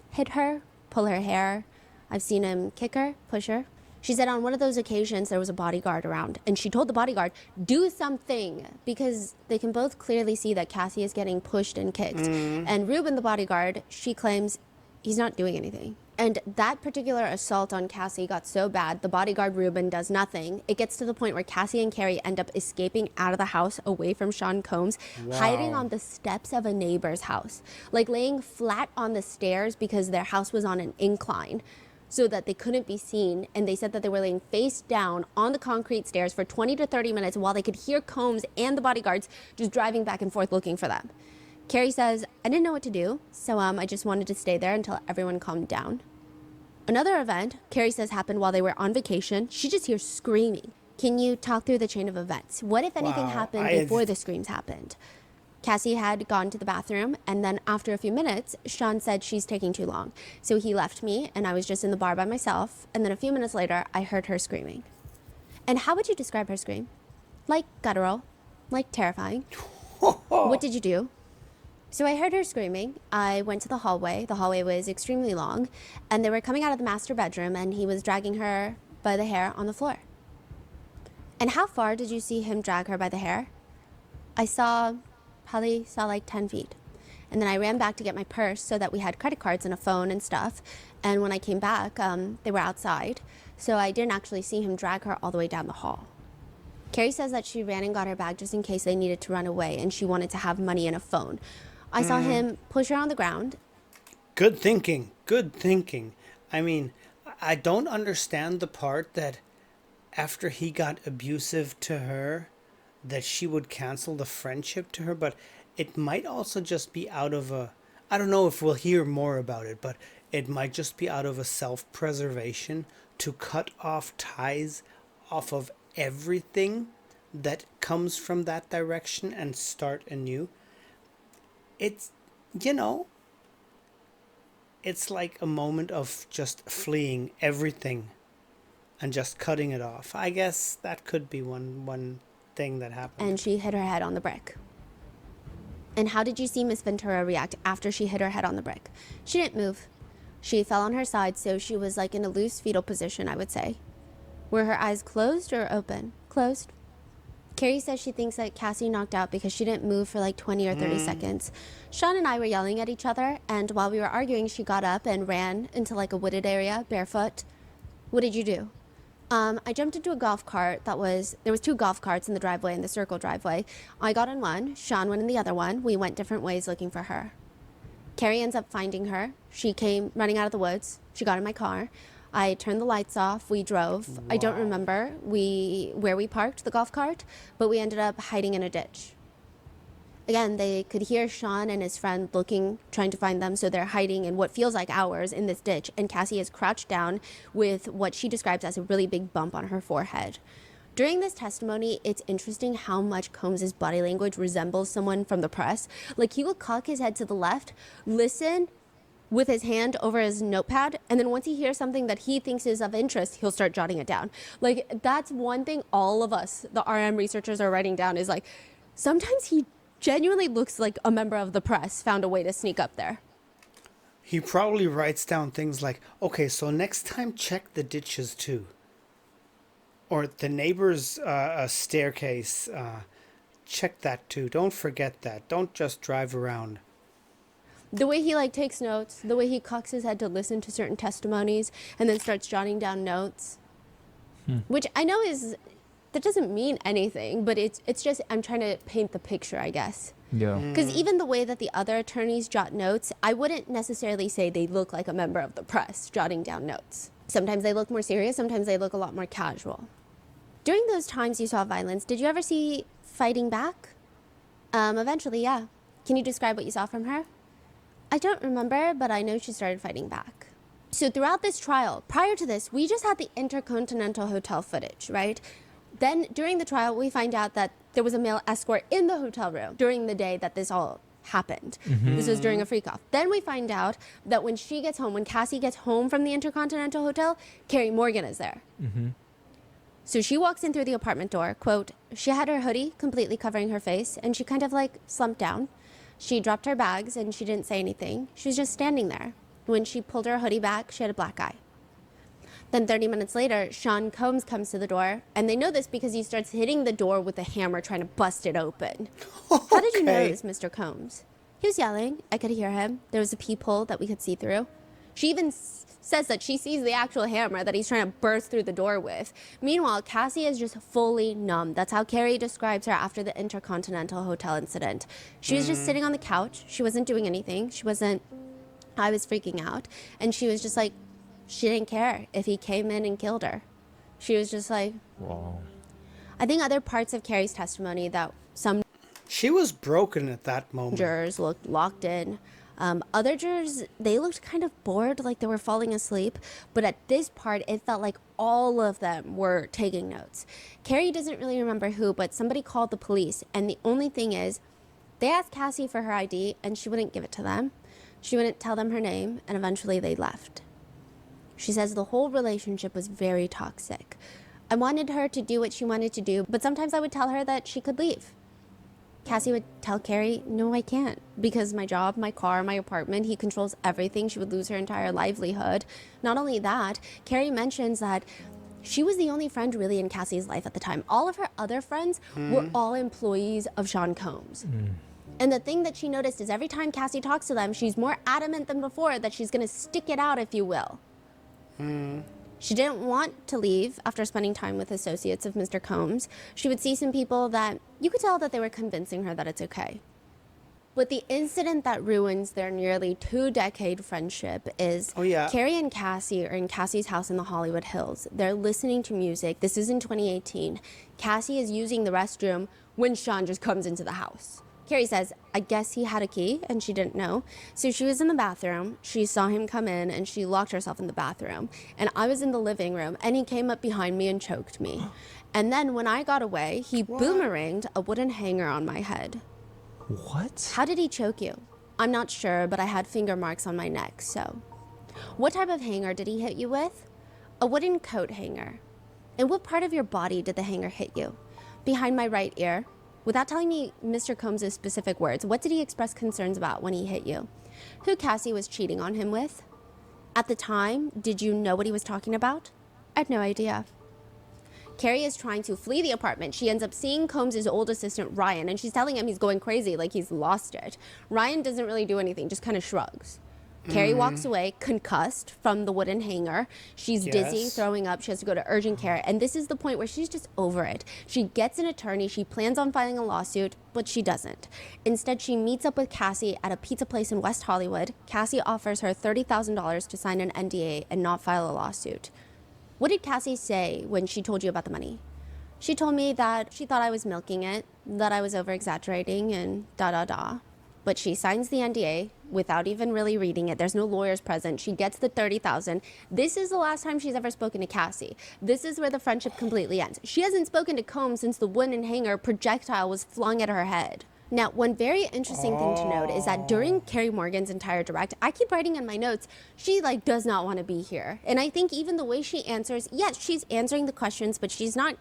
Hit her? Pull her hair? I've seen him kick her? Push her? She said on one of those occasions there was a bodyguard around, and she told the bodyguard, do something, because they can both clearly see that Cassie is getting pushed and kicked. And Ruben, the bodyguard, she claims he's not doing anything. And that particular assault on Cassie got so bad, the bodyguard Ruben does nothing. It gets to the point where Cassie and Carrie end up escaping out of the house away from Sean Combs, hiding on the steps of a neighbor's house, like laying flat on the stairs because their house was on an incline so that they couldn't be seen. And they said that they were laying face down on the concrete stairs for 20 to 30 minutes while they could hear Combs and the bodyguards just driving back and forth looking for them. Carrie says, I didn't know what to do, so I just wanted to stay there until everyone calmed down. Another event, Carrie says, happened while they were on vacation. She just hears screaming. Can you talk through the chain of events? What, if anything, happened before the screams happened? Cassie had gone to the bathroom, and then after a few minutes, Sean said she's taking too long. So he left me, and I was just in the bar by myself, and then a few minutes later, I heard her screaming. And how would you describe her scream? Like guttural, like terrifying. What did you do? So I heard her screaming. I went to the hallway. The hallway was extremely long, and they were coming out of the master bedroom, and he was dragging her by the hair on the floor. And how far did you see him drag her by the hair? I probably saw like 10 feet. And then I ran back to get my purse so that we had credit cards and a phone and stuff. And when I came back, they were outside. So I didn't actually see him drag her all the way down the hall. Carrie says that she ran and got her bag just in case they needed to run away, and she wanted to have money and a phone. I saw him push her on the ground. Good thinking. I mean, I don't understand the part that after he got abusive to her, that she would cancel the friendship to her, but it might also just be out of I don't know if we'll hear more about it, but it might just be out of a self-preservation to cut off ties off of everything that comes from that direction and start anew. It's, it's like a moment of just fleeing everything and just cutting it off. I guess that could be one thing that happened. And she hit her head on the brick. And how did you see Miss Ventura react after she hit her head on the brick? She didn't move. She fell on her side, so she was like in a loose fetal position, I would say. Were her eyes closed or open? Closed. Carrie says she thinks that Cassie knocked out because she didn't move for like 20 or 30 seconds. Sean and I were yelling at each other, and while we were arguing, she got up and ran into like a wooded area, barefoot. What did you do? I jumped into a golf cart there was 2 golf carts in the driveway, in the circle driveway. I got in one, Sean went in the other one. We went different ways looking for her. Carrie ends up finding her. She came running out of the woods. She got in my car. I turned the lights off. We drove. Wow. I don't remember where we parked the golf cart, but we ended up hiding in a ditch. Again, they could hear Sean and his friend trying to find them, so they're hiding in what feels like hours in this ditch, and Cassie is crouched down with what she describes as a really big bump on her forehead. During this testimony, it's interesting how much Combs' body language resembles someone from the press. Like, he will cock his head to the left, listen with his hand over his notepad, and then once he hears something that he thinks is of interest, he'll start jotting it down. Like, that's one thing all of us, the RM researchers, are writing down, is like, sometimes he genuinely looks like a member of the press found a way to sneak up there. He probably writes down things like, okay, so next time check the ditches too. Or the neighbor's staircase, check that too. Don't forget that. Don't just drive around. The way he takes notes, the way he cocks his head to listen to certain testimonies and then starts jotting down notes, which I know that doesn't mean anything, but it's just, I'm trying to paint the picture, I guess. Yeah. Because even the way that the other attorneys jot notes, I wouldn't necessarily say they look like a member of the press jotting down notes. Sometimes they look more serious, sometimes they look a lot more casual. During those times you saw violence, did you ever see fighting back? Eventually, yeah. Can you describe what you saw from her? I don't remember, but I know she started fighting back. So throughout this trial, prior to this, we just had the Intercontinental Hotel footage, right? Then during the trial, we find out that there was a male escort in the hotel room during the day that this all happened. This was during a freak-off. Then we find out that when Cassie gets home from the Intercontinental Hotel, Carrie Morgan is there. So she walks in through the apartment door, quote, she had her hoodie completely covering her face, and she kind of slumped down. She dropped her bags, and she didn't say anything. She was just standing there. When she pulled her hoodie back, she had a black eye. Then 30 minutes later, Sean Combs comes to the door, and they know this because he starts hitting the door with a hammer trying to bust it open. Okay. How did you know this, Mr. Combs? He was yelling. I could hear him. There was a peephole that we could see through. She even says that she sees the actual hammer that he's trying to burst through the door with. Meanwhile, Cassie is just fully numb. That's how Carrie describes her after the Intercontinental Hotel incident. She was just sitting on the couch. She wasn't doing anything. I was freaking out. And she was just she didn't care if he came in and killed her. She was just wow. I think other parts of Carrie's testimony that she was broken at that moment. Jurors looked locked in. Other jurors, they looked kind of bored, like they were falling asleep. But at this part, it felt like all of them were taking notes. Carrie doesn't really remember who, but somebody called the police. And the only thing is, they asked Cassie for her ID, and she wouldn't give it to them. She wouldn't tell them her name, and eventually they left. She says the whole relationship was very toxic. I wanted her to do what she wanted to do, but sometimes I would tell her that she could leave. Cassie would tell Carrie, no, I can't, because my job, my car, my apartment, he controls everything. She would lose her entire livelihood. Not only that, Carrie mentions that she was the only friend really in Cassie's life at the time. All of her other friends were all employees of Sean Combs. And the thing that she noticed is every time Cassie talks to them, she's more adamant than before that she's going to stick it out, if you will. She didn't want to leave after spending time with associates of Mr. Combs. She would see some people that you could tell that they were convincing her that it's okay. But the incident that ruins their nearly 2-decade friendship is Carrie and Cassie are in Cassie's house in the Hollywood Hills. They're listening to music. This is in 2018. Cassie is using the restroom when Sean just comes into the house. Carrie says, I guess he had a key and she didn't know. So she was in the bathroom. She saw him come in and she locked herself in the bathroom. And I was in the living room and he came up behind me and choked me. And then when I got away, he boomeranged a wooden hanger on my head. What? How did he choke you? I'm not sure, but I had finger marks on my neck, so. What type of hanger did he hit you with? A wooden coat hanger. And what part of your body did the hanger hit you? Behind my right ear. Without telling me Mr. Combs' specific words, what did he express concerns about when he hit you? Who Cassie was cheating on him with? At the time, did you know what he was talking about? I had no idea. Carrie is trying to flee the apartment. She ends up seeing Combs' old assistant, Ryan, and she's telling him he's going crazy, like he's lost it. Ryan doesn't really do anything, just kind of shrugs. Carrie walks away, concussed from the wooden hanger. She's dizzy, throwing up. She has to go to urgent care. And this is the point where she's just over it. She gets an attorney. She plans on filing a lawsuit, but she doesn't. Instead, she meets up with Cassie at a pizza place in West Hollywood. Cassie offers her $30,000 to sign an NDA and not file a lawsuit. What did Cassie say when she told you about the money? She told me that she thought I was milking it, that I was over-exaggerating, and da-da-da. But she signs the NDA without even really reading it. There's no lawyers present. She gets the $30,000. This is the last time she's ever spoken to Cassie. This is where the friendship completely ends. She hasn't spoken to Combs since the wooden hanger projectile was flung at her head. Now, one very interesting thing to note is that during Carrie Morgan's entire direct, I keep writing in my notes, she does not want to be here. And I think even the way she answers, yes, she's answering the questions, but she's not...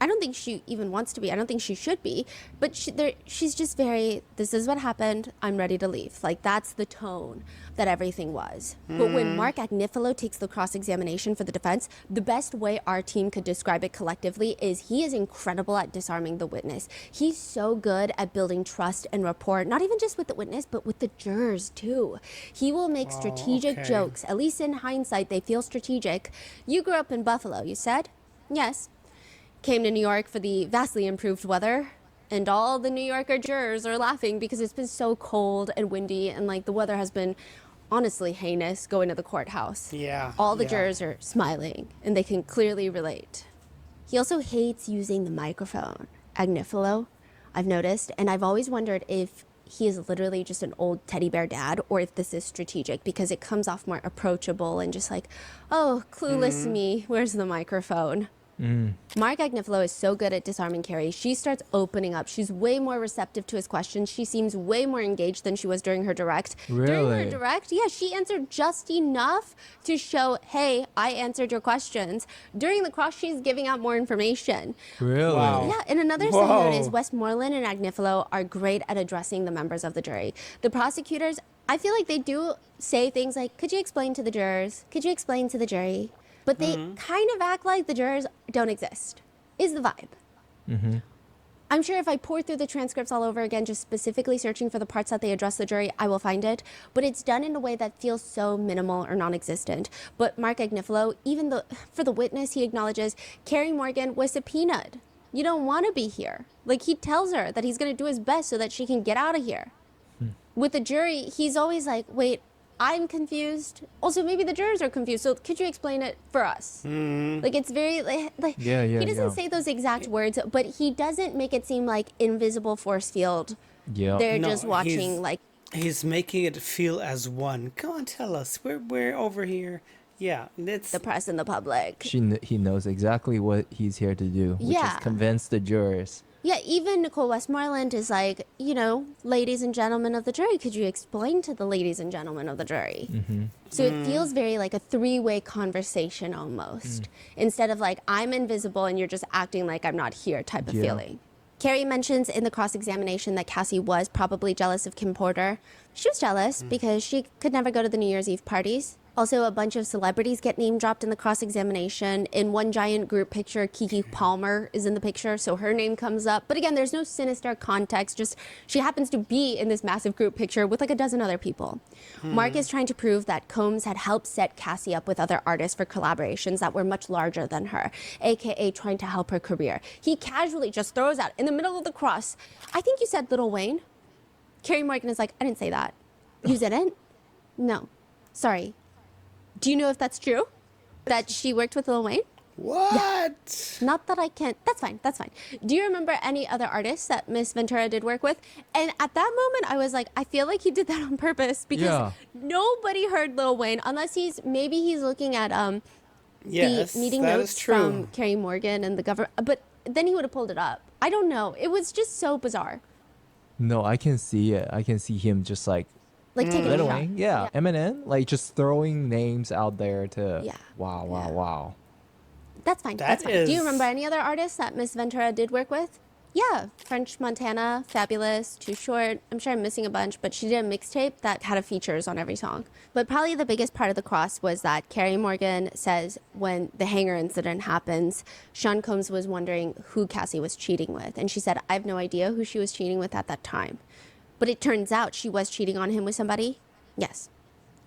I don't think she even wants to be. I don't think she should be. But she's just very, this is what happened. I'm ready to leave. Like, that's the tone that everything was. But when Mark Agnifilo takes the cross-examination for the defense, the best way our team could describe it collectively is he is incredible at disarming the witness. He's so good at building trust and rapport, not even just with the witness, but with the jurors, too. He will make strategic jokes. At least in hindsight, they feel strategic. You grew up in Buffalo, you said? Yes. Came to New York for the vastly improved weather, and all the New Yorker jurors are laughing because it's been so cold and windy, and the weather has been honestly heinous going to the courthouse. Yeah. All the jurors are smiling, and they can clearly relate. He also hates using the microphone. Agnifilo, I've noticed, and I've always wondered if he is literally just an old teddy bear dad or if this is strategic because it comes off more approachable and just oh, clueless me, where's the microphone? Mark Agnifilo is so good at disarming Carrie. She starts opening up. She's way more receptive to his questions. She seems way more engaged than she was during her direct. Really? During her direct, yeah, she answered just enough to show, hey, I answered your questions. During the cross, she's giving out more information. Really? Wow. Yeah, and another side note is Westmoreland and Agnifilo are great at addressing the members of the jury. The prosecutors, I feel like they do say things like, could you explain to the jurors? Could you explain to the jury? But they kind of act like the jurors don't exist, is the vibe. I'm sure if I pour through the transcripts all over again, just specifically searching for the parts that they address the jury, I will find it. But it's done in a way that feels so minimal or non-existent. But Mark Agnifilo, even for the witness, he acknowledges Carrie Morgan was subpoenaed. You don't want to be here. He tells her that he's going to do his best so that she can get out of here. With the jury, he's always like, wait, I'm confused. Also, maybe the jurors are confused. So could you explain it for us? It's very he doesn't say those exact words, but he doesn't make it seem like invisible force field. Yeah. They're just watching he's making it feel as one. Come on, tell us. We're over here. Yeah, it's the press and the public. He knows exactly what he's here to do, which is convince the jurors. Yeah, even Nicole Westmoreland is like, ladies and gentlemen of the jury, could you explain to the ladies and gentlemen of the jury? So it feels very like a three-way conversation almost, instead of I'm invisible and you're just acting like I'm not here type of feeling. Carrie mentions in the cross-examination that Cassie was probably jealous of Kim Porter. She was jealous because she could never go to the New Year's Eve parties. Also, a bunch of celebrities get name-dropped in the cross-examination. In one giant group picture, Keke Palmer is in the picture, so her name comes up. But again, there's no sinister context, just she happens to be in this massive group picture with a dozen other people. Mark is trying to prove that Combs had helped set Cassie up with other artists for collaborations that were much larger than her, aka trying to help her career. He casually just throws out, in the middle of the cross, I think you said Lil Wayne. Carrie Morgan is like, I didn't say that. You didn't? No. Sorry. Do you know if that's true? That she worked with Lil Wayne? What? Yeah. Not that I can't. That's fine. That's fine. Do you remember any other artists that Miss Ventura did work with? And at that moment, I was like, I feel like he did that on purpose because nobody heard Lil Wayne unless he's looking at the meeting notes from Carrie Morgan and the government. But then he would have pulled it up. I don't know. It was just so bizarre. No, I can see it. I can see him just Like taking a shot. Belittling, yeah. Eminem, like just throwing names out there to. Yeah. Wow. That's fine. That's fine. Do you remember any other artists that Miss Ventura did work with? Yeah, French Montana, Fabulous, Too Short. I'm sure I'm missing a bunch, but she did a mixtape that had a features on every song. But probably the biggest part of the cross was that Carey Morgan says when the hanger incident happens, Sean Combs was wondering who Cassie was cheating with. And she said, I have no idea who she was cheating with at that time. But it turns out she was cheating on him with somebody? Yes.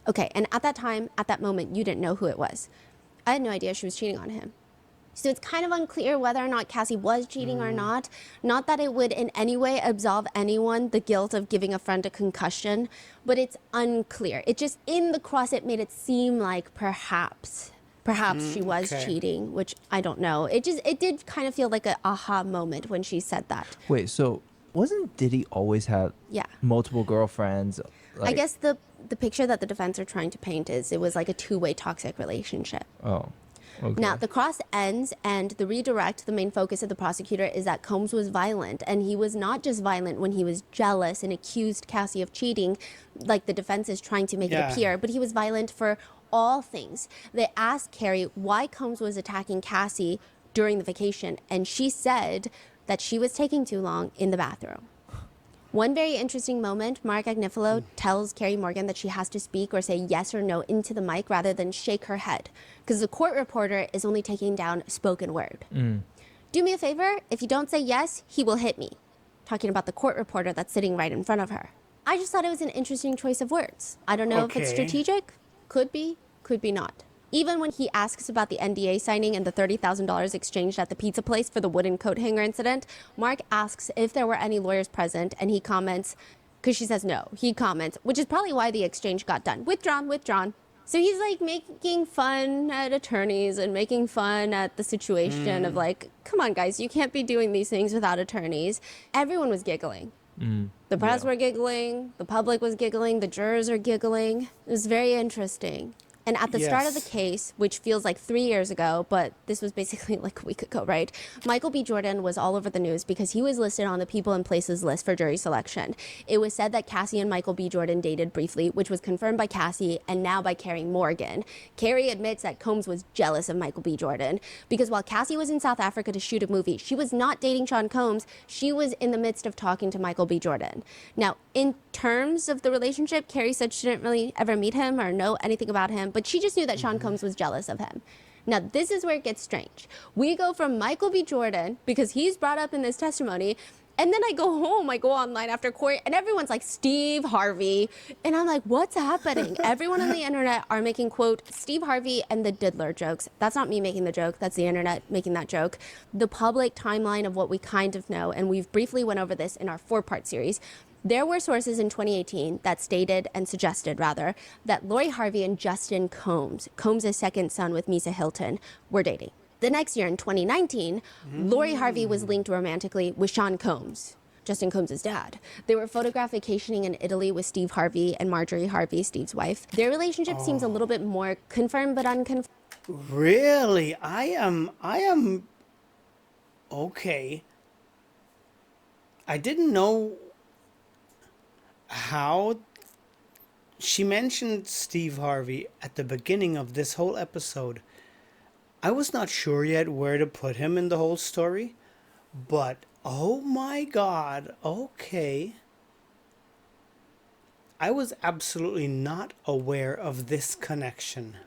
Okay, and at that time, at that moment, you didn't know who it was. I had no idea she was cheating on him. So it's kind of unclear whether or not Cassie was cheating or not. Not that it would in any way absolve anyone the guilt of giving a friend a concussion, but it's unclear. It just, in the cross, it made it seem like perhaps she was cheating, which I don't know. It did kind of feel like an aha moment when she said that. Wait, so wasn't Diddy always have multiple girlfriends? Like... I guess the picture that the defense are trying to paint is it was like a two-way toxic relationship. Oh. Okay. Now, the cross ends, and the redirect, the main focus of the prosecutor, is that Combs was violent. And he was not just violent when he was jealous and accused Cassie of cheating, like the defense is trying to make it appear, but he was violent for all things. They asked Carey why Combs was attacking Cassie during the vacation, and she said that she was taking too long in the bathroom. One very interesting moment, Mark Agnifilo tells Carey Morgan that she has to speak or say yes or no into the mic rather than shake her head, because the court reporter is only taking down spoken word. Do me a favor, if you don't say yes, he will hit me. Talking about the court reporter that's sitting right in front of her. I just thought it was an interesting choice of words. I don't know if it's strategic. Could be not. Even when he asks about the NDA signing and the $30,000 exchanged at the pizza place for the wooden coat hanger incident, Mark asks if there were any lawyers present, and he comments, because she says no, he comments, which is probably why the exchange got done. Withdrawn. So he's like making fun at attorneys and making fun at the situation of like, come on guys, you can't be doing these things without attorneys. Everyone was giggling. The press were giggling, the public was giggling, the jurors are giggling. It was very interesting. And at the start of the case, which feels like 3 years ago, but this was basically like a week ago, right? Michael B. Jordan was all over the news because he was listed on the people and places list for jury selection. It was said that Cassie and Michael B. Jordan dated briefly, which was confirmed by Cassie and now by Carey Morgan. Carey admits that Combs was jealous of Michael B. Jordan because while Cassie was in South Africa to shoot a movie, she was not dating Sean Combs. She was in the midst of talking to Michael B. Jordan. Now, in terms of the relationship, Carey said she didn't really ever meet him or know anything about him, but she just knew that Sean Combs was jealous of him. Now, this is where it gets strange. We go from Michael B. Jordan, because he's brought up in this testimony, and then I go home, I go online after court, and everyone's like, Steve Harvey. And I'm like, what's happening? Everyone on the internet are making, quote, Steve Harvey and the diddler jokes. That's not me making the joke. That's the internet making that joke. The public timeline of what we kind of know, and we've briefly went over this in our 4-part series. There were sources in 2018 that stated and suggested, rather, that Lori Harvey and Justin Combs, Combs' second son with Misa Hilton, were dating. The next year, in 2019, Lori Harvey was linked romantically with Sean Combs, Justin Combs' dad. They were photographed vacationing in Italy with Steve Harvey and Marjorie Harvey, Steve's wife. Their relationship seems a little bit more confirmed but unconfirmed. Really? I am... Okay. I didn't know... how she mentioned Steve Harvey at the beginning of this whole episode. I was not sure yet where to put him in the whole story, but oh my god, okay. I was absolutely not aware of this connection.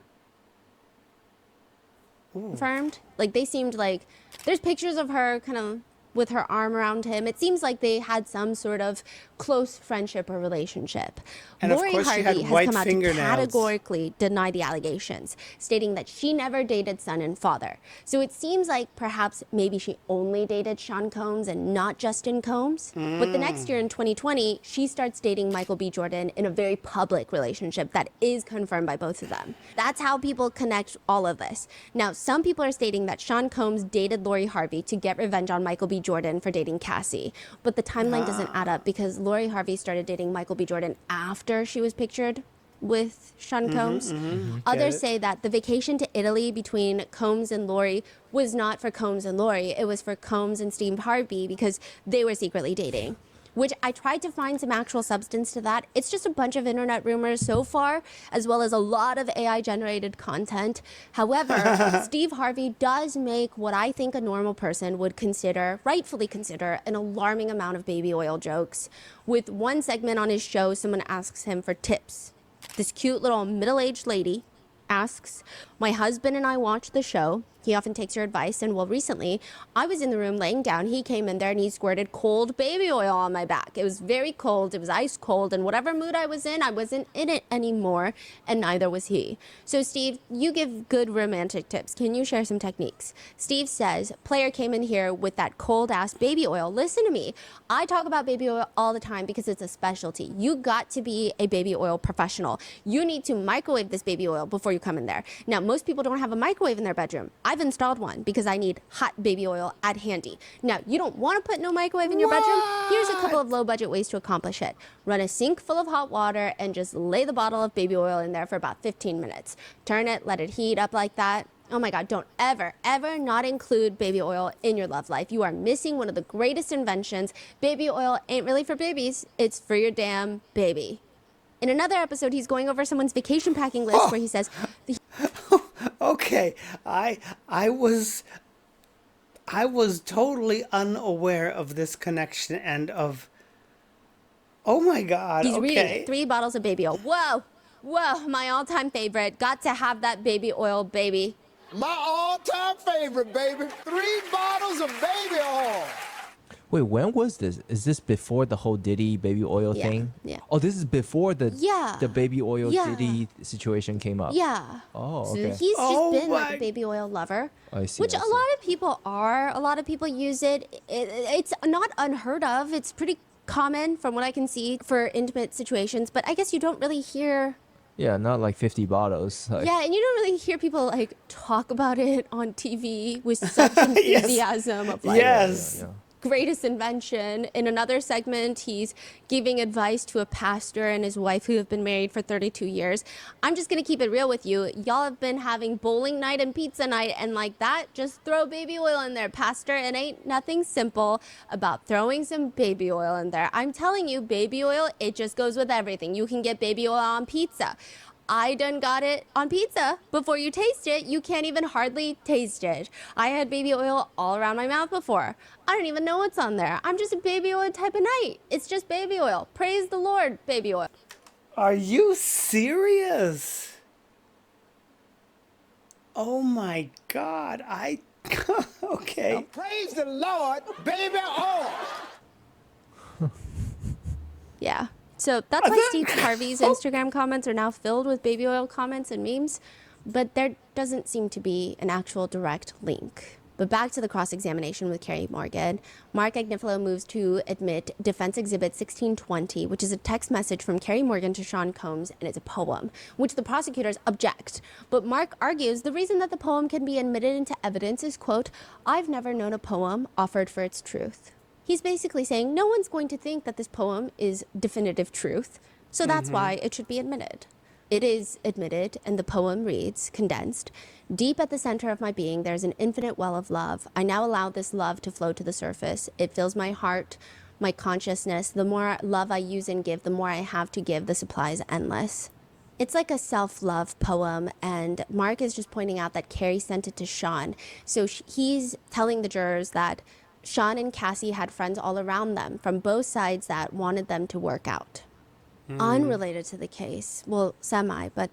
Confirmed. Like, they seemed like there's pictures of her kind of with her arm around him. It seems like they had some sort of close friendship or relationship. And Lori of course Harvey she had has white come out to fingernails. categorically deny the allegations, stating that she never dated son and father. So it seems like perhaps maybe she only dated Sean Combs and not Justin Combs. But the next year in 2020, she starts dating Michael B. Jordan in a very public relationship that is confirmed by both of them. That's how people connect all of this. Now, some people are stating that Sean Combs dated Lori Harvey to get revenge on Michael B. Jordan for dating Cassie. But the timeline doesn't add up because Lori Harvey started dating Michael B. Jordan after she was pictured with Sean Combs. Others say that the vacation to Italy between Combs and Lori was not for Combs and Lori. It was for Combs and Steve Harvey because they were secretly dating. which I tried to find some actual substance to that. It's just a bunch of internet rumors so far, as well as a lot of AI generated content. However, Steve Harvey does make what I think a normal person would consider, rightfully consider, an alarming amount of baby oil jokes. With one segment on his show, someone asks him for tips. This cute little middle-aged lady asks, my husband and I watch the show. He often takes your advice. And well, recently I was in the room laying down. He came in there and he squirted cold baby oil on my back. It was very cold. It was ice cold. And whatever mood I was in, I wasn't in it anymore. And neither was he. So Steve, you give good romantic tips. Can you share some techniques? Steve says, player came in here with that cold ass baby oil. Listen to me. I talk about baby oil all the time because it's a specialty. You got to be a baby oil professional. You need to microwave this baby oil before you come in there. Now, most people don't have a microwave in their bedroom. I've installed one because I need hot baby oil at handy. Now, you don't want to put no microwave in your bedroom. Here's a couple of low budget ways to accomplish it. Run a sink full of hot water and just lay the bottle of baby oil in there for about 15 minutes. Turn it, let it heat up like that. Oh my God, don't ever, ever not include baby oil in your love life. You are missing one of the greatest inventions. Baby oil ain't really for babies. It's for your damn baby. In another episode, he's going over someone's vacation packing list where he says... Okay, I was totally unaware of this connection and of... Oh my God, he's okay. reading it. 3 bottles of baby oil. Whoa, whoa, my all-time favorite. Got to have that baby oil, baby. My all-time favorite, baby. 3 bottles of baby oil. Wait, when was this? Is this before the whole Diddy baby oil thing? Yeah. Oh, this is before the baby oil Yeah. Diddy situation came up. Yeah. Oh, So okay. he's just been like a baby oil lover. I see. Which a lot of people are. A lot of people use it. It's not unheard of. It's pretty common from what I can see for intimate situations. But I guess you don't really hear... Yeah, not like 50 bottles. Like... Yeah, and you don't really hear people like talk about it on TV with such enthusiasm of like... Yes. Greatest invention. In another segment, he's giving advice to a pastor and his wife who have been married for 32 years. I'm just going to keep it real with you. Y'all have been having bowling night and pizza night and like that. Just throw baby oil in there, pastor. It ain't nothing simple about throwing some baby oil in there. I'm telling you, baby oil, it just goes with everything. You can get baby oil on pizza. I done got it on pizza. Before you taste it, you can't even hardly taste it. I had baby oil all around my mouth before. I don't even know what's on there. I'm just a baby oil type of night. It's just baby oil. Praise the Lord, baby oil. Are you serious? Oh my God, okay. Now, praise the Lord, baby oil. Yeah. So that's why Steve Harvey's Instagram comments are now filled with baby oil comments and memes, but there doesn't seem to be an actual direct link. But back to the cross-examination with Carey Morgan, Mark Agnifilo moves to admit Defense Exhibit 1620, which is a text message from Carey Morgan to Sean Combs, and it's a poem, which the prosecutors object. But Mark argues the reason that the poem can be admitted into evidence is, quote, I've never known a poem offered for its truth. He's basically saying no one's going to think that this poem is definitive truth, so that's why it should be admitted. It is admitted, and the poem reads, condensed, deep at the center of my being, there's an infinite well of love. I now allow this love to flow to the surface. It fills my heart, my consciousness. The more love I use and give, the more I have to give. The supply is endless. It's like a self-love poem, and Mark is just pointing out that Carey sent it to Sean. So he's telling the jurors that Sean and Cassie had friends all around them from both sides that wanted them to work out. Unrelated to the case, well, semi, but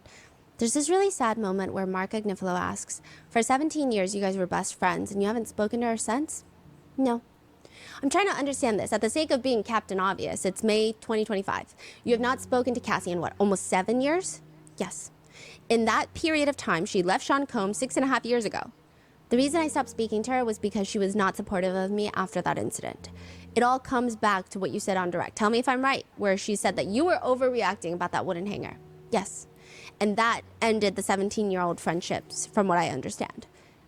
there's this really sad moment where Mark Agnifilo asks, for 17 years you guys were best friends and you haven't spoken to her since? No. I'm trying to understand this. At the sake of being Captain Obvious, it's May 2025. You have not spoken to Cassie in what, almost 7 years? Yes. In that period of time, she left Sean Combs 6.5 years ago. The reason I stopped speaking to her was because she was not supportive of me after that incident. It all comes back to what you said on Direct. Tell me if I'm right, where she said that you were overreacting about that wooden hanger. Yes. And that ended the 17-year-old friendships, from what I understand.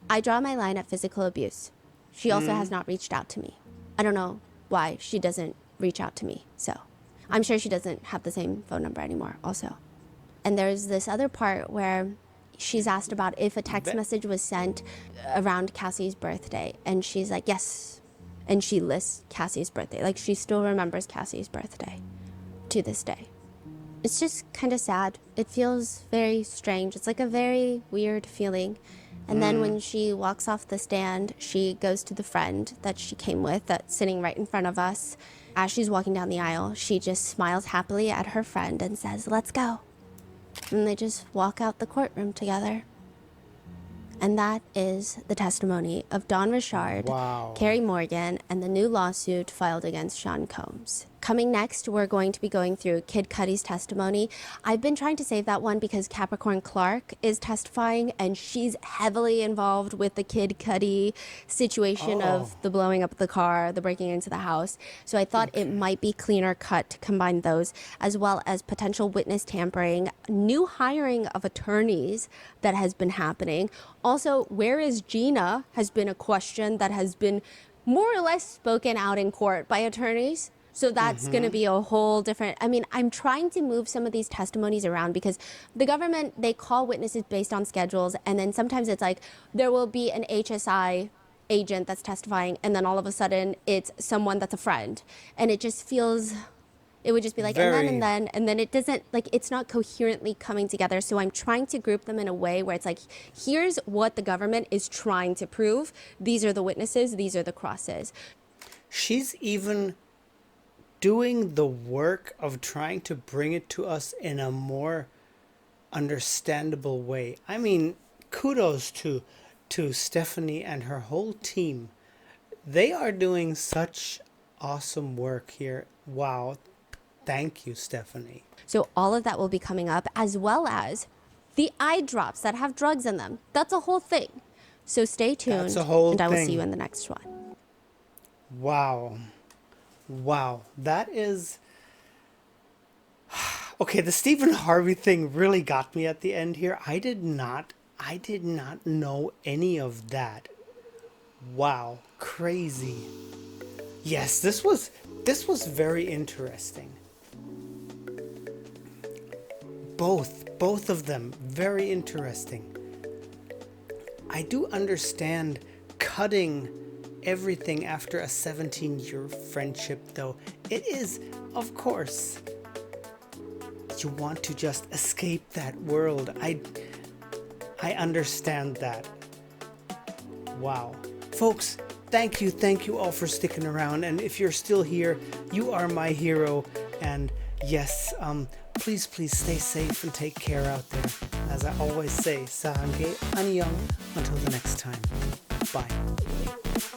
I draw my line at physical abuse. She also has not reached out to me. I don't know why she doesn't reach out to me, so. I'm sure she doesn't have the same phone number anymore, also. And there's this other part where she's asked about if a text message was sent around Cassie's birthday, and she's like, yes. and she lists Cassie's birthday. Like, she still remembers Cassie's birthday to this day. It's just kind of sad. It feels very strange. It's like a very weird feeling. And then when she walks off the stand, she goes to the friend that she came with that's sitting right in front of us. As she's walking down the aisle, she just smiles happily at her friend and says, "Let's go." And they just walk out the courtroom together. And that is the testimony of Dawn Richard, Carrie Morgan, and the new lawsuit filed against Sean Combs. Coming next, we're going to be going through Kid Cudi's testimony. I've been trying to save that one because Capricorn Clark is testifying, and she's heavily involved with the Kid Cudi situation of the blowing up the car, the breaking into the house. So I thought it might be cleaner cut to combine those, as well as potential witness tampering, new hiring of attorneys that has been happening. Also, where is Gina has been a question that has been more or less spoken out in court by attorneys. So that's going to be a whole different, I mean, I'm trying to move some of these testimonies around because the government, they call witnesses based on schedules. And then sometimes it's like, there will be an HSI agent that's testifying. And then all of a sudden it's someone that's a friend. And it just feels, it would just be like, and then it doesn't, like, it's not coherently coming together. So I'm trying to group them in a way where it's like, here's what the government is trying to prove. These are the witnesses. These are the crosses. She's even doing the work of trying to bring it to us in a more understandable way. I mean, kudos to Stephanie and her whole team. They are doing such awesome work here. Wow. Thank you, Stephanie. So all of that will be coming up, as well as the eye drops that have drugs in them. That's a whole thing. So stay tuned. That's a whole and I will thing. see you in the next one. Wow. Wow, that is... Okay, the Stephen Harvey thing really got me at the end here. I did not know any of that. Wow, crazy. Yes, this was very interesting. Both of them, very interesting. I do understand cutting everything after a 17-year friendship, though. It is, of course, you want to just escape that world. I understand that. Wow. Folks, thank you all for sticking around. And if you're still here, you are my hero. And yes, please stay safe and take care out there. As I always say, Sarange, Annyeong, until the next time. Bye.